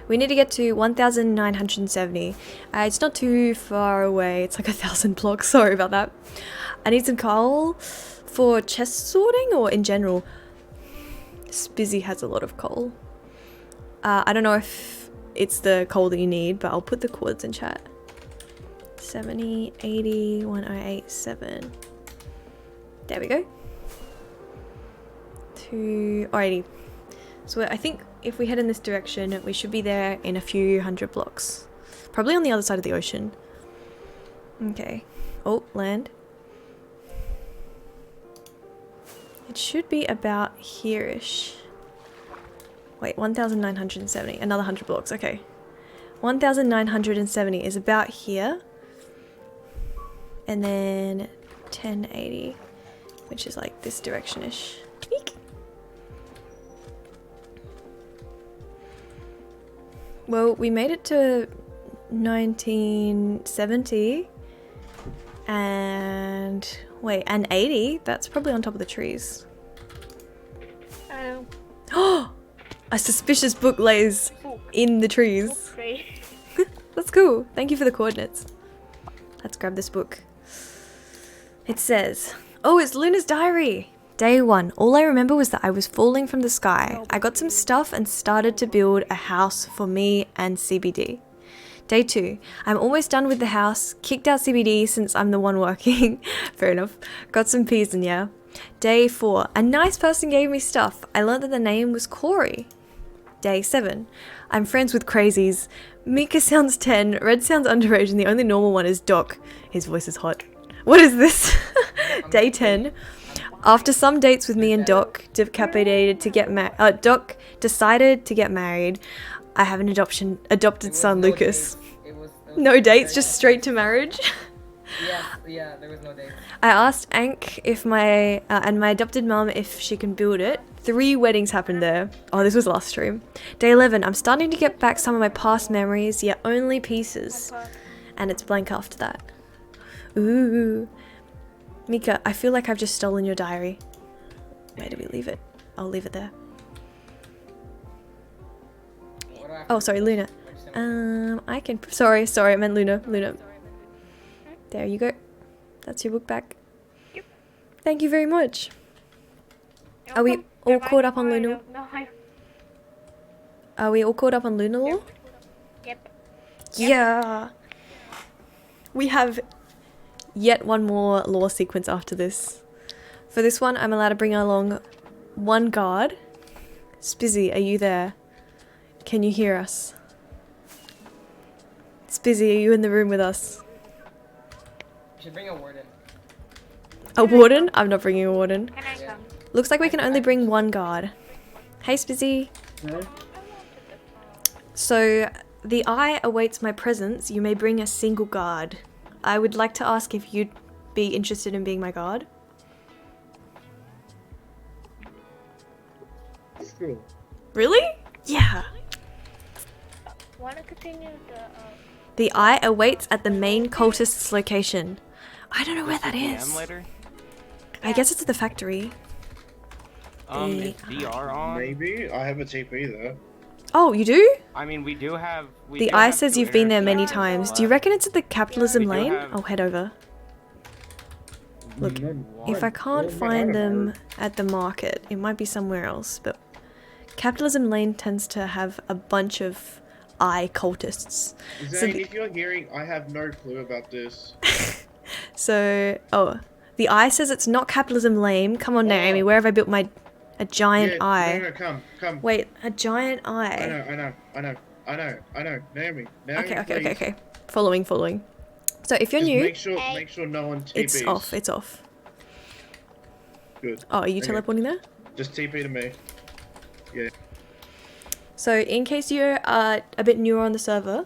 We need to get to 1,970. It's not too far away. It's like 1,000 blocks. Sorry about that. I need some coal for chest sorting or in general. Spizzy has a lot of coal. I don't know if it's the coal that you need, but I'll put the coords in chat. 70, 80, 1087. There we go. 280. So I think if we head in this direction, we should be there in a few hundred blocks. Probably on the other side of the ocean. Okay. Oh, land. It should be about here-ish. Wait, 1,970. Another 100 blocks. Okay. 1,970 is about here. And then 1080, which is like this direction-ish. Eek. Well, we made it to 1970 and wait, and 80. That's probably on top of the trees. Oh, a suspicious book lays in the trees. That's cool. Thank you for the coordinates. Let's grab this book. It says, oh, it's Luna's diary. Day 1. All I remember was that I was falling from the sky. I got some stuff and started to build a house for me and CBD. Day 2. I'm almost done with the house. Kicked out CBD since I'm the one working. Fair enough. Got some peas in yeah. Day 4. A nice person gave me stuff. I learned that the name was Corey. Day 7. I'm friends with crazies. Mika sounds 10, Red sounds underage, and the only normal one is Doc. His voice is hot. What is this? Day 10. After some dates with me and Doc decided to get married. I have an adopted son, Lucas. No dates, just straight to marriage. Yeah, there was no date. I asked Ank if my adopted mum if she can build it. 3 weddings happened there. Oh, this was last stream. Day 11. I'm starting to get back some of my past memories, yet only pieces. And it's blank after that. Ooh. Mika, I feel like I've just stolen your diary. Where do we leave it? I'll leave it there. Oh, sorry, Luna. I can... Sorry, I meant Luna. There you go. That's your book back. Thank you very much. Are we all caught up on Luna? Are we all caught up on Luna lore? Yep. Yeah. We have yet one more lore sequence after this. For this one, I'm allowed to bring along one guard. Spizzy, are you there? Can you hear us? Spizzy, are you in the room with us? You should bring a warden. A warden? I'm not bringing a warden. Can I come? Looks like we can only bring one guard. Hey, Spizzy. So, the eye awaits my presence. You may bring a single guard. I would like to ask if you'd be interested in being my guard. Cool. Really? Yeah. Want to continue The eye awaits at the main cultist's location. I don't know where that is. Later? I guess it's at the factory. Is VR on? Maybe. I have a TP there. Oh, you do? I mean, we do have... The eye says you've been there many times. Do you reckon it's at the capitalism We do lane? have- I'll head over. Look, Mm-hmm. if I can't find them at the market, it might be somewhere else, but capitalism lane tends to have a bunch of eye cultists. Zane, if you're hearing, I have no clue about this. Oh, the eye says it's not capitalism lane. Come on, Naomi, where have I built a giant eye? No, come. Wait, a giant eye. I know. Naomi, Okay. Following. So if you're Just new, make sure no one TPs. it's off. Good. Oh, are you Okay. teleporting there? Just TP to me. Yeah. So in case you're a bit newer on the server,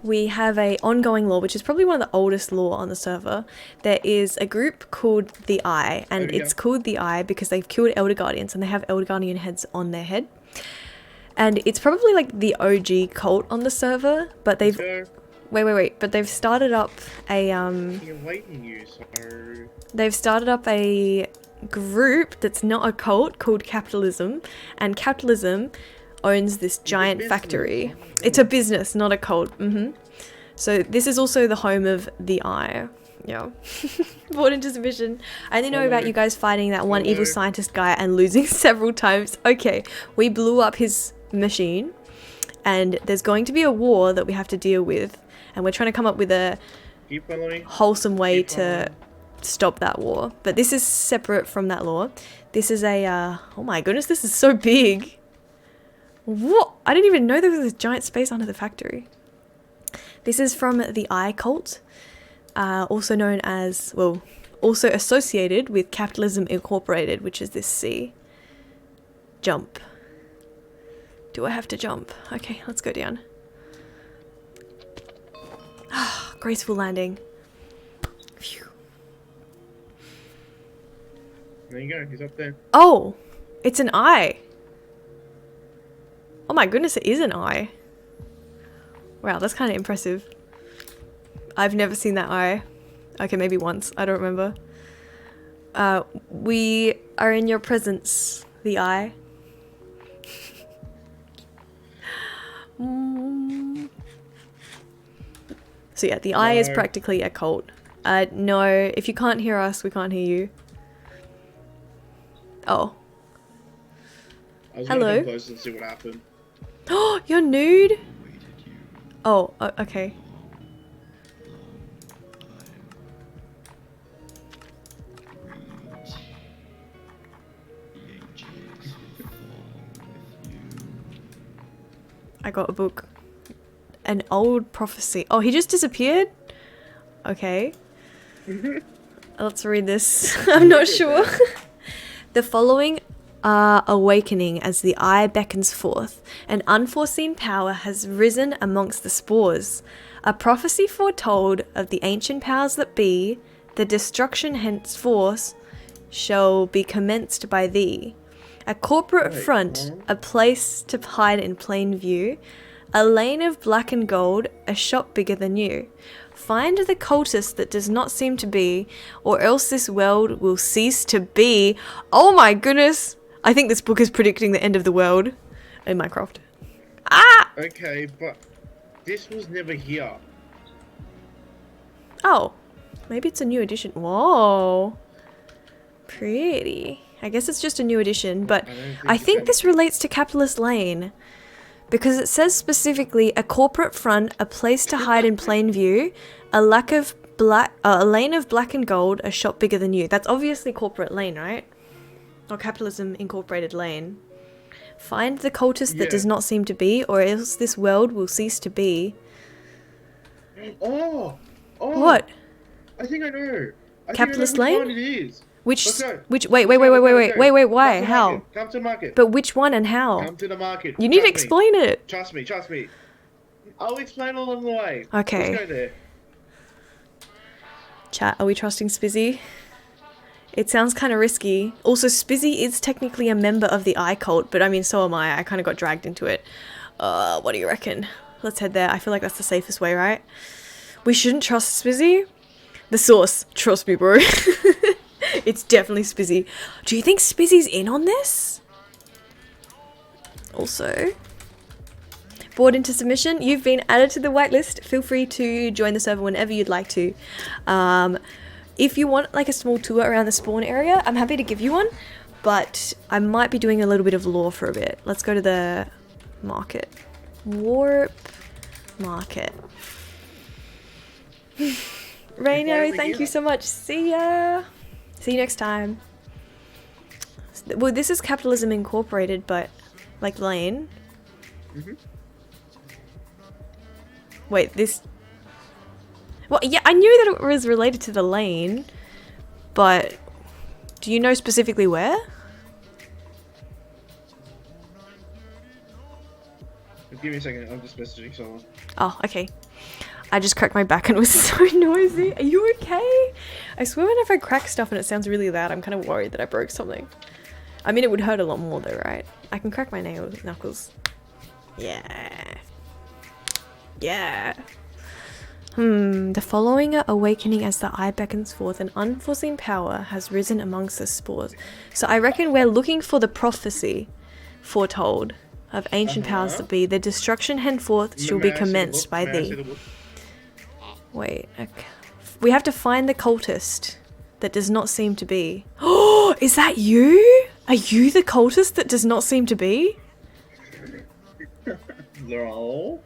we have a ongoing lore, which is probably one of the oldest lore on the server. There is a group called the Eye, and There we it's go. called the Eye because they've killed Elder Guardians and they have Elder Guardian heads on their head. And it's probably like the OG cult on the server, but they've... So, Wait, but they've started up a you're waiting you, so... They've started up a group that's not a cult called Capitalism, and Capitalism owns this giant factory. It's a business, not a cult. So this is also the home of the Eye. Yeah. Born into submission. I only know about you guys fighting that one evil scientist guy and losing several times. Okay, we blew up his machine, and there's going to be a war that we have to deal with, and we're trying to come up with a wholesome way to stop that war. But this is separate from that law. This is a oh my goodness, this is so big. What? I didn't even know there was a giant space under the factory. This is from the Eye cult, also known as, well, also associated with Capitalism Incorporated, which is this C. Jump. Do I have to jump? Okay, let's go down. Graceful landing. Phew. There you go, he's up there. Oh, it's an eye. Oh my goodness, it is an eye. Wow, that's kind of impressive. I've never seen that eye. Okay, maybe once. I don't remember. We are in your presence, the Eye. So yeah, the Eye is practically a cult. No, if you can't hear us, we can't hear you. Oh. I was hello. gonna come close and see what happened. Oh, you're nude? Oh, okay. I got a book. An old prophecy. Oh, he just disappeared? Okay. Let's read this. I'm not sure. The following are awakening as the Eye beckons forth. An unforeseen power has risen amongst the spores. A prophecy foretold of the ancient powers that be, the destruction henceforth shall be commenced by thee. A corporate front, a place to hide in plain view, a lane of black and gold, a shop bigger than you. Find the cultist that does not seem to be, or else this world will cease to be. Oh my goodness! I think this book is predicting the end of the world in Minecraft. Ah! Okay, but this was never here. Oh, maybe it's a new edition. Whoa. Pretty. I guess it's just a new edition, but I think this relates to Capitalist Lane. Because it says specifically a corporate front, a place to hide in plain view, a lane of black and gold, a shop bigger than you. That's obviously Corporate Lane, right? Or Capitalism Incorporated Lane. Find the cultist that does not seem to be, or else this world will cease to be. Oh! What? I think I know. Capitalist I know Lane? which one it is. Which? Let's go. Wait, wait, why? How? Come to the market. But which one and how? Come to the market. You need to Trust me. explain it. Trust me. I'll explain along the way. Okay. Let's go there. Chat, are we trusting Spizzy? It sounds kind of risky. Also, Spizzy is technically a member of the Eye cult, but I mean, so am I. I kind of got dragged into it. What do you reckon? Let's head there. I feel like that's the safest way, right? We shouldn't trust Spizzy. The source. Trust me, bro. It's definitely Spizzy. Do you think Spizzy's in on this? Also, bored into submission, you've been added to the whitelist. Feel free to join the server whenever you'd like to. If you want like a small tour around the spawn area, I'm happy to give you one, but I might be doing a little bit of lore for a bit. Let's go to the market. Warp market. Raino, thank you so much. See ya. See you next time. Well, this is Capitalism Incorporated, but like Lane. Wait, this... Well, yeah, I knew that it was related to the Lane, but do you know specifically where? Give me a second, I'm just messaging someone. Oh, okay. I just cracked my back and it was so noisy. Are you okay? I swear whenever I crack stuff and it sounds really loud, I'm kind of worried that I broke something. I mean, it would hurt a lot more though, right? I can crack my knuckles. Yeah. Yeah. The following are awakening as the eye beckons forth. An unforeseen power has risen amongst the spores. So I reckon we're looking for the prophecy foretold of ancient powers that be. The destruction henceforth shall be commenced by thee. Wait, okay. We have to find the cultist that does not seem to be. Oh, is that you? Are you the cultist that does not seem to be? No.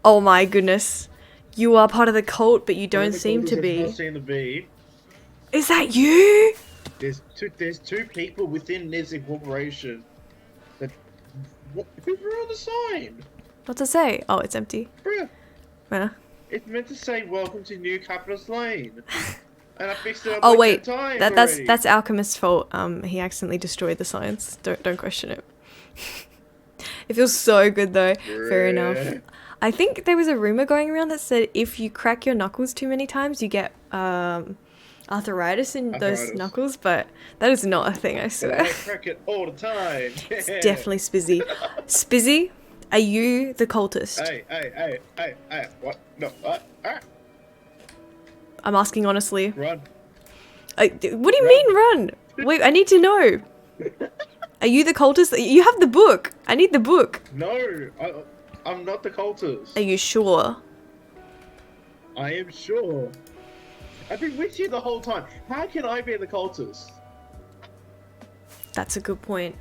Oh my goodness. You are part of the cult, but you don't seem to be. Not seem to be. Is that you? There's two people within this incorporation. That who drew the sign? What's it say? Oh, it's empty. Bruh. Yeah. It's meant to say "Welcome to New Capitalist Lane," and I fixed it up. Oh like wait, 10 times that's already. Alchemist's fault. He accidentally destroyed the signs. Don't question it. It feels so good though. Fair enough. I think there was a rumor going around that said if you crack your knuckles too many times, you get arthritis in those knuckles, but that is not a thing, I swear. I crack it all the time. It's definitely Spizzy. Spizzy, are you the cultist? Hey, what? No, what? I'm asking honestly. Run. What do you mean run? Wait, I need to know. Are you the cultist? You have the book. I need the book. No, I'm not the cultist. Are you sure? I am sure. I've been with you the whole time. How can I be the cultist? That's a good point.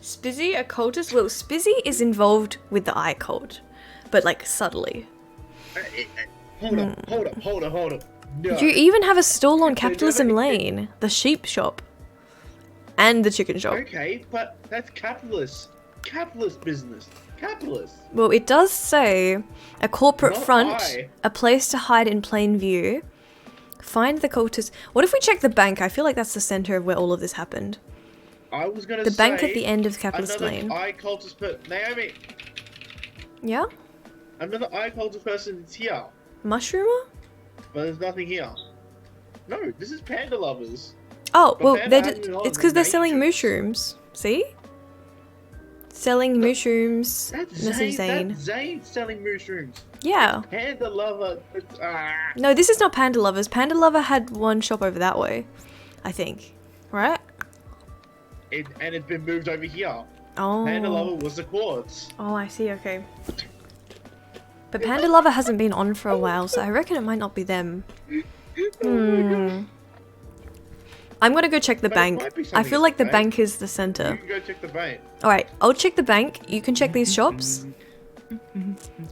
Spizzy, a cultist? Well, Spizzy is involved with the eye cult, but like subtly. Hold up. No. You even have a stall on Capitalism Lane, the sheep shop, and the chicken shop. Okay, but that's capitalist business. Capitalist. Well, it does say a corporate Not front, I. a place to hide in plain view. Find the cultist. What if we check the bank? I feel like that's the center of where all of this happened. I was gonna The say bank at the end of Capitalist another Lane. eye cultist Naomi. Yeah? Another eye cultist person is here, Mushroomer? but there's nothing here. No, this is Panda Lovers. Oh, But well, Panda they're hasn't been on it's because they're for selling ages. mushrooms. See? Selling mushrooms. That's Mrs. Zane. That's Zane selling mushrooms. Yeah. Panda Lover. No, this is not Panda Lovers. Panda Lover had one shop over that way, I think. Right? And it's been moved over here. Oh. Panda Lover was the quartz. Oh, I see, okay. But Panda Lover hasn't been on for a while, so I reckon it might not be them. I'm gonna go check the But it bank. might be I something feel at like the the bank. bank is the You center. can go check the bank. Alright, I'll check the bank. You can check these shops.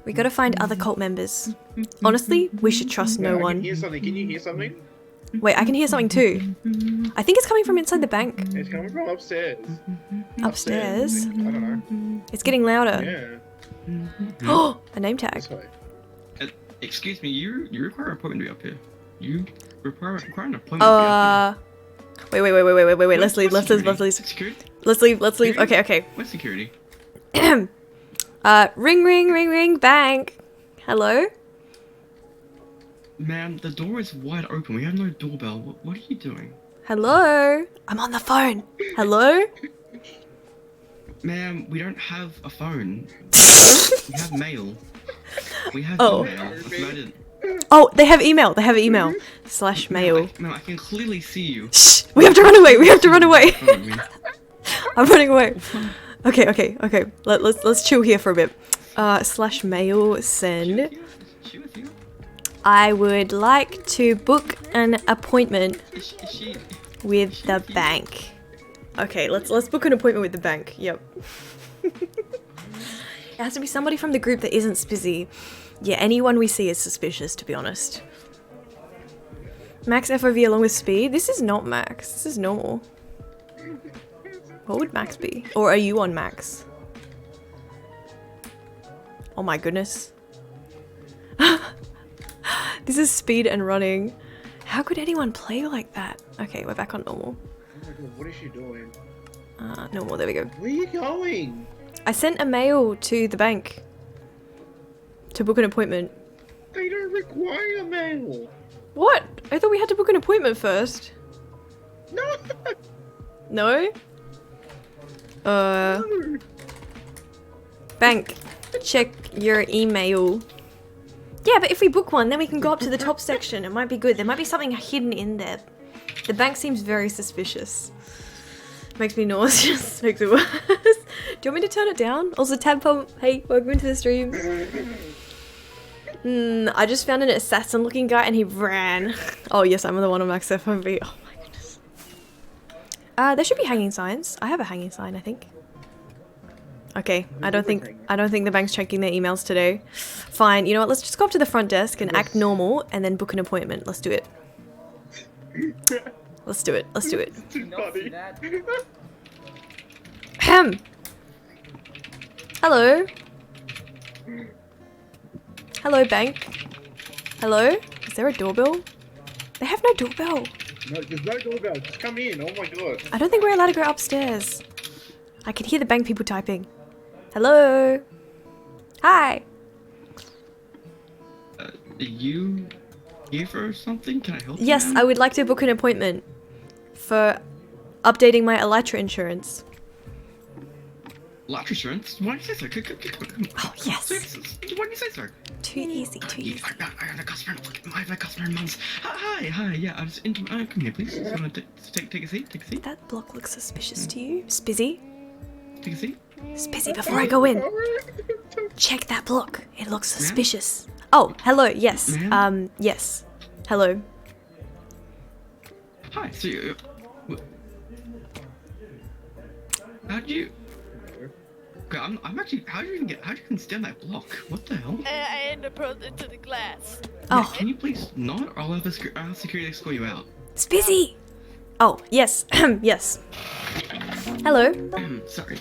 We gotta find other cult members. Honestly, we should trust no I can one. hear something. Can you hear something? Wait, I can hear something too. I think it's coming from inside the bank. It's coming from upstairs. Upstairs. I don't know. It's getting louder. Yeah. Oh, a name tag. This way. Excuse me, you require an appointment to be up here. You require an appointment to be up Wait. Let's leave. Let's leave. Security? Let's leave. Okay. What's security? Ring, bank. Hello? Ma'am, the door is wide open. We have no doorbell. What are you doing? Hello? I'm on the phone. Hello? Ma'am, we don't have a phone. We have mail. We have Oh. email. Oh, they have email. /mail. Ma'am, I can clearly see you. Shh! We have to run away. In front of me. I'm running away. Okay. Let's chill here for a bit. /mail send. She with you? I would like to book an appointment Is she? with the bank. Okay, let's book an appointment with the bank. Yep. It has to be somebody from the group that isn't Spizzy. Yeah, anyone we see is suspicious, to be honest. Max FOV along with speed? This is not max. This is normal. What would max be? Or are you on max? Oh my goodness. This is speed and running. How could anyone play like that? Okay, we're back on normal. Oh my god, what is she doing? Normal, there we go. Where are you going? I sent a mail to the bank to book an appointment. They don't require mail. What? I thought we had to book an appointment first. No. No? No. Bank, check your email. Yeah, but if we book one, then we can go up to the top section. It might be good. There might be something hidden in there. The bank seems very suspicious. Makes me nauseous. Makes it worse. Do you want me to turn it down? Also, Tadpole, hey, welcome into the stream. I just found an assassin looking guy and he ran. Oh yes, I'm the one on Max FOV. Oh my goodness. There should be hanging signs. I have a hanging sign, I think. Okay, I don't think the bank's checking their emails today. Fine, you know what, let's just go up to the front desk and act normal and then book an appointment. Let's do it. Let's do it. Let's do it. Ahem. Hello. Hello, bank. Hello? Is there a doorbell? They have no doorbell. No, there's no doorbell. Just come in. Oh my god. I don't think we're allowed to go upstairs. I can hear the bank people typing. Hello? Hi. Are you here for something? Can I help you? Yes, I would like to book an appointment for updating my Elytra insurance. Life insurance? Why do you say so? Oh, yes. Why do you say so? Too easy, too easy. I have a customer. I have a customer in months. Hi. Yeah, I was into. Come here, please. Take a seat. Take a seat. That block looks suspicious to you, Spizzy. Take a seat. Spizzy, before I go in, check that block. It looks suspicious. Oh, hello. Yes. Yes. Hello. Hi. So you. How'd you? Okay, I'm actually. How do you even stand that block? What the hell? I ended up into the glass. Oh. Yeah, can you please not? Or I'll have security escort you out. Spizzy. Oh, yes. Yes. Hello. Sorry.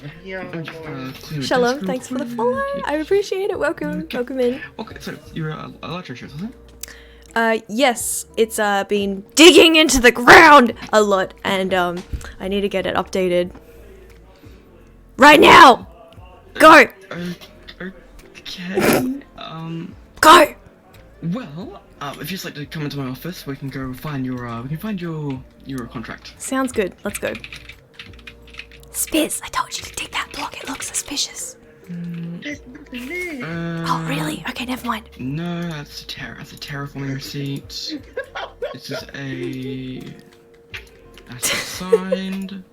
Shalom, thanks for the follow. I appreciate it. Welcome. Welcome in. Okay, so you're a electrician, isn't it? Yes. It's been digging into the ground a lot, and I need to get it updated. Right now! Go! Okay. Go! Well, if you'd like to come into my office, we can go find your your contract. Sounds good. Let's go. Spiz, I told you to take that block. It looks suspicious. Oh, really? Okay, never mind. No, that's a terraforming receipt. This is a. That's not signed.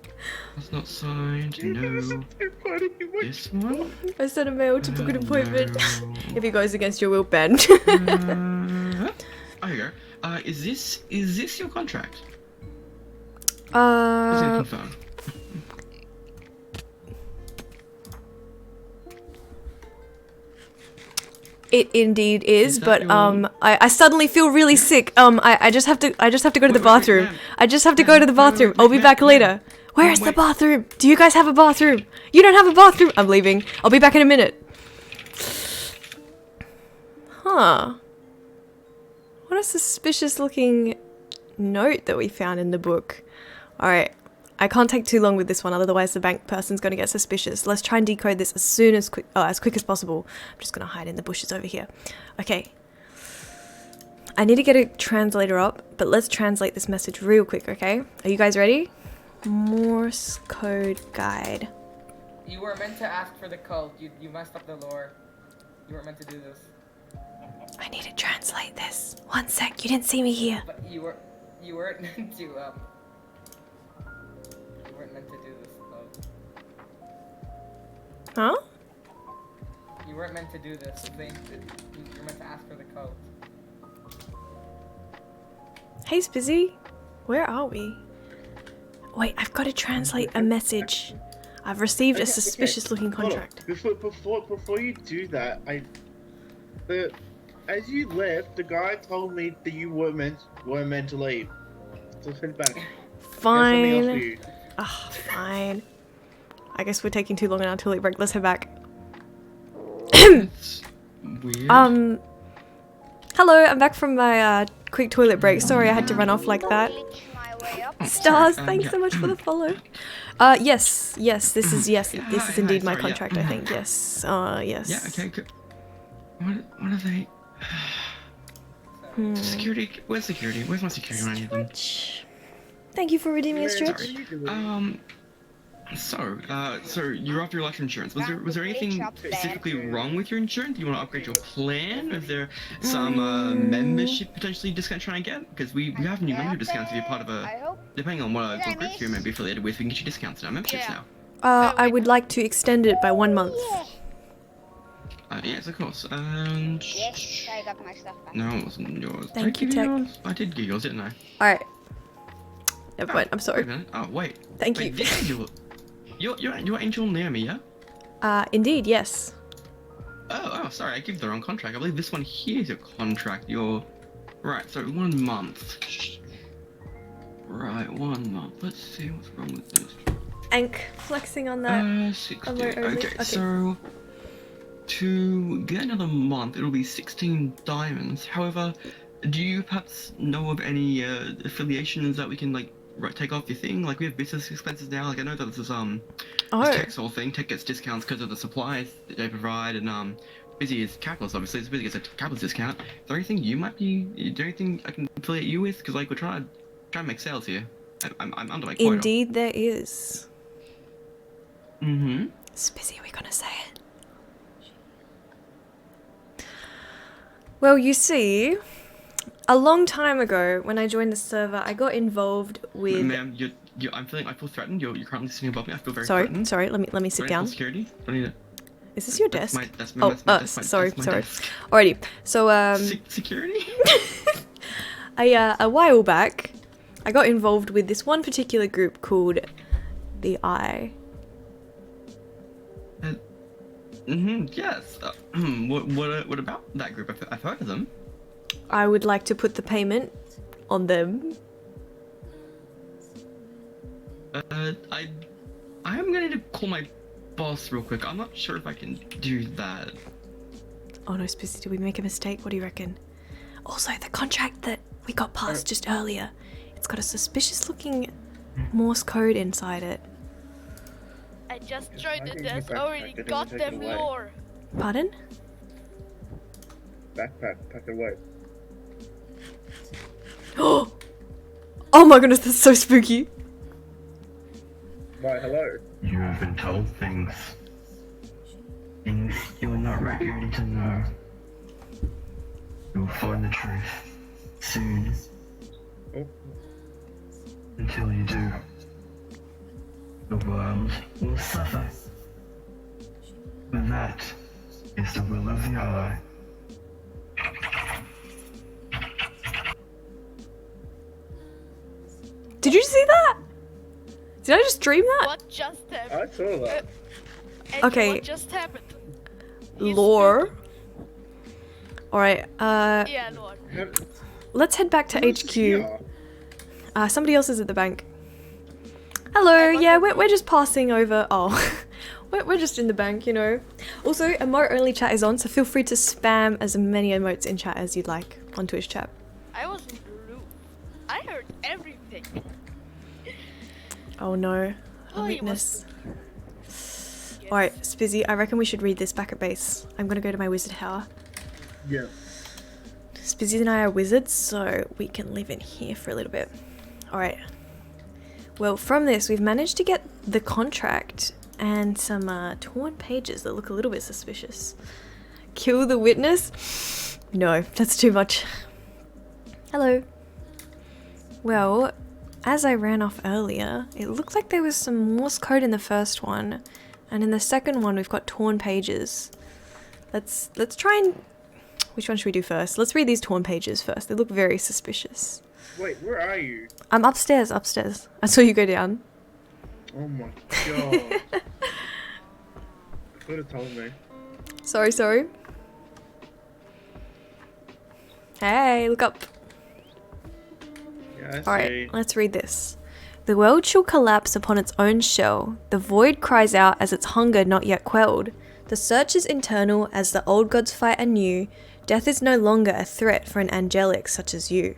That's not signed. No. This one? I sent a mail to book an appointment. No. If he goes against your will, Ben. Oh, here you go. Is this your contract? Is it confirmed? It indeed is, but I suddenly feel really sick. I just have to go to the bathroom. I just have to go to the bathroom. I'll be back later. Where is the bathroom? Do you guys have a bathroom? You don't have a bathroom. I'm leaving. I'll be back in a minute. Huh. What a suspicious looking note that we found in the book. Alright. I can't take too long with this one, otherwise the bank person's gonna get suspicious. Let's try and decode this as quick as possible. I'm just gonna hide in the bushes over here. Okay. I need to get a translator up, but let's translate this message real quick, okay? Are you guys ready? Morse code guide. You were meant to ask for the code. You messed up the lore. You weren't meant to do this. I need to translate this. One sec, you didn't see me here. But you weren't meant to do this though. Huh? You weren't meant to do this. You're meant to ask for the code. Hey Spizzy, where are we? Wait, I've got to translate a message. I've received a suspicious looking contract. Before you do that, as you left, the guy told me that you weren't meant to leave. So head back. Fine. Ah, fine. I guess we're taking too long on our toilet break. Let's head back. Weird. Hello, I'm back from my quick toilet break. Sorry I had to run off like that. Stars, thanks so much for the follow. Yes, this is indeed my contract, I think. Yes. Yes. Yeah, okay, good. What are they? Security? Where's security? Where's my security when I need them? Thank you for redeeming a stretch. Sorry. So you're off your life insurance. Was there anything specifically wrong with your insurance? Do you want to upgrade your plan? Is there some membership potentially discount trying to get? Because we have new membership discounts if you're part of depending on what groups you may be affiliated with, we can get you discounts in our memberships now. I would like to extend it by 1 month. Yes, of course. Yes, I got my stuff back. No, it wasn't yours. Thank you, Tech. Yours? I did get yours, didn't I? Alright. Never mind, I'm sorry. Oh, wait. Thank you. You're Angel Naomi, yeah? Indeed, yes. Oh, sorry, I gave the wrong contract. I believe this one here is your contract. Right, so 1 month. Right, 1 month. Let's see what's wrong with this. Ank, flexing on that. 60. Okay, Okay, so to get another month, it'll be 16 diamonds. However, do you perhaps know of any affiliations that we can like take off your thing? Like we have business expenses now. Like I know that this is this Tech's whole thing. Tech gets discounts because of the supplies that they provide, and Busy is capitalist. Obviously, Busy gets a capitalist discount. Is there anything you might be? Is there anything I can affiliate you with? Because like we're trying to make sales here. I'm under my quota. Indeed, there is. Spizzy, are we gonna say it? Well, you see, a long time ago, when I joined the server, I got involved with. Ma'am, I feel threatened. You're currently sitting above me. I feel very threatened. Sorry. Let me sit down. Security. I need it. Is this your desk? Sorry. Desk. Alrighty. So security. A while back, I got involved with this one particular group called the Eye. Yes. What about that group? I've heard of them. I would like to put the payment on them. I am gonna need to call my boss real quick. I'm not sure if I can do that. Oh no, Spizzy, did we make a mistake? What do you reckon? Also, the contract that we got passed just earlier, it's got a suspicious looking Morse code inside it. I just joined the desk, already got them lore. Pardon? Backpack, pack it away. Oh my goodness, that's so spooky. Why, hello. You have been told things you are not ready to know. You will find the truth soon. Until you do, the world will suffer. But that is the will of the Eye. Did you see that? Did I just dream that? What just happened? I saw that. Okay. What just happened? Lore. Alright, Yeah, Lord. let's head back to HQ. Somebody else is at the bank. Hello, yeah, we're just passing over. Oh, we're just in the bank, you know. Also, emote only chat is on, so feel free to spam as many emotes in chat as you'd like on Twitch chat. I was in the room. I heard everything. Oh no, a weakness. Alright, Spizzy, I reckon we should read this back at base. I'm gonna go to my wizard tower. Yeah. Spizzy and I are wizards, so we can live in here for a little bit. Alright. Well, from this, we've managed to get the contract and some torn pages that look a little bit suspicious. Kill the witness? No, that's too much. Hello. Well, as I ran off earlier, it looked like there was some Morse code in the first one, and in the second one we've got torn pages. Let's try and... Which one should we do first? Let's read these torn pages first. They look very suspicious. Wait, where are you? I'm upstairs. I saw you go down. Oh my god. Could have told me. Sorry. Hey, look up. Yeah, Alright, let's read this. The world shall collapse upon its own shell. The void cries out as its hunger not yet quelled. The search is internal as the old gods fight anew. Death is no longer a threat for an angelic such as you.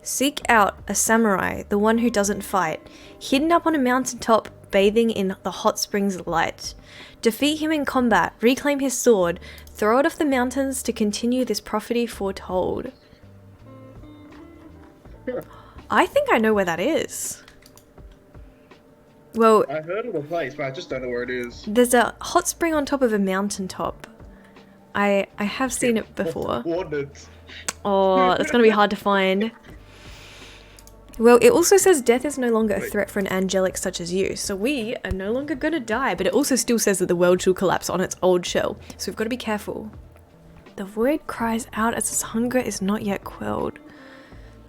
Seek out a samurai, the one who doesn't fight, hidden up on a mountaintop, bathing in the hot springs of light. Defeat him in combat, reclaim his sword, throw it off the mountains to continue this prophecy foretold. I think I know where that is. Well, I heard of the place, but I just don't know where it is. there's a hot spring on top of a mountaintop. I have seen it before. Coordinates. Oh, that's gonna be hard to find. Well, it also says death is no longer a threat for an angelic such as you, so we are no longer gonna die, but it also still says that the world shall collapse on its old shell, so we've got to be careful. The void cries out as its hunger is not yet quelled.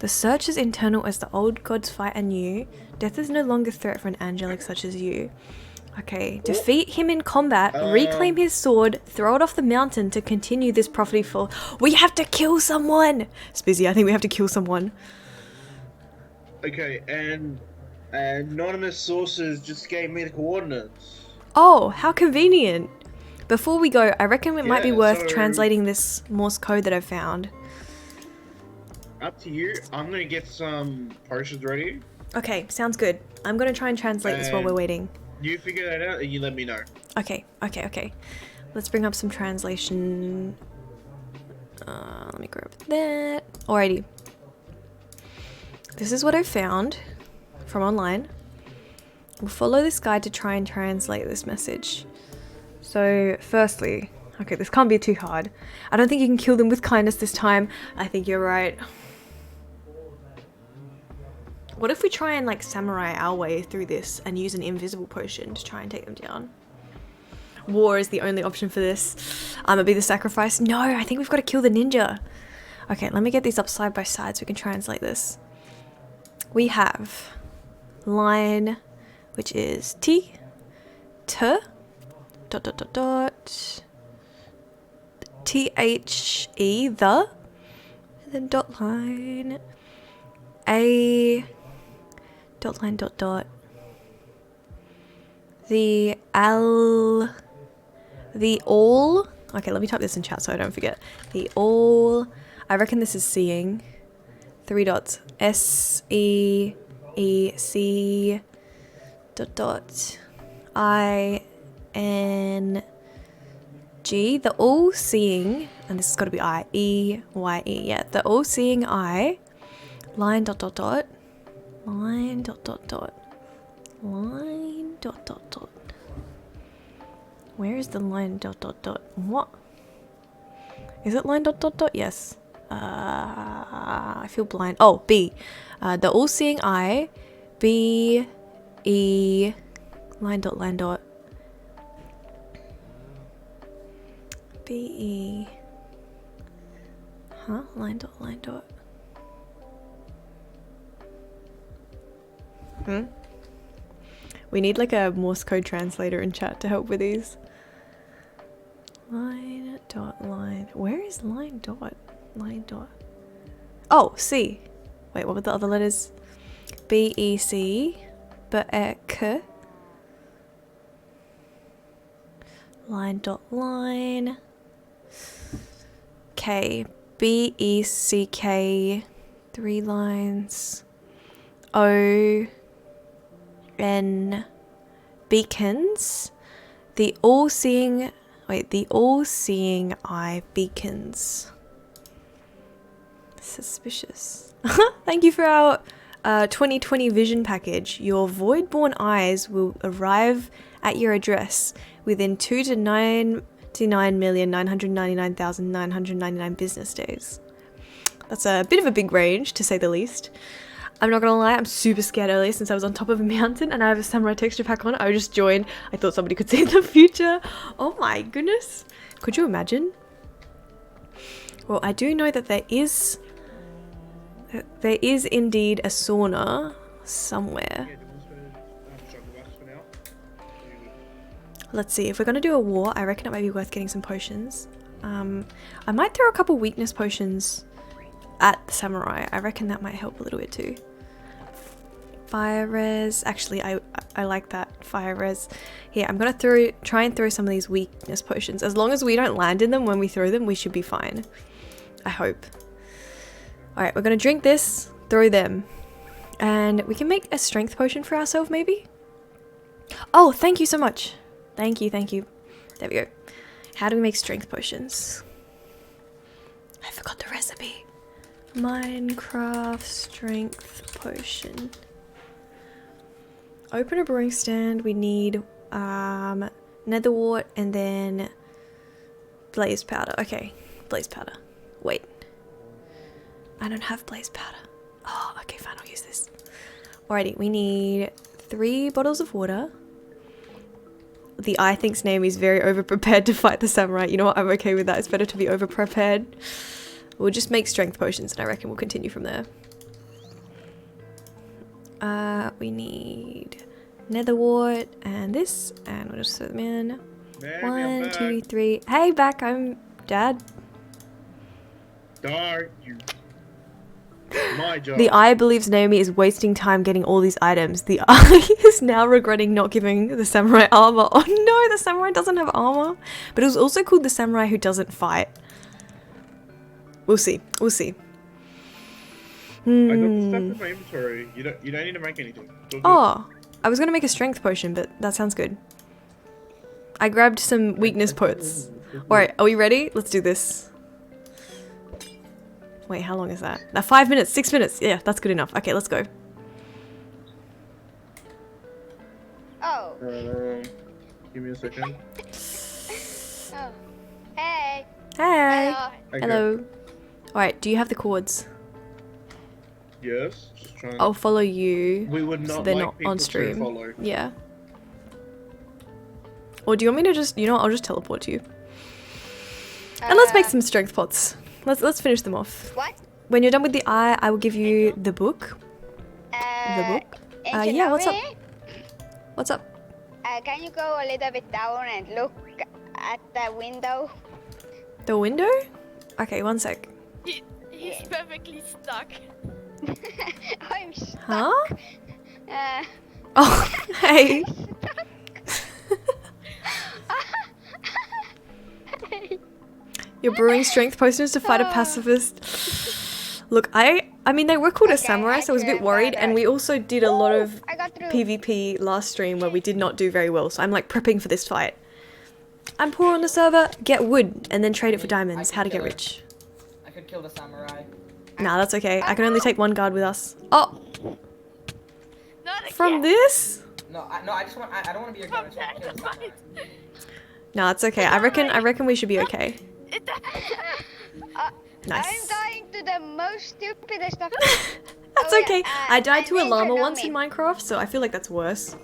The search is internal as the old gods fight anew. Death is no longer a threat for an angelic such as you. Okay, defeat him in combat, reclaim his sword, throw it off the mountain to continue this profitable. We have to kill someone! Spizzy, I think we have to kill someone. Okay, and anonymous sources just gave me the coordinates. Oh, how convenient. Before we go, I reckon it might be Yeah, worth so- translating this Morse code that I found. Up to you. I'm gonna get some potions ready. Okay, sounds good. I'm gonna try and translate this while we're waiting. You figure that out and you let me know. Okay. Let's bring up some translation. Let me grab that. Alrighty. This is what I found from online. We'll follow this guide to try and translate this message. So, firstly, okay, this can't be too hard. I don't think you can kill them with kindness this time. I think you're right. What if we try and like samurai our way through this and use an invisible potion to try and take them down? War is the only option for this. It'd be the sacrifice. No, I think we've got to kill the ninja. Okay, let me get these up side by side so we can translate this. We have line, which is T, T, T-H-E, the, and then dot line, A, dot line, dot, the L, the all, okay, let me type this in chat so I don't forget, the all, I reckon this is seeing, 3 dots, S-E-E-C, dot, I-N-G, the all-seeing, and this has got to be I-E-Y-E, yeah, the all-seeing eye, line, dot, line, dot, line, dot. Where is the line, dot? What? Is it line, dot? Yes. I feel blind. Oh, B. The all-seeing eye, B, E, line, dot. B, E. Huh? Line, dot. We need like a Morse code translator in chat to help with these. Line, dot, line. Where is line, dot? Line, dot. Oh, C. Wait, what were the other letters? B, E, C. B, E, K. Line, dot, line. K. B, E, C, K. 3 lines. O. N. Beacons. The all-seeing eye beacons. Suspicious. Thank you for our 2020 vision package. Your void-born eyes will arrive at your address within 2 to 99,999,999 business days. That's a bit of a big range, to say the least. I'm not gonna lie, I'm super scared earlier since I was on top of a mountain and I have a samurai texture pack on. I just joined. I thought somebody could see the future. Oh my goodness. Could you imagine? Well, I do know that there is indeed a sauna somewhere. Let's see, if we're gonna do a war, I reckon it might be worth getting some potions. I might throw a couple weakness potions at the samurai. I reckon that might help a little bit too. Fire res. Actually, I like that. Fire res. Here, I'm gonna try and throw some of these weakness potions. As long as we don't land in them when we throw them, we should be fine. I hope. Alright, we're gonna drink this, throw them. And we can make a strength potion for ourselves, maybe? Oh, thank you so much. Thank you. There we go. How do we make strength potions? I forgot the recipe. Minecraft strength potion. Open a brewing stand. We need netherwort and then blaze powder. Okay, blaze powder. Wait. I don't have blaze powder. Oh, okay, fine, I'll use this. Alrighty, we need 3 bottles of water. The I think's name is very over-prepared to fight the samurai. You know what? I'm okay with that. It's better to be over-prepared. We'll just make strength potions and I reckon we'll continue from there. We need netherwort and this, and we'll just throw them in. Man, 1, 2, 3. Hey, back. I'm Dad. Dark, you. My job. The Eye believes Naomi is wasting time getting all these items. The Eye is now regretting not giving the samurai armor. Oh no, the samurai doesn't have armor. But it was also called the samurai who doesn't fight. We'll see. We'll see. I got the stuff in my inventory. You don't need to make anything. Oh, I was gonna make a strength potion, but that sounds good. I grabbed some weakness pots. Alright, are we ready? Let's do this. Wait, how long is that? 5 minutes, 6 minutes. Yeah, that's good enough. Okay, let's go. Oh. Give me a second. Oh. Hey. Hey. Hello. Hello. Alright, do you have the cords? Yes. Just trying. I'll follow you. We would not so they're like not people on to stream. follow. Yeah. Or do you want me to just, you know what, I'll just teleport to you. And let's make some strength pots. Let's finish them off. What? When you're done with the eye, I will give you the book. The book? Yeah, what's up? What's up? Can you go a little bit down and look at the window? The window? Okay, one sec. He's perfectly stuck. I'm stuck. Huh? Oh, hey. You're brewing strength potions to fight a pacifist. Look, I mean, they were called a samurai, so I was a bit worried, and we also did a lot of PvP last stream where we did not do very well, so I'm like prepping for this fight. I'm poor on the server, get wood, and then trade it for diamonds. How to get rich. I could kill the samurai. Nah, that's okay. I can only take one guard with us. Oh! From this? No, I just want. I don't want to be your guard. I just want to kill the samurai. Nah, it's okay. I reckon we should be okay. Nice. I'm dying to the most stupidest of. That's okay. I died to a llama once in Minecraft, so I feel like that's worse.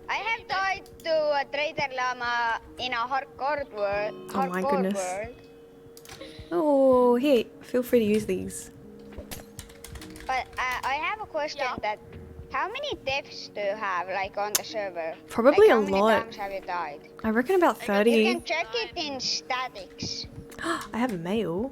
I have died to a trader llama in a hardcore world. Oh my goodness. Oh, here, feel free to use these. But I have a question that how many deaths do you have like on the server? Probably like, a lot. How many times have you died? I reckon about 30. You can check it in statics. I have a mail.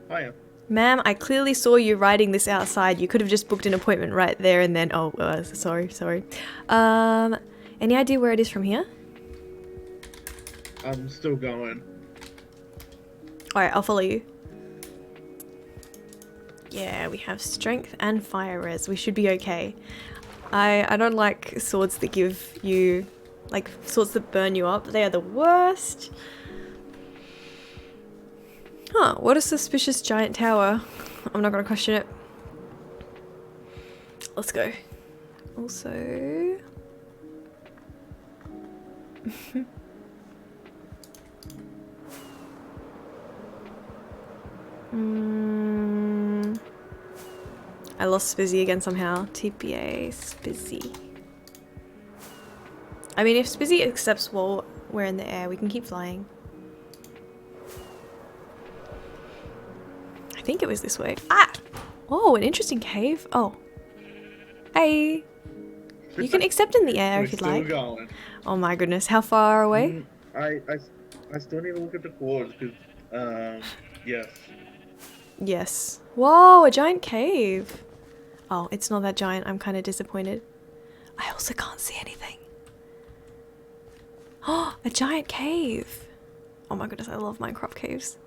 Hiya. Ma'am, I clearly saw you writing this outside. You could have just booked an appointment right there and then. Oh, sorry. Any idea where it is from here? I'm still going. Alright, I'll follow you. Yeah, we have strength and fire res. We should be okay. I don't like swords that give you, like swords that burn you up. They are the worst. Huh, what a suspicious giant tower. I'm not gonna question it. Let's go. Also... I lost Spizzy again somehow. TPA Spizzy. I mean, if Spizzy accepts while we're in the air, we can keep flying. I think it was this way. Ah! Oh, an interesting cave. Oh. Hey! You can accept in the air if you'd like. Going. Oh my goodness, how far away? I still need to look at the chords because, yes. Yes. Whoa, a giant cave. Oh, it's not that giant. I'm kind of disappointed. I also can't see anything. Oh, a giant cave. Oh my goodness, I love Minecraft caves.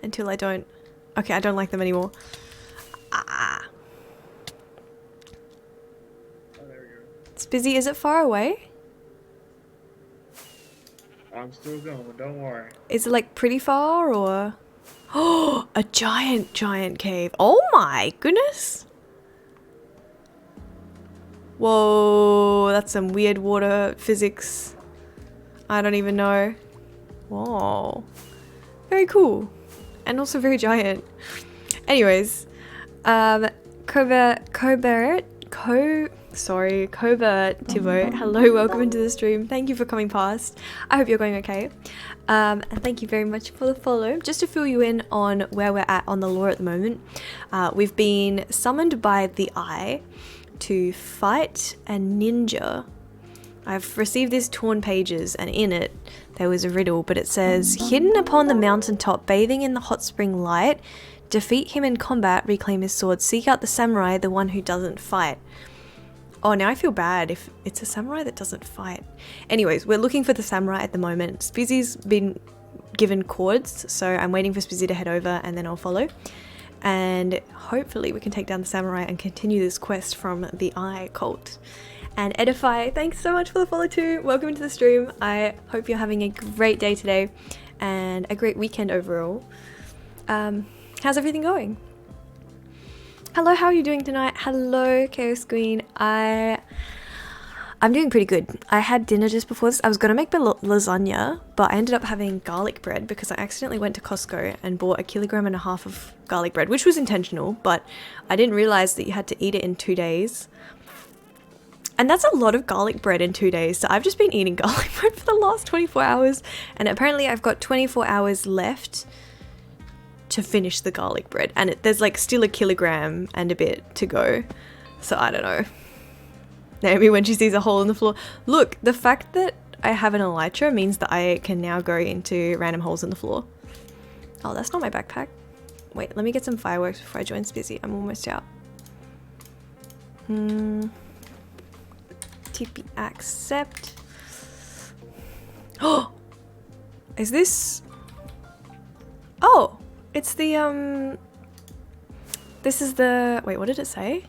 Until I don't. Okay, I don't like them anymore. Ah. Oh, there we go. It's busy. Is it far away? I'm still going, don't worry. Is it like pretty far or? Oh, a giant cave. Oh my goodness. Whoa, that's some weird water physics. I don't even know. Whoa. Very cool. And also very giant. Anyways, Covert Tivo, hello, welcome into the stream. Thank you for coming past. I hope you're going okay. And thank you very much for the follow. Just to fill you in on where we're at on the lore at the moment, we've been summoned by the Eye to fight a ninja. I've received these torn pages, and in it there was a riddle, but it says, hidden upon the mountaintop, bathing in the hot spring light, defeat him in combat, reclaim his sword, seek out the samurai, the one who doesn't fight. Oh, now I feel bad if it's a samurai that doesn't fight. Anyways, we're looking for the samurai at the moment. Spizzy's been given cords, so I'm waiting for Spizzy to head over and then I'll follow. And hopefully we can take down the samurai and continue this quest from the Eye cult. And Edify, thanks so much for the follow too. Welcome into the stream. I hope you're having a great day today and a great weekend overall. How's everything going? Hello, how are you doing tonight? Hello, Chaos Queen. I'm doing pretty good. I had dinner just before this. I was gonna make lasagna, but I ended up having garlic bread because I accidentally went to Costco and bought 1.5 kilograms of garlic bread, which was intentional, but I didn't realize that you had to eat it in 2 days. And that's a lot of garlic bread in 2 days. So I've just been eating garlic bread for the last 24 hours. And apparently I've got 24 hours left to finish the garlic bread. And there's like still 1 kilogram and a bit to go. So I don't know. Naomi, when she sees a hole in the floor. Look, the fact that I have an elytra means that I can now go into random holes in the floor. Oh, that's not my backpack. Wait, let me get some fireworks before I join Spizzy. I'm almost out. TP accept. Oh! Is this... Oh! It's the, This is the... Wait, what did it say?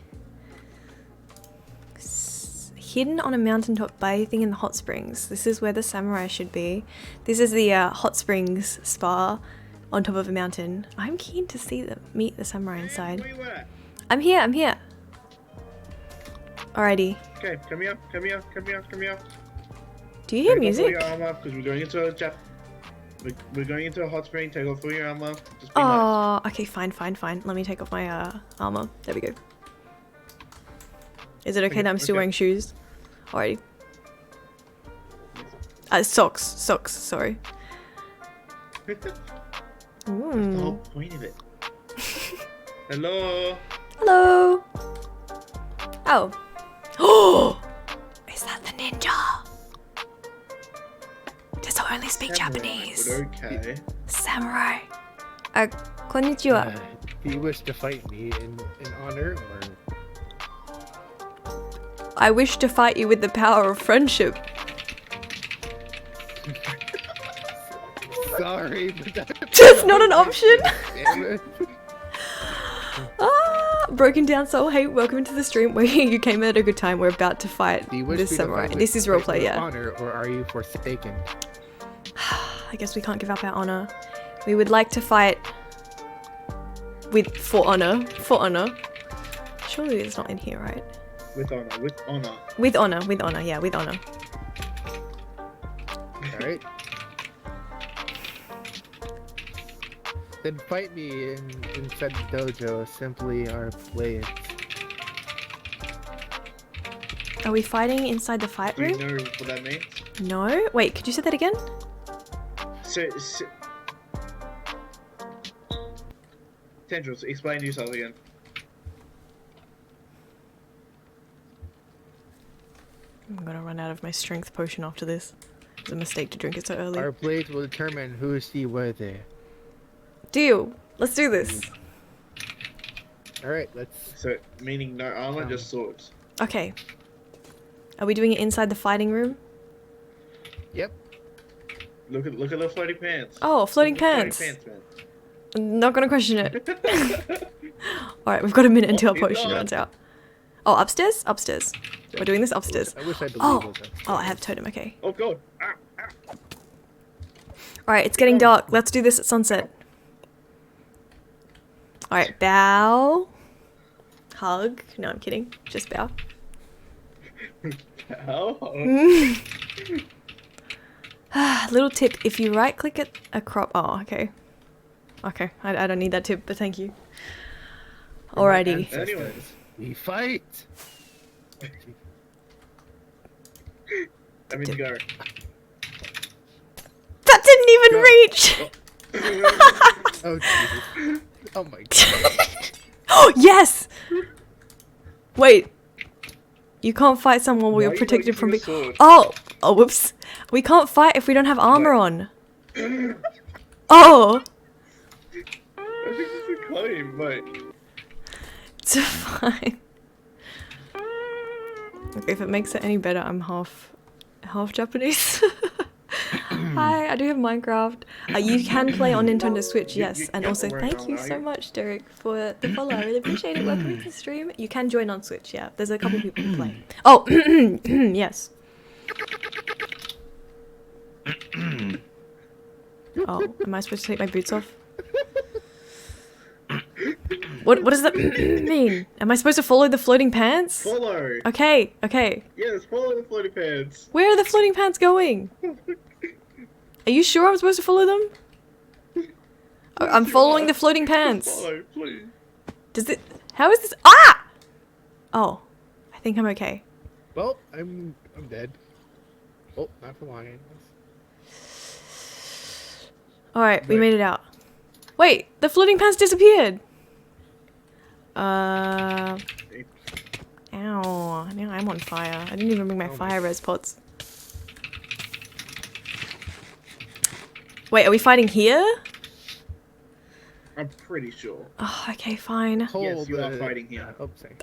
Hidden on a mountaintop, bathing in the hot springs. This is where the samurai should be. This is the hot springs spa on top of a mountain. I'm keen to see them, meet the samurai inside. I'm here, I'm here. Alrighty. Okay, come here. Do you hear take music? Off all your armor, because we're going into a hot spring. Take off all your armor. Just be Oh, okay, fine. Let me take off my armor. There we go. Is it okay that I'm still wearing shoes? Alrighty. Socks, sorry. That's the whole point of it. Hello. Hello. Oh. Oh! Is that the ninja? Does he only speak Japanese? Okay. Samurai. Konnichiwa. Do you wish to fight me in honor, or...? I wish to fight you with the power of friendship. Sorry, but that's not an option. Damn it. Broken Down Soul, hey, welcome into the stream. Where you came at a good time. We're about to fight this samurai. This is roleplay, yeah. Honor, or are you forsaken? I guess we can't give up our honor. We would like to fight for honor. Surely it's not in here, right? With honor. With honor, yeah, with honor. Alright. Then fight me inside the dojo, simply our play it. Are we fighting inside the fight room? Do you know what that means? No? Wait, could you say that again? Tendrils, explain yourself again. I'm gonna run out of my strength potion after this. It's a mistake to drink it so early. Our blades will determine who is the worthy. Deal. Let's do this. Alright, let's... So, meaning no armor, just swords. Okay. Are we doing it inside the fighting room? Yep. Look at the floating pants. Oh, floating pants. Floating pants, man. I'm not gonna question it. Alright, we've got a minute until our potion runs out. Oh, upstairs? Upstairs. We're doing this upstairs. I wish I believed oh, it was upstairs. oh, I have totem, okay. Oh god. Alright, it's getting dark. Let's do this at sunset. Alright, bow. Hug. No, I'm kidding. Just bow. Little tip, if you right click at a crop. Oh, okay. Okay, I don't need that tip, but thank you. Alrighty. Anyways, we fight. I mean, go. That didn't even reach! Oh, Jesus. Oh my god. Oh, yes! Wait. You can't fight someone while you're protected from being. Oh! Oh, whoops. We can't fight if we don't have armor on. Oh! I think this is a claim, but. It's fine. Okay, if it makes it any better, I'm half Japanese. Hi, I do have Minecraft. You can play on Nintendo Switch, yes. And also, thank you so much, Derek, for the follow. I really appreciate it. Welcome to the stream. You can join on Switch, yeah. There's a couple people who play. Oh, yes. Oh, am I supposed to take my boots off? What does that mean? Am I supposed to follow the floating pants? Follow! Okay, okay. Yes, follow the floating pants. Where are the floating pants going? Are you sure I'm supposed to follow them? I'm following the floating pants. Follow, please. Does it... How is this... Ah! Oh, I think I'm okay. Well, I'm dead. Oh, not for long. Alright, we made it out. Wait, the floating pants disappeared. Ow. Now I'm on fire. I didn't even bring my fire res pots. Wait, are we fighting here? I'm pretty sure. Oh, okay, fine. Yes, you are fighting here.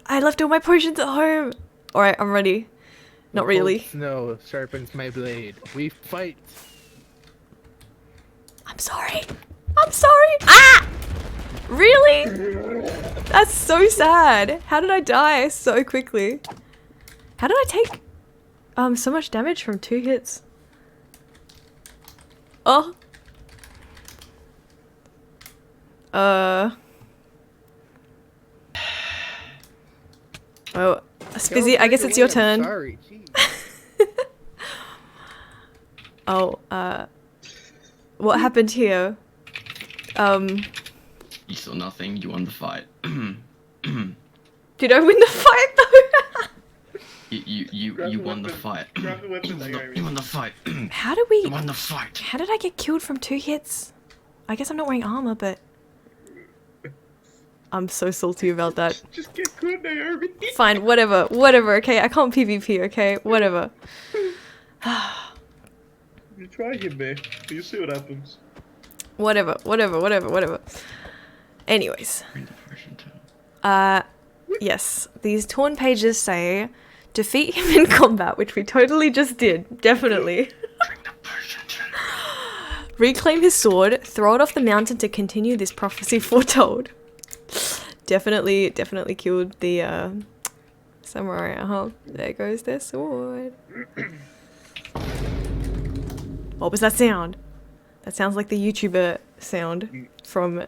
I left all my potions at home. Alright, I'm ready. Not really. Snow sharpens my blade. We fight. I'm sorry. I'm sorry. Ah! Really? That's so sad. How did I die so quickly? How did I take so much damage from 2 hits? Oh. Oh, Spizzy, I guess it's your turn. Sorry, Oh, what happened here? You saw nothing, you won the fight. Did I win the fight though? you won the fight. You won the fight. How did we... You won the fight. How did I get killed from 2 hits? I guess I'm not wearing armor, but... I'm so salty about that. Just get good, Naomi. Fine, whatever, okay? I can't PvP, okay? Whatever. You try him, man. You see what happens. Whatever. Anyways. Yes. These torn pages say, defeat him in combat, which we totally just did. Definitely. Reclaim his sword, throw it off the mountain to continue this prophecy foretold. Definitely killed the, samurai, There goes their sword. What was that sound? That sounds like the YouTuber sound from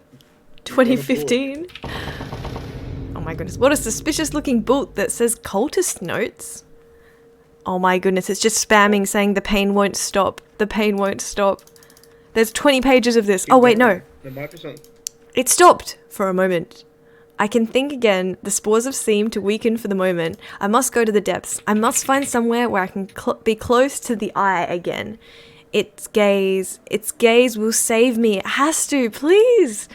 2015. Oh my goodness. What a suspicious looking book that says cultist notes. Oh my goodness. It's just spamming saying the pain won't stop. The pain won't stop. There's 20 pages of this. Oh wait, no. It stopped for a moment. I can think again. The spores have seemed to weaken for the moment. I must go to the depths. I must find somewhere where I can be close to the eye again. Its gaze will save me. It has to, please.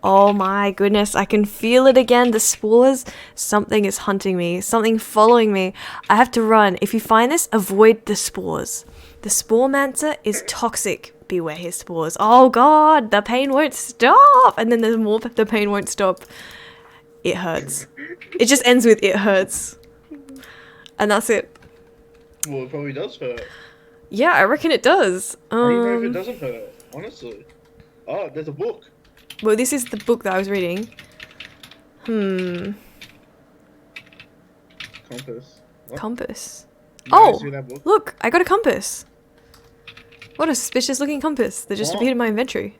Oh my goodness, I can feel it again. The spores, something is hunting me, something following me. I have to run. If you find this, avoid the spores. The spore mancer is toxic. Beware his spores. Oh god, the pain won't stop. And then there's more, the pain won't stop. It hurts. It just ends with it hurts. And that's it. Well, it probably does hurt. Yeah, I reckon it does. I don't know if it doesn't hurt, honestly. Oh, there's a book. Well, this is the book that I was reading. Compass. What? Compass. You guys Oh, see that book? look, I got a compass. What a suspicious looking compass that just appeared in my inventory.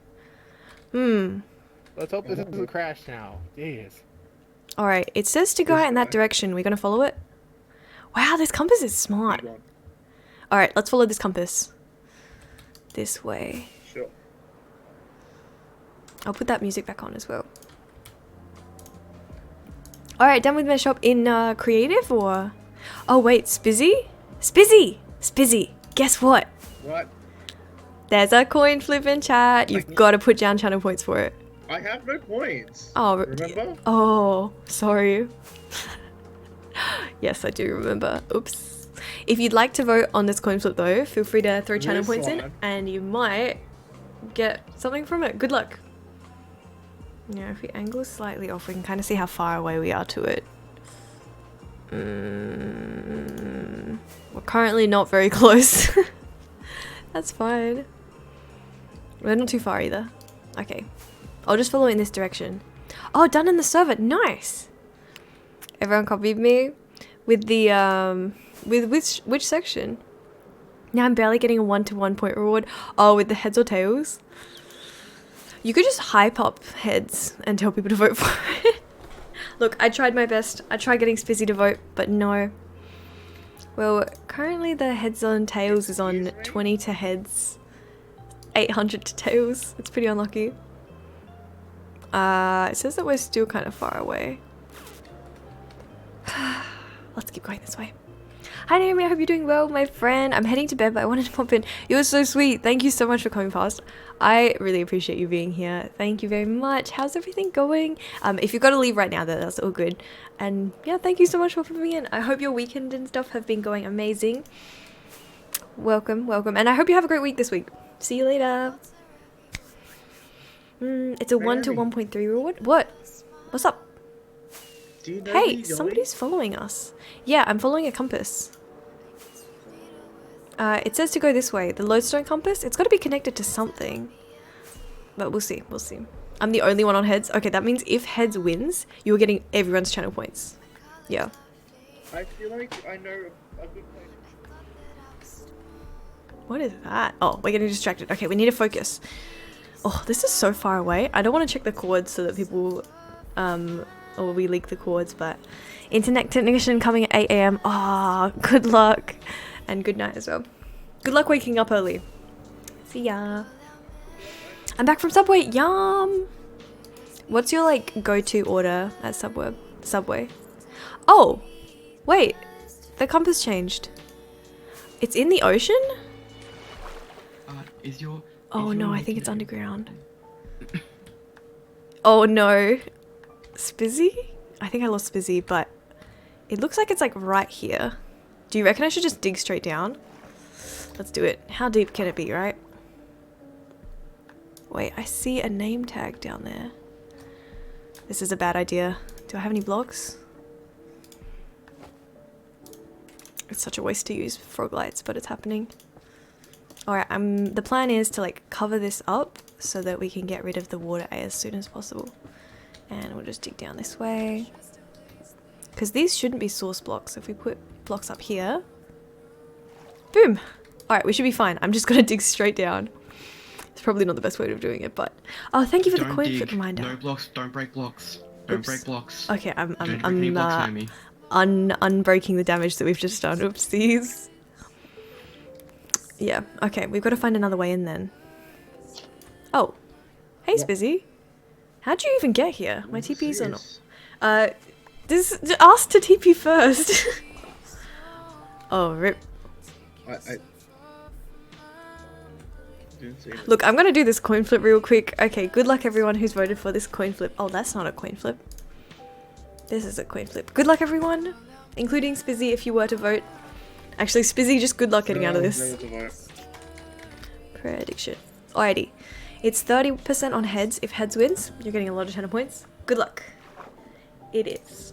Let's hope this doesn't crash now. Jeez. Alright, it says to go out in that direction. We're gonna follow it. Wow, this compass is smart. Alright, let's follow this compass. This way. Sure. I'll put that music back on as well. Alright, done with my shop in creative or... Oh wait, Spizzy? Spizzy! Spizzy! Guess what? What? There's a coin flip in chat. You've got to put down channel points for it. I have no points. Oh, remember? Oh, sorry. Yes, I do remember. Oops. If you'd like to vote on this coin flip though, feel free to throw channel points in and you might get something from it. Good luck. Yeah, if we angle slightly off, we can kind of see how far away we are to it. We're currently not very close. That's fine. We're not too far either. Okay. I'll just follow in this direction. Oh, done in the server. Nice. Everyone copied me with the with which section? Now I'm barely getting a 1-to-1 point reward. Oh, with the heads or tails. You could just hype up heads and tell people to vote for it. Look, I tried my best. I tried getting Spizzy to vote, but no. Well, currently the heads on tails is on 20 to heads, 800 to tails. It's pretty unlucky. It says that we're still kind of far away. Let's keep going this way. Hi Naomi, I hope you're doing well, my friend. I'm heading to bed, but I wanted to pop in. You were so sweet. Thank you so much for coming past. I really appreciate you being here. Thank you very much. How's everything going? If you've got to leave right now, though, that's all good. And yeah, thank you so much for coming in. I hope your weekend and stuff have been going amazing. Welcome, welcome. And I hope you have a great week this week. See you later. It's a 1-to-1.3 reward. What? What's up? Do you know Hey, somebody's following us. Yeah, I'm following a compass. It says to go this way. The lodestone compass. It's got to be connected to something. But we'll see. We'll see. I'm the only one on heads. Okay, that means if heads wins, you're getting everyone's channel points. Yeah. I feel like I know a good place. What is that? Oh, we're getting distracted. Okay, we need to focus. Oh, this is so far away. I don't want to check the chords so that people, or we leak the chords, but internet technician coming at 8 AM. Ah, oh, good luck. And good night as well. Good luck waking up early. See ya. I'm back from Subway. Yum. What's your like go-to order at Subway? Oh, wait. The compass changed. It's in the ocean? Oh no, I think it's underground. Oh no. Spizzy? I think I lost Spizzy, but it looks like it's like right here. Do you reckon I should just dig straight down? Let's do it. How deep can it be, right? Wait, I see a name tag down there. This is a bad idea. Do I have any blocks? It's such a waste to use frog lights, but it's happening. Alright, the plan is to like cover this up so that we can get rid of the water as soon as possible. And we'll just dig down this way. Because these shouldn't be source blocks. If we put blocks up here. Boom! Alright, we should be fine. I'm just gonna dig straight down. It's probably not the best way of doing it, but... Oh, thank you for the coin flip reminder. No blocks, don't break blocks. Don't break blocks. Okay, I'm blocks, unbreaking the damage that we've just done. Oopsies. Yeah, okay, we've got to find another way in then. Oh. Hey, Spizzy. How'd you even get here? My TP's on. This ask to TP first. Oh, rip. Look, I'm gonna do this coin flip real quick. Okay, good luck everyone who's voted for this coin flip. Oh, that's not a coin flip. This is a coin flip. Good luck everyone, including Spizzy if you were to vote. Actually, Spizzy, just good luck getting out of this. Prediction. Alrighty. It's 30% on heads. If heads wins, you're getting a lot of channel points. Good luck. It is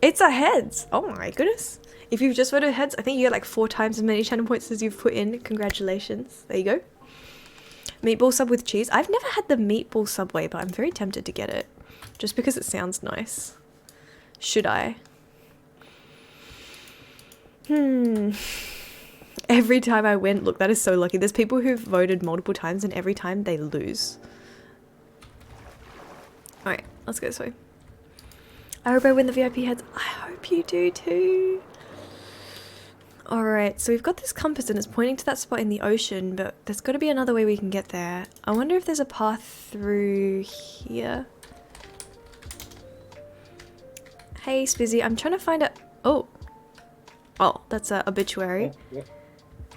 It's a heads! Oh my goodness. If you've just voted heads, I think you get like 4 times as many channel points as you've put in. Congratulations. There you go. Meatball sub with cheese. I've never had the meatball Subway, but I'm very tempted to get it. Just because it sounds nice. Should I? every time I win. Look, that is so lucky. There's people who've voted multiple times and every time they lose. Alright, let's go this way. I hope I win the VIP heads. I hope you do too. Alright, so we've got this compass and it's pointing to that spot in the ocean, but there's got to be another way we can get there. I wonder if there's a path through here. Hey, Spizzy, I'm trying to find a... Oh, that's a obituary.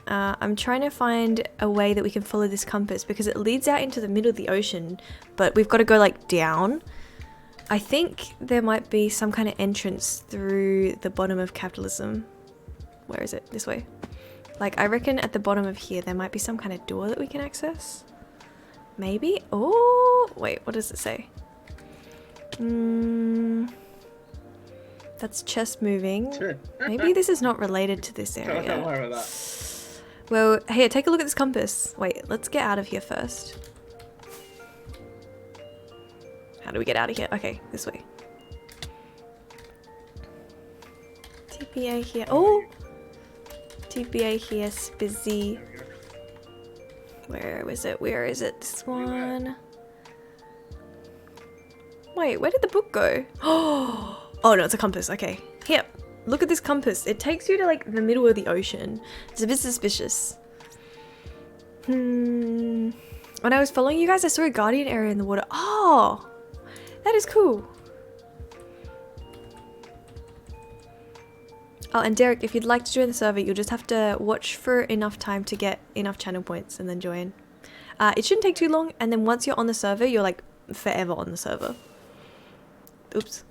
I'm trying to find a way that we can follow this compass because it leads out into the middle of the ocean, but we've got to go like down. I think there might be some kind of entrance through the bottom of capitalism. Where is it? This way. Like, I reckon at the bottom of here there might be some kind of door that we can access. Maybe? Oh, wait, what does it say? That's chest moving. Maybe this is not related to this area. Don't worry about that. Well, here, take a look at this compass. Wait, let's get out of here first. How do we get out of here? Okay, this way. TPA here. Oh! TPA here, Spizzy. Where is it? Where is it? This one. Wait, where did the book go? Oh no, it's a compass. Okay. Here. Look at this compass. It takes you to like the middle of the ocean. It's a bit suspicious. When I was following you guys, I saw a guardian area in the water. Oh! That is cool. Oh, and Derek, if you'd like to join the server, you'll just have to watch for enough time to get enough channel points and then join. It shouldn't take too long, and then once you're on the server, you're like forever on the server. Oops.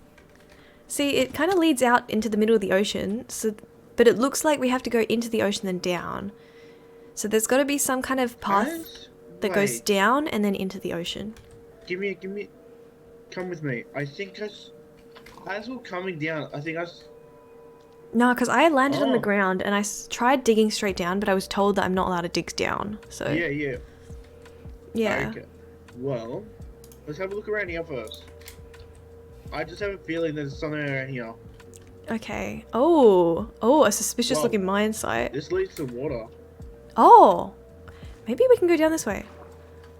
See, it kind of leads out into the middle of the ocean, so, but it looks like we have to go into the ocean then down. So there's got to be some kind of path that goes down and then into the ocean. Come with me. I think as we're coming down, I think No, because I landed on the ground and I tried digging straight down, but I was told that I'm not allowed to dig down. So yeah. Okay. Well, let's have a look around here first. I just have a feeling there's something around here. Okay. Oh, a suspicious looking mine site. This leads to water. Oh, maybe we can go down this way.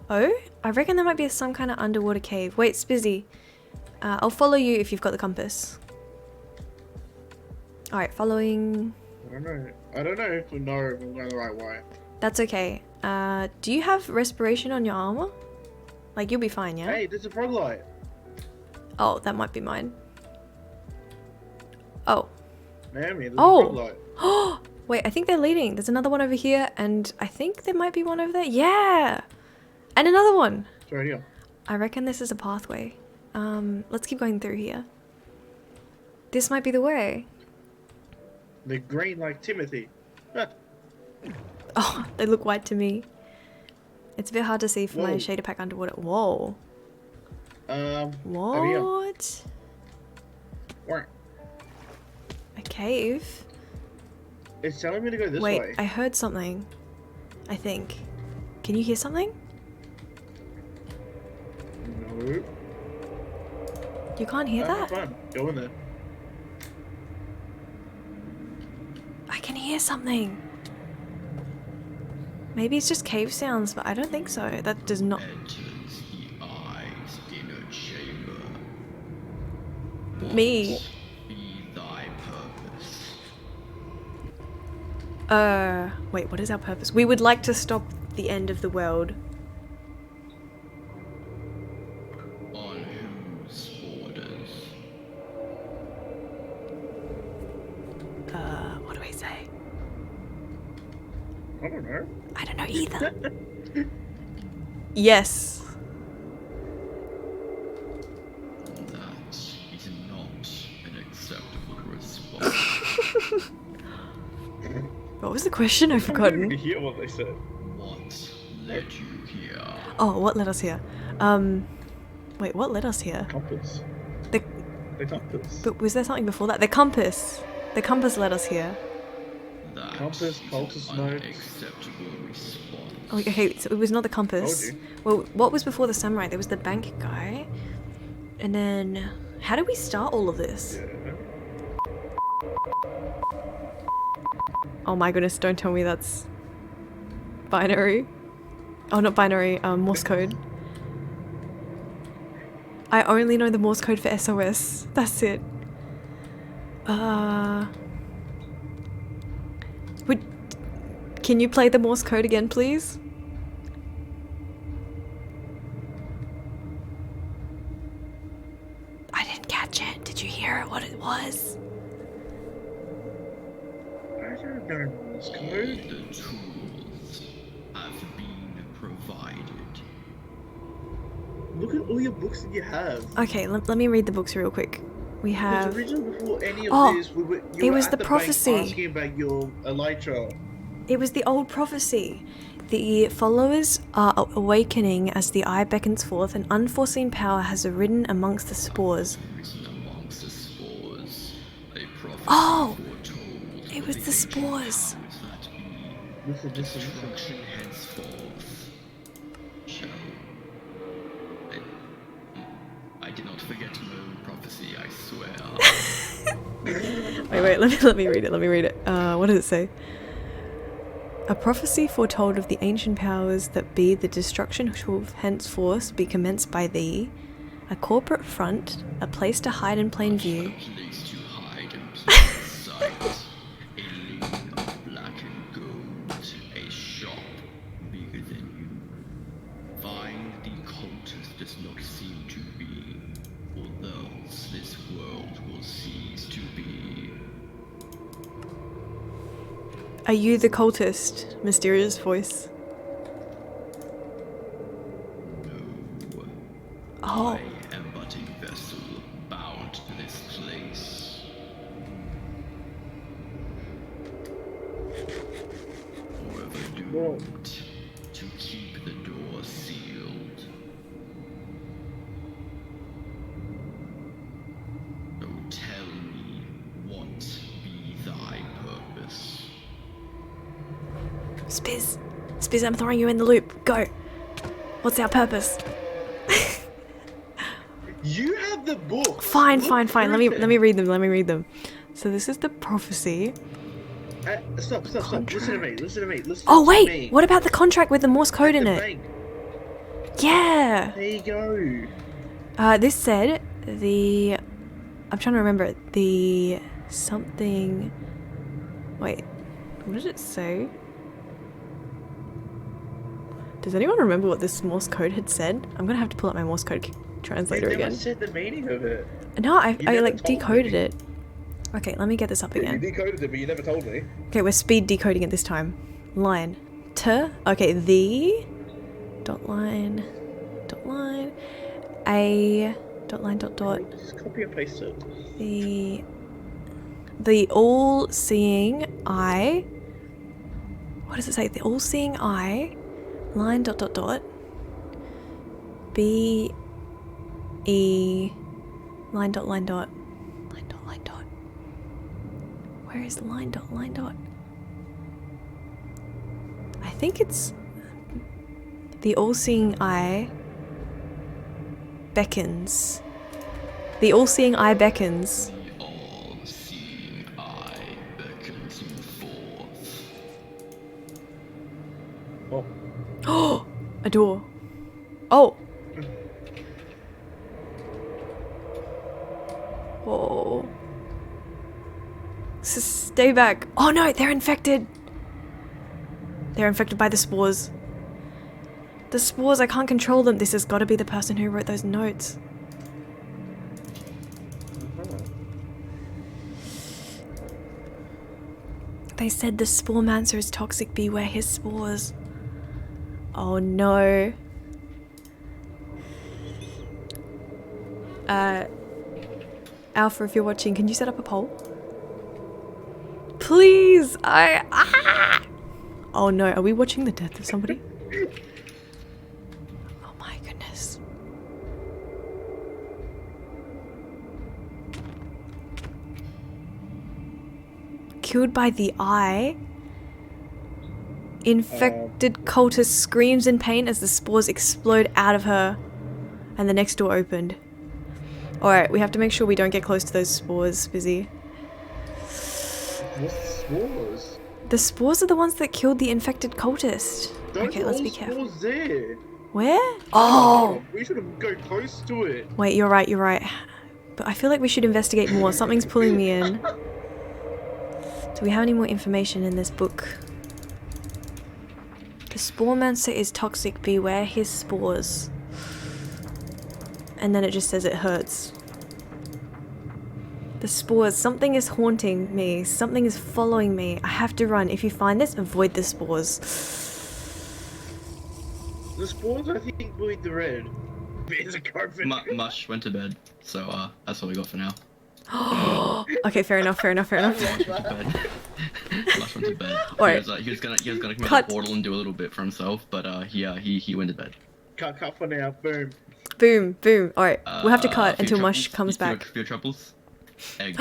Oh, I reckon there might be some kind of underwater cave. Wait, Spizzy. I'll follow you if you've got the compass. Alright, following... I don't know if I'm going the right way. That's okay. Do you have respiration on your armor? Like, you'll be fine, yeah? Hey, there's a frog light. Oh, that might be mine. Oh. Naomi, there's a frog light. Oh! Wait, I think they're leading. There's another one over here, and I think there might be one over there. Yeah! And another one! It's right here. I reckon this is a pathway. Let's keep going through here. This might be the way. They're green like Timothy. Oh, they look white to me. It's a bit hard to see from my shader pack underwater. Whoa. What? A cave? It's telling me to go this way. way. I heard something. I think. Can you hear something? No. You can't hear that? Fine. Go in there. I can hear something. Maybe it's just cave sounds, but I don't think so. That does not... Me. Wait, what is our purpose? We would like to stop the end of the world. On whose orders? What do I say? I don't know. I don't know either. Yes. That is not an acceptable response. What was the question? I've forgotten. I didn't hear what they said. What led you here? Oh, what led us here? Wait, what led us here? Compass. The compass. But was there something before that? The compass. The compass led us here. That compass, cultist mode. Acceptable response. Oh, okay, so it was not the compass. Well, what was before the samurai? There was the bank guy. And then... How did we start all of this? Oh my goodness, don't tell me that's binary. Oh, not binary, Morse code. I only know the Morse code for SOS. That's it. Can you play the Morse code again, please? I didn't catch it. Did you hear it? What it was? I don't know Morse code. The tools have been provided. Look at all your books that you have. Okay, let me read the books real quick. We have. Because originally, before any of Oh, this, you it were was at the bank prophecy. asking about your elytra. It was the old prophecy. The followers are awakening as the eye beckons forth. An unforeseen power has arisen amongst the spores. Oh! It was the spores. Listen. I did not forget my own prophecy, I swear. Wait, let me read it. What does it say? A prophecy foretold of the ancient powers that be, the destruction shall henceforth be commenced by thee. A corporate front, a place to hide in plain view. A shop bigger than you. Find the cultist does not seem to be, or else this world will cease to be. Are you the cultist? Mysterious voice. No. Oh. I am but a vessel bound to this place. Forever doomed to keep the door sealed. So tell me, what be thy purpose? Spiz, I'm throwing you in the loop. Go. What's our purpose? You have the book. Fine. Let me read them. So this is the prophecy. Stop. Listen to me. Oh wait, what about the contract with the Morse code in it? Bank. Yeah. There you go. This said I'm trying to remember it. The something. Wait, what did it say? Does anyone remember what this Morse code had said? I'm gonna have to pull up my Morse code translator You never again. said the meaning of it. No, I never like told decoded me. it. Okay, let me get this up You again. decoded it, but you never told me. Okay, we're speed decoding it this time. Line. Okay, the. Line. A. Line. Just copy and paste it. The all-seeing eye. What does it say? The all-seeing eye. Line. B. E. Line. Where is line? I think it's the all-seeing eye beckons. The all-seeing eye beckons. The all-seeing eye beckons you forth. Oh, a door. Oh. Whoa. Stay back. Oh no, they're infected. They're infected by the spores. The spores, I can't control them. This has got to be the person who wrote those notes. They said the Sporemancer is toxic. Beware his spores. Oh no. Alpha, if you're watching, can you set up a poll? Please! Oh no, are we watching the death of somebody? Oh my goodness. Killed by the eye. Infected cultist screams in pain as the spores explode out of her. And the next door opened. Alright, we have to make sure we don't get close to those spores, Busy. What's the spores? The spores are the ones that killed the infected cultist. Those Okay, are let's all be careful. spores there. Where? Oh! We should have go close to it. Wait, you're right, you're right. But I feel like we should investigate more. Something's pulling me in. Do we have any more information in this book? The Sporemancer is toxic. Beware his spores. And then it just says it hurts. The spores. Something is haunting me. Something is following me. I have to run. If you find this, avoid the spores. The spores, I think, bleed the red. There's a carpet. Mush went to bed, so that's all we got for now. Okay, fair enough, fair enough, fair enough. Mush went to bed. Alright. He was gonna come out Cut. the portal and do a little bit for himself, but he went to bed. Cut for now. Boom. Boom, boom. Alright, we'll have to cut until Mush comes back. Few troubles. Egg.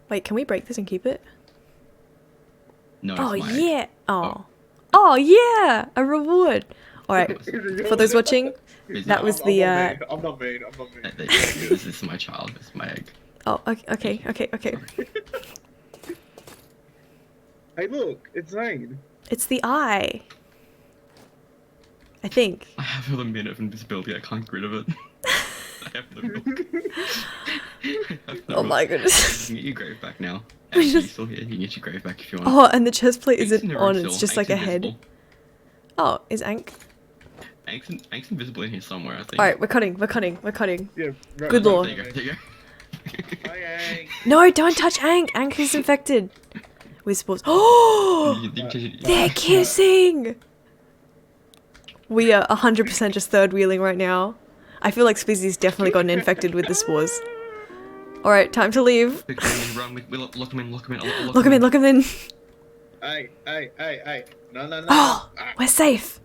Wait, can we break this and keep it? No. Oh, it's my egg. yeah. Oh, yeah. A reward. Alright, for those watching, that was the, I'm not mean. This is my child. This is my egg. Oh, okay. Hey, look. It's Zane. It's the eye. I think. I have another minute of invisibility. I can't get rid of it. I have no milk. Oh my goodness. You can get your grave back now. You're still here. You can get your grave back if you want. Oh, and the chest plate isn't never on. still. It's just Ank's like a head. invisible. Oh, is Ank? Ank's invisible in here somewhere, I think. Alright, we're cutting. Yeah, right. Good lord. There you go. Hi, Hank. No, don't touch Ank. Ank is infected with spores. Oh, they're kissing. We are 100% just third wheeling right now. I feel like Spizzy's definitely gotten infected with the spores. Alright, time to leave. Run, lock him in. Lock him in. Hey. No. Oh, we're safe.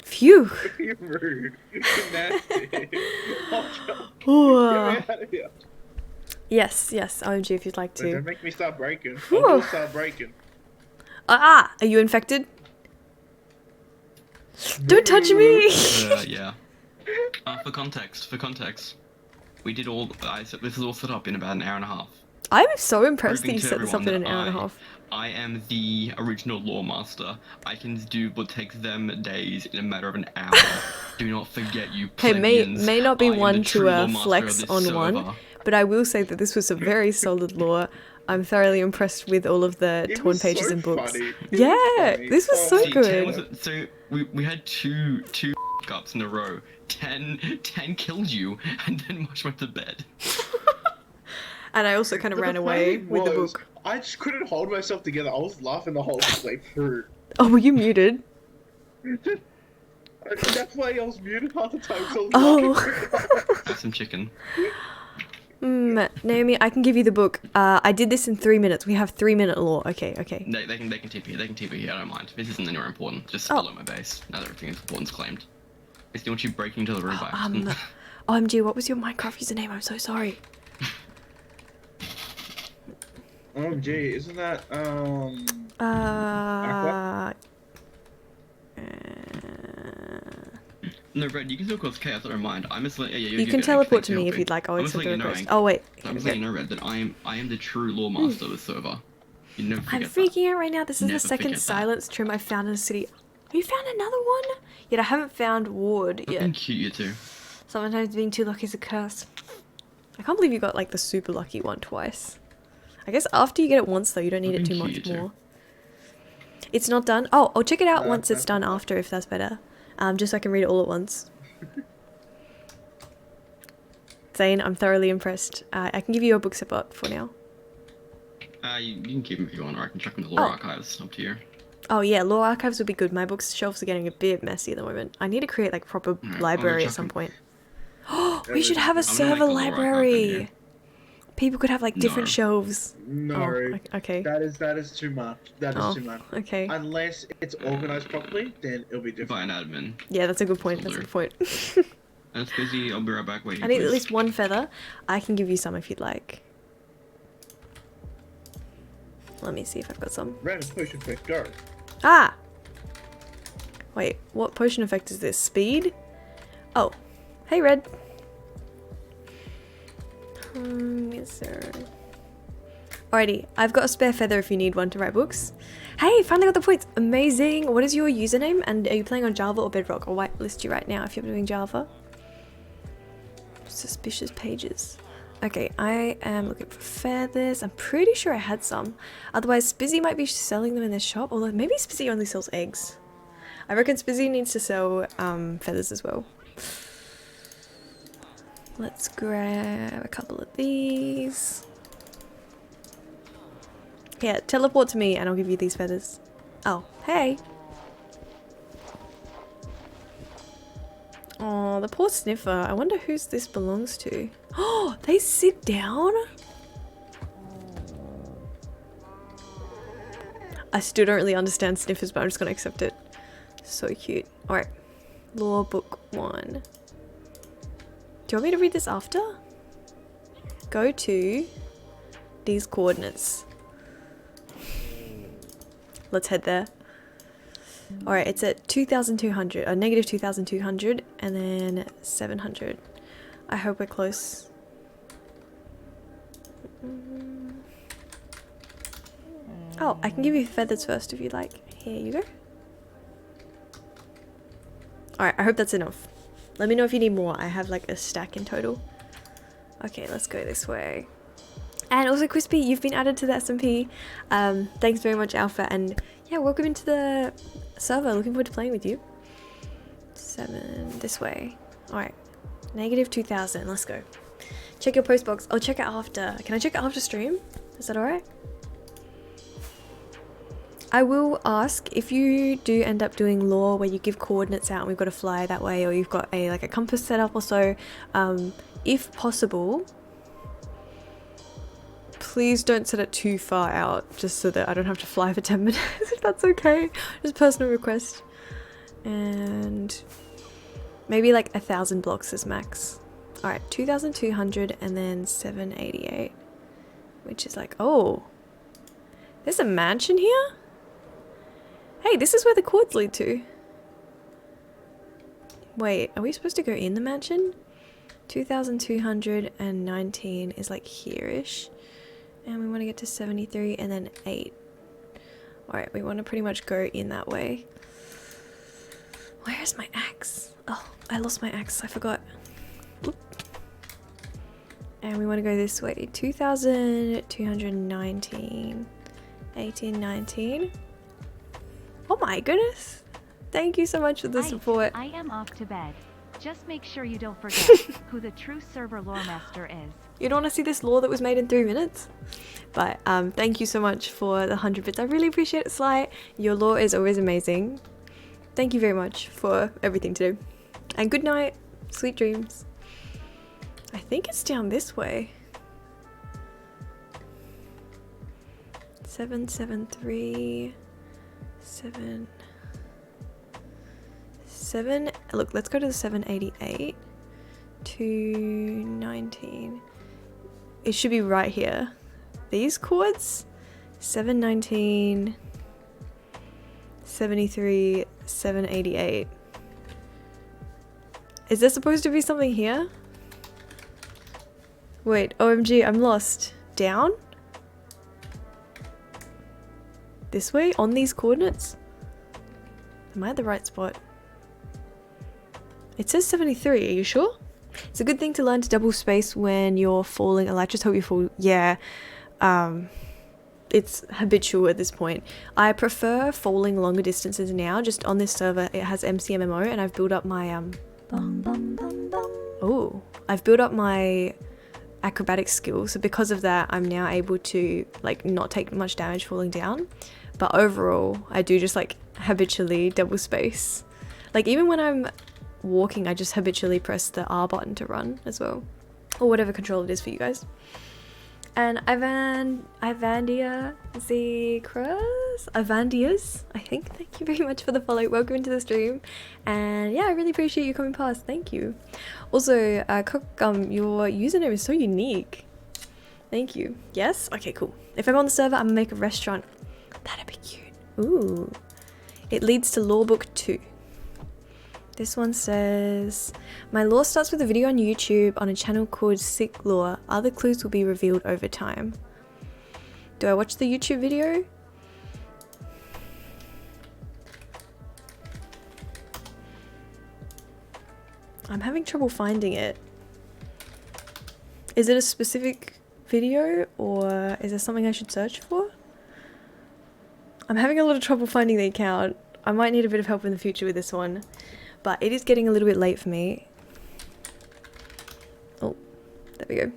Phew. You're rude. You're nasty. Ooh. Get me out of here. Yes, OMG if you'd like Don't to. make me start breaking. Whew. I'll start breaking. Are you infected? Don't touch me! Yeah. For context, we did all. This is all set up in about an hour and a half. I'm so impressed that Proving you to set this up in an everyone hour and a that half. I am the original lore master. I can do what takes them days in a matter of an hour. Do not forget, you Hey, plebeians. may not be I am the one true to lore master flex of this on server. one, but I will say that this was a very solid lore. I'm thoroughly impressed with all of the It torn was pages so and books. funny. Yeah, funny. this was so See, 10 good. was so we had two ups in a row. 10 killed you, and then Mush went to bed. And I also kind of But ran the away thing with the was, book. I just couldn't hold myself together. I was laughing the whole way through. Oh, were you muted? That's why I was muted half the time. So Oh. Have some chicken. Naomi, I can give you the book. I did this in 3 minutes. We have 3-minute lore. Okay. They can TP here. They can TP here. I don't mind. This isn't anywhere important. Just follow my base. Now that everything is important's claimed. It's the one you breaking into the room by accident. OMG, what was your Minecraft username? I'm so sorry. OMG, isn't that No, Red, you can still cause chaos. I don't mind. I'm just letting you can teleport to me if you'd like. I'll accept the request. Oh wait. I'm just letting you know, Red, that I am the true lore master of the server. You never I'm forget freaking out right now. This is the Never second forget that. silence trim I've found in the city. You found another one? Yet I haven't found Ward that. yet. Been cute, you two. Sometimes being too lucky is a curse. I can't believe you got like the super lucky one twice. I guess after you get it once though, you don't need it too much more. It's not done? Oh, I'll check it out once it's done after if that's better. Just so I can read it all at once. Zane, I'm thoroughly impressed. I can give you a book support for now. You can keep them if you want, or I can chuck them in the lore archives. Up to you. Oh yeah, lore archives would be good. My bookshelves are getting a bit messy at the moment. I need to create like proper library at some point. Oh, we should have a server library. People could have like different shelves. No. Oh, okay. That is too much. That is too much. Okay. Unless it's organized properly, then it'll be different. By an admin. Yeah, that's a good point. That's a good point. That's busy. I'll be right back. Wait. I need at least one feather. I can give you some if you'd like. Let me see if I've got some. Random potion effect, go. Ah! Wait, what potion effect is this? Speed? Oh. Hey, Red. Is there... Alrighty, I've got a spare feather if you need one to write books. Hey, finally got the points. Amazing. What is your username? And are you playing on Java or Bedrock? I'll whitelist you right now if you're doing Java. Suspicious pages. Okay, I am looking for feathers. I'm pretty sure I had some. Otherwise, Spizzy might be selling them in their shop. Although maybe Spizzy only sells eggs. I reckon Spizzy needs to sell feathers as well. Let's grab a couple of these. Yeah, teleport to me and I'll give you these feathers. Oh, hey. Oh, the poor sniffer. I wonder whose this belongs to. Oh, they sit down? I still don't really understand sniffers, but I'm just gonna accept it. So cute. Alright. Law book 1. Do you want me to read this after? Go to these coordinates. Let's head there. Alright, it's at 2,200, or negative 2,200, and then 700. I hope we're close. Oh, I can give you feathers first if you like. Here you go. Alright, I hope that's enough. Let me know if you need more. I have like a stack in total. Okay, let's go this way. And also, Crispy, you've been added to the SMP. Thanks very much, Alpha. And yeah, welcome into the server. Looking forward to playing with you. 7, this way. Alright. Negative 2,000. Let's go. Check your post box. I'll check it after. Can I check it after stream? Is that alright? I will ask if you do end up doing law where you give coordinates out and we've got to fly that way, or you've got a like a compass set up or so. If possible, please don't set it too far out, just so that I don't have to fly for 10 minutes, if that's okay. Just personal request. And maybe like 1,000 blocks is max. Alright, 2,200 and then 788. Which is like, oh. There's a mansion here? Hey, this is where the cords lead to. Wait, are we supposed to go in the mansion? 2,219 is like here-ish. And we want to get to 73 and then 8. Alright, we want to pretty much go in that way. Where is my axe? Oh, I lost my axe. I forgot. Oop. And we want to go this way. 2,219. 18, 19. Oh my goodness. Thank you so much for the support. I am off to bed. Just make sure you don't forget who the true server lore master is. You don't want to see this lore that was made in 3 minutes? But thank you so much for the 100 bits. I really appreciate it, Sly. Your lore is always amazing. Thank you very much for everything to do. And good night. Sweet dreams. I think it's down this way. 773... 7. Look, let's go to the 788. 219. It should be right here. These chords? 719, 73, 788. Is there supposed to be something here? Wait, OMG, I'm lost. Down? This way? On these coordinates? Am I at the right spot? It says 73, are you sure? It's a good thing to learn to double space when you're falling. I just hope you fall. Yeah. It's habitual at this point. I prefer falling longer distances now. Just on this server, it has MCMMO and I've built up my, I've built up my acrobatic skills. So because of that, I'm now able to like not take much damage falling down. But overall, I do just like habitually double space. Like even when I'm walking, I just habitually press the R button to run as well. Or whatever control it is for you guys. And Ivandia Zekras? Ivandias, I think. Thank you very much for the follow. Welcome into the stream. And yeah, I really appreciate you coming past. Thank you. Also, your username is so unique. Thank you. Yes? Okay, cool. If I'm on the server, I'm gonna make a restaurant. That'd be cute. Ooh. It leads to Law Book 2. This one says, my lore starts with a video on YouTube on a channel called Sick Lore. Other clues will be revealed over time. Do I watch the YouTube video? I'm having trouble finding it. Is it a specific video or is there something I should search for? I'm having a lot of trouble finding the account. I might need a bit of help in the future with this one, but it is getting a little bit late for me. Oh, there we go.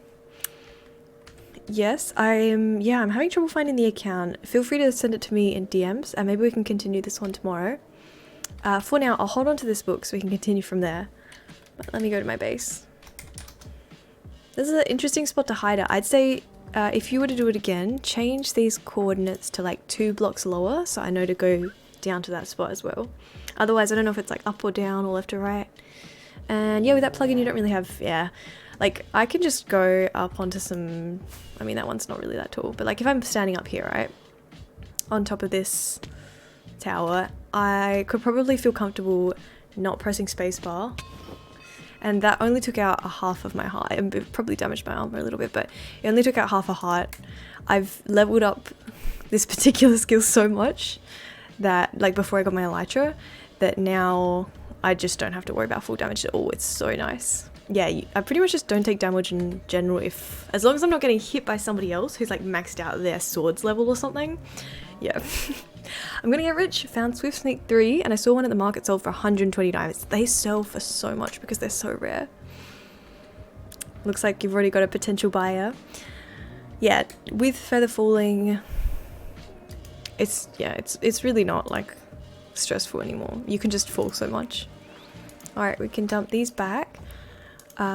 Yes, I'm having trouble finding the account. Feel free to send it to me in DMs and maybe we can continue this one tomorrow. For now, I'll hold on to this book so we can continue from there. But let me go to my base. This is an interesting spot to hide it. I'd say if you were to do it again, change these coordinates to like 2 blocks lower so I know to go down to that spot as well. Otherwise, I don't know if it's like up or down or left or right. And yeah, with that plugin, you don't really have, like I can just go up onto some, I mean, that one's not really that tall, but like if I'm standing up here, right, on top of this tower, I could probably feel comfortable not pressing spacebar. And that only took out a half of my heart. It probably damaged my armor a little bit, but it only took out half a heart. I've leveled up this particular skill so much that, like before I got my elytra, that now I just don't have to worry about full damage at all. It's so nice. Yeah, I pretty much just don't take damage in general as long as I'm not getting hit by somebody else who's like maxed out their swords level or something. Yeah. I'm gonna get rich. Found Swift Sneak 3 and I saw one at the market sold for 120 diamonds. They sell for so much because they're so rare. Looks like you've already got a potential buyer. Yeah, with feather falling, it's really not like stressful anymore. You can just fall so much. Alright, we can dump these back.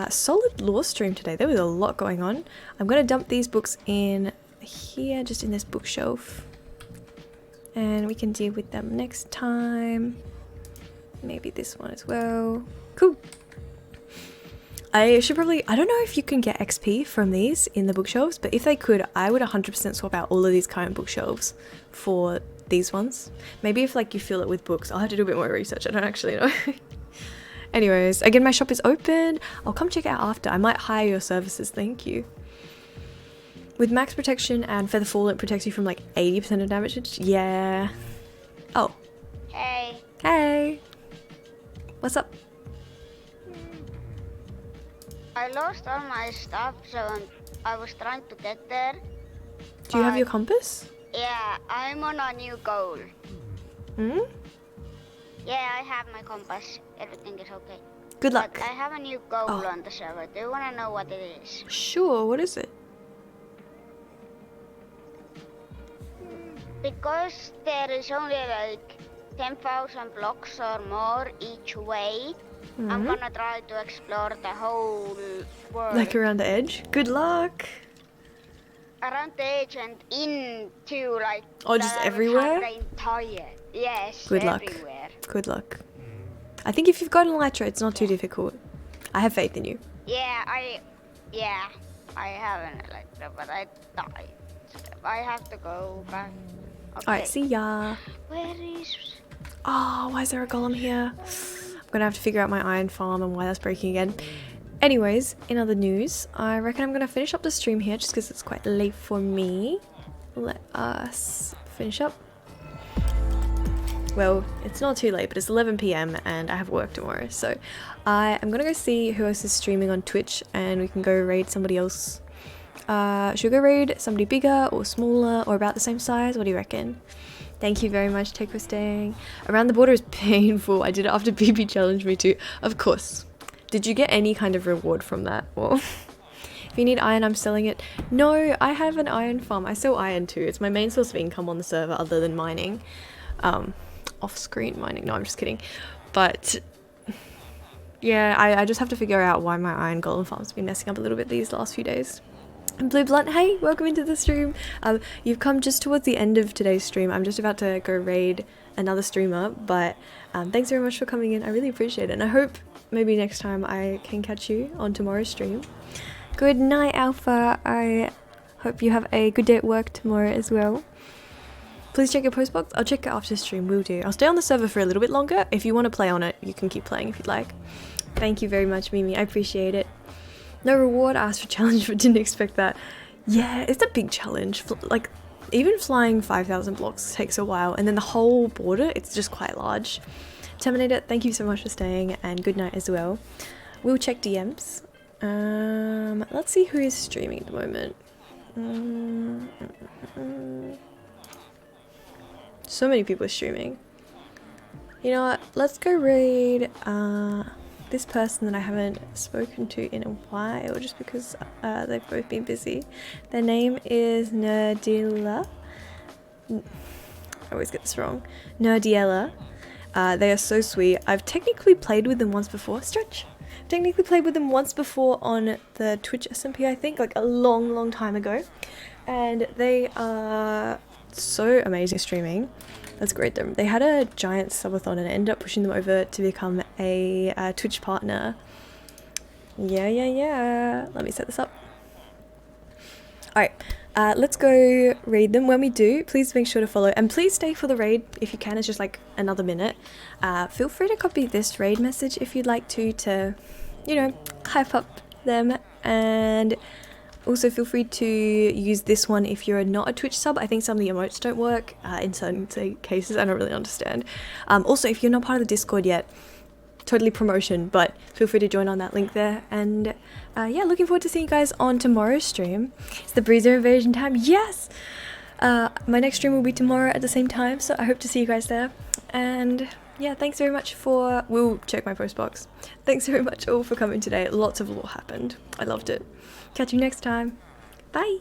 Solid lore stream today. There was a lot going on. I'm gonna dump these books in here, just in this bookshelf. And we can deal with them next time. Maybe this one as well. Cool. I don't know if you can get XP from these in the bookshelves, but if they could, I would 100% swap out all of these current bookshelves for these ones. Maybe if like you fill it with books, I'll have to do a bit more research. I don't actually know. Anyways, again, my shop is open. I'll come check it out after. I might hire your services. Thank you. With max protection and feather fall, it protects you from like 80% of damage. Yeah. Oh. Hey. Hey. What's up? I lost all my stuff, so I was trying to get there. Do you have your compass? Yeah, I'm on a new goal. Hmm? Yeah, I have my compass. Everything is okay. Good luck. But I have a new goal on the server. Do you want to know what it is? Sure, what is it? Because there is only like 10,000 blocks or more each way, I'm gonna try to explore the whole world. Like around the edge? Good luck! Around the edge and into like... Oh, just everywhere? The entire... Yes, Good luck. everywhere. Good luck. I think if you've got an elytra, it's not too difficult. I have faith in you. Yeah, I have an elytra, but I died. I have to go back. Okay. Alright, see ya. Where is... Oh, why is there a golem here? I'm gonna have to figure out my iron farm and why that's breaking again. Anyways, in other news, I reckon I'm gonna finish up the stream here just because it's quite late for me. Let us finish up. Well, it's not too late, but it's 11 PM and I have work tomorrow, so I am gonna go see who else is streaming on Twitch and we can go raid somebody else. Should we go raid somebody bigger or smaller or about the same size? What do you reckon? Thank you very much, Take, for staying. Around the border is painful. I did it after BB challenged me too. Of course. Did you get any kind of reward from that? Or if you need iron, I'm selling it. No, I have an iron farm. I sell iron too. It's my main source of income on the server other than mining. Off-screen mining. No, I'm just kidding. But yeah, I just have to figure out why my iron golem farm's been messing up a little bit these last few days. And Blue Blunt, hey, welcome into the stream. You've come just towards the end of today's stream. I'm just about to go raid another streamer, but thanks very much for coming in. I really appreciate it, and I hope maybe next time I can catch you on tomorrow's stream. Good night, Alpha. I hope you have a good day at work tomorrow as well. Please check your postbox. I'll check it after stream, will do. I'll stay on the server for a little bit longer. If you want to play on it, you can keep playing if you'd like. Thank you very much, Mimi. I appreciate it. No reward, I asked for challenge but didn't expect that. Yeah, it's a big challenge. Like, even flying 5,000 blocks takes a while, and then the whole border, it's just quite large. Terminator, thank you so much for staying, and good night as well. We'll check DMs. Let's see who is streaming at the moment. So many people are streaming. You know what? Let's go raid this person that I haven't spoken to in a while, just because they've both been busy. Their name is Nerdila. I always get this wrong. Nerdiella. They are so sweet. I've technically played with them once before. Stretch. Technically played with them once before on the Twitch SMP, I think, like a long time ago. And they are so amazing streaming. That's great. They had a giant subathon and it ended up pushing them over to become a Twitch partner. Yeah. Let me set this up. Alright, let's go raid them. When we do, please make sure to follow. And please stay for the raid if you can. It's just like another minute. Feel free to copy this raid message if you'd like to, you know, hype up them. And also feel free to use this one if you're not a Twitch sub. I think some of the emotes don't work in certain cases. I don't really understand. Also, if you're not part of the Discord yet, totally promotion, but feel free to join on that link there. And yeah, looking forward to seeing you guys on tomorrow's stream. It's the Breezer Invasion time. Yes! My next stream will be tomorrow at the same time, so I hope to see you guys there. And yeah, thanks very much for... We'll check my post box. Thanks very much all for coming today. Lots of lore happened. I loved it. Catch you next time. Bye!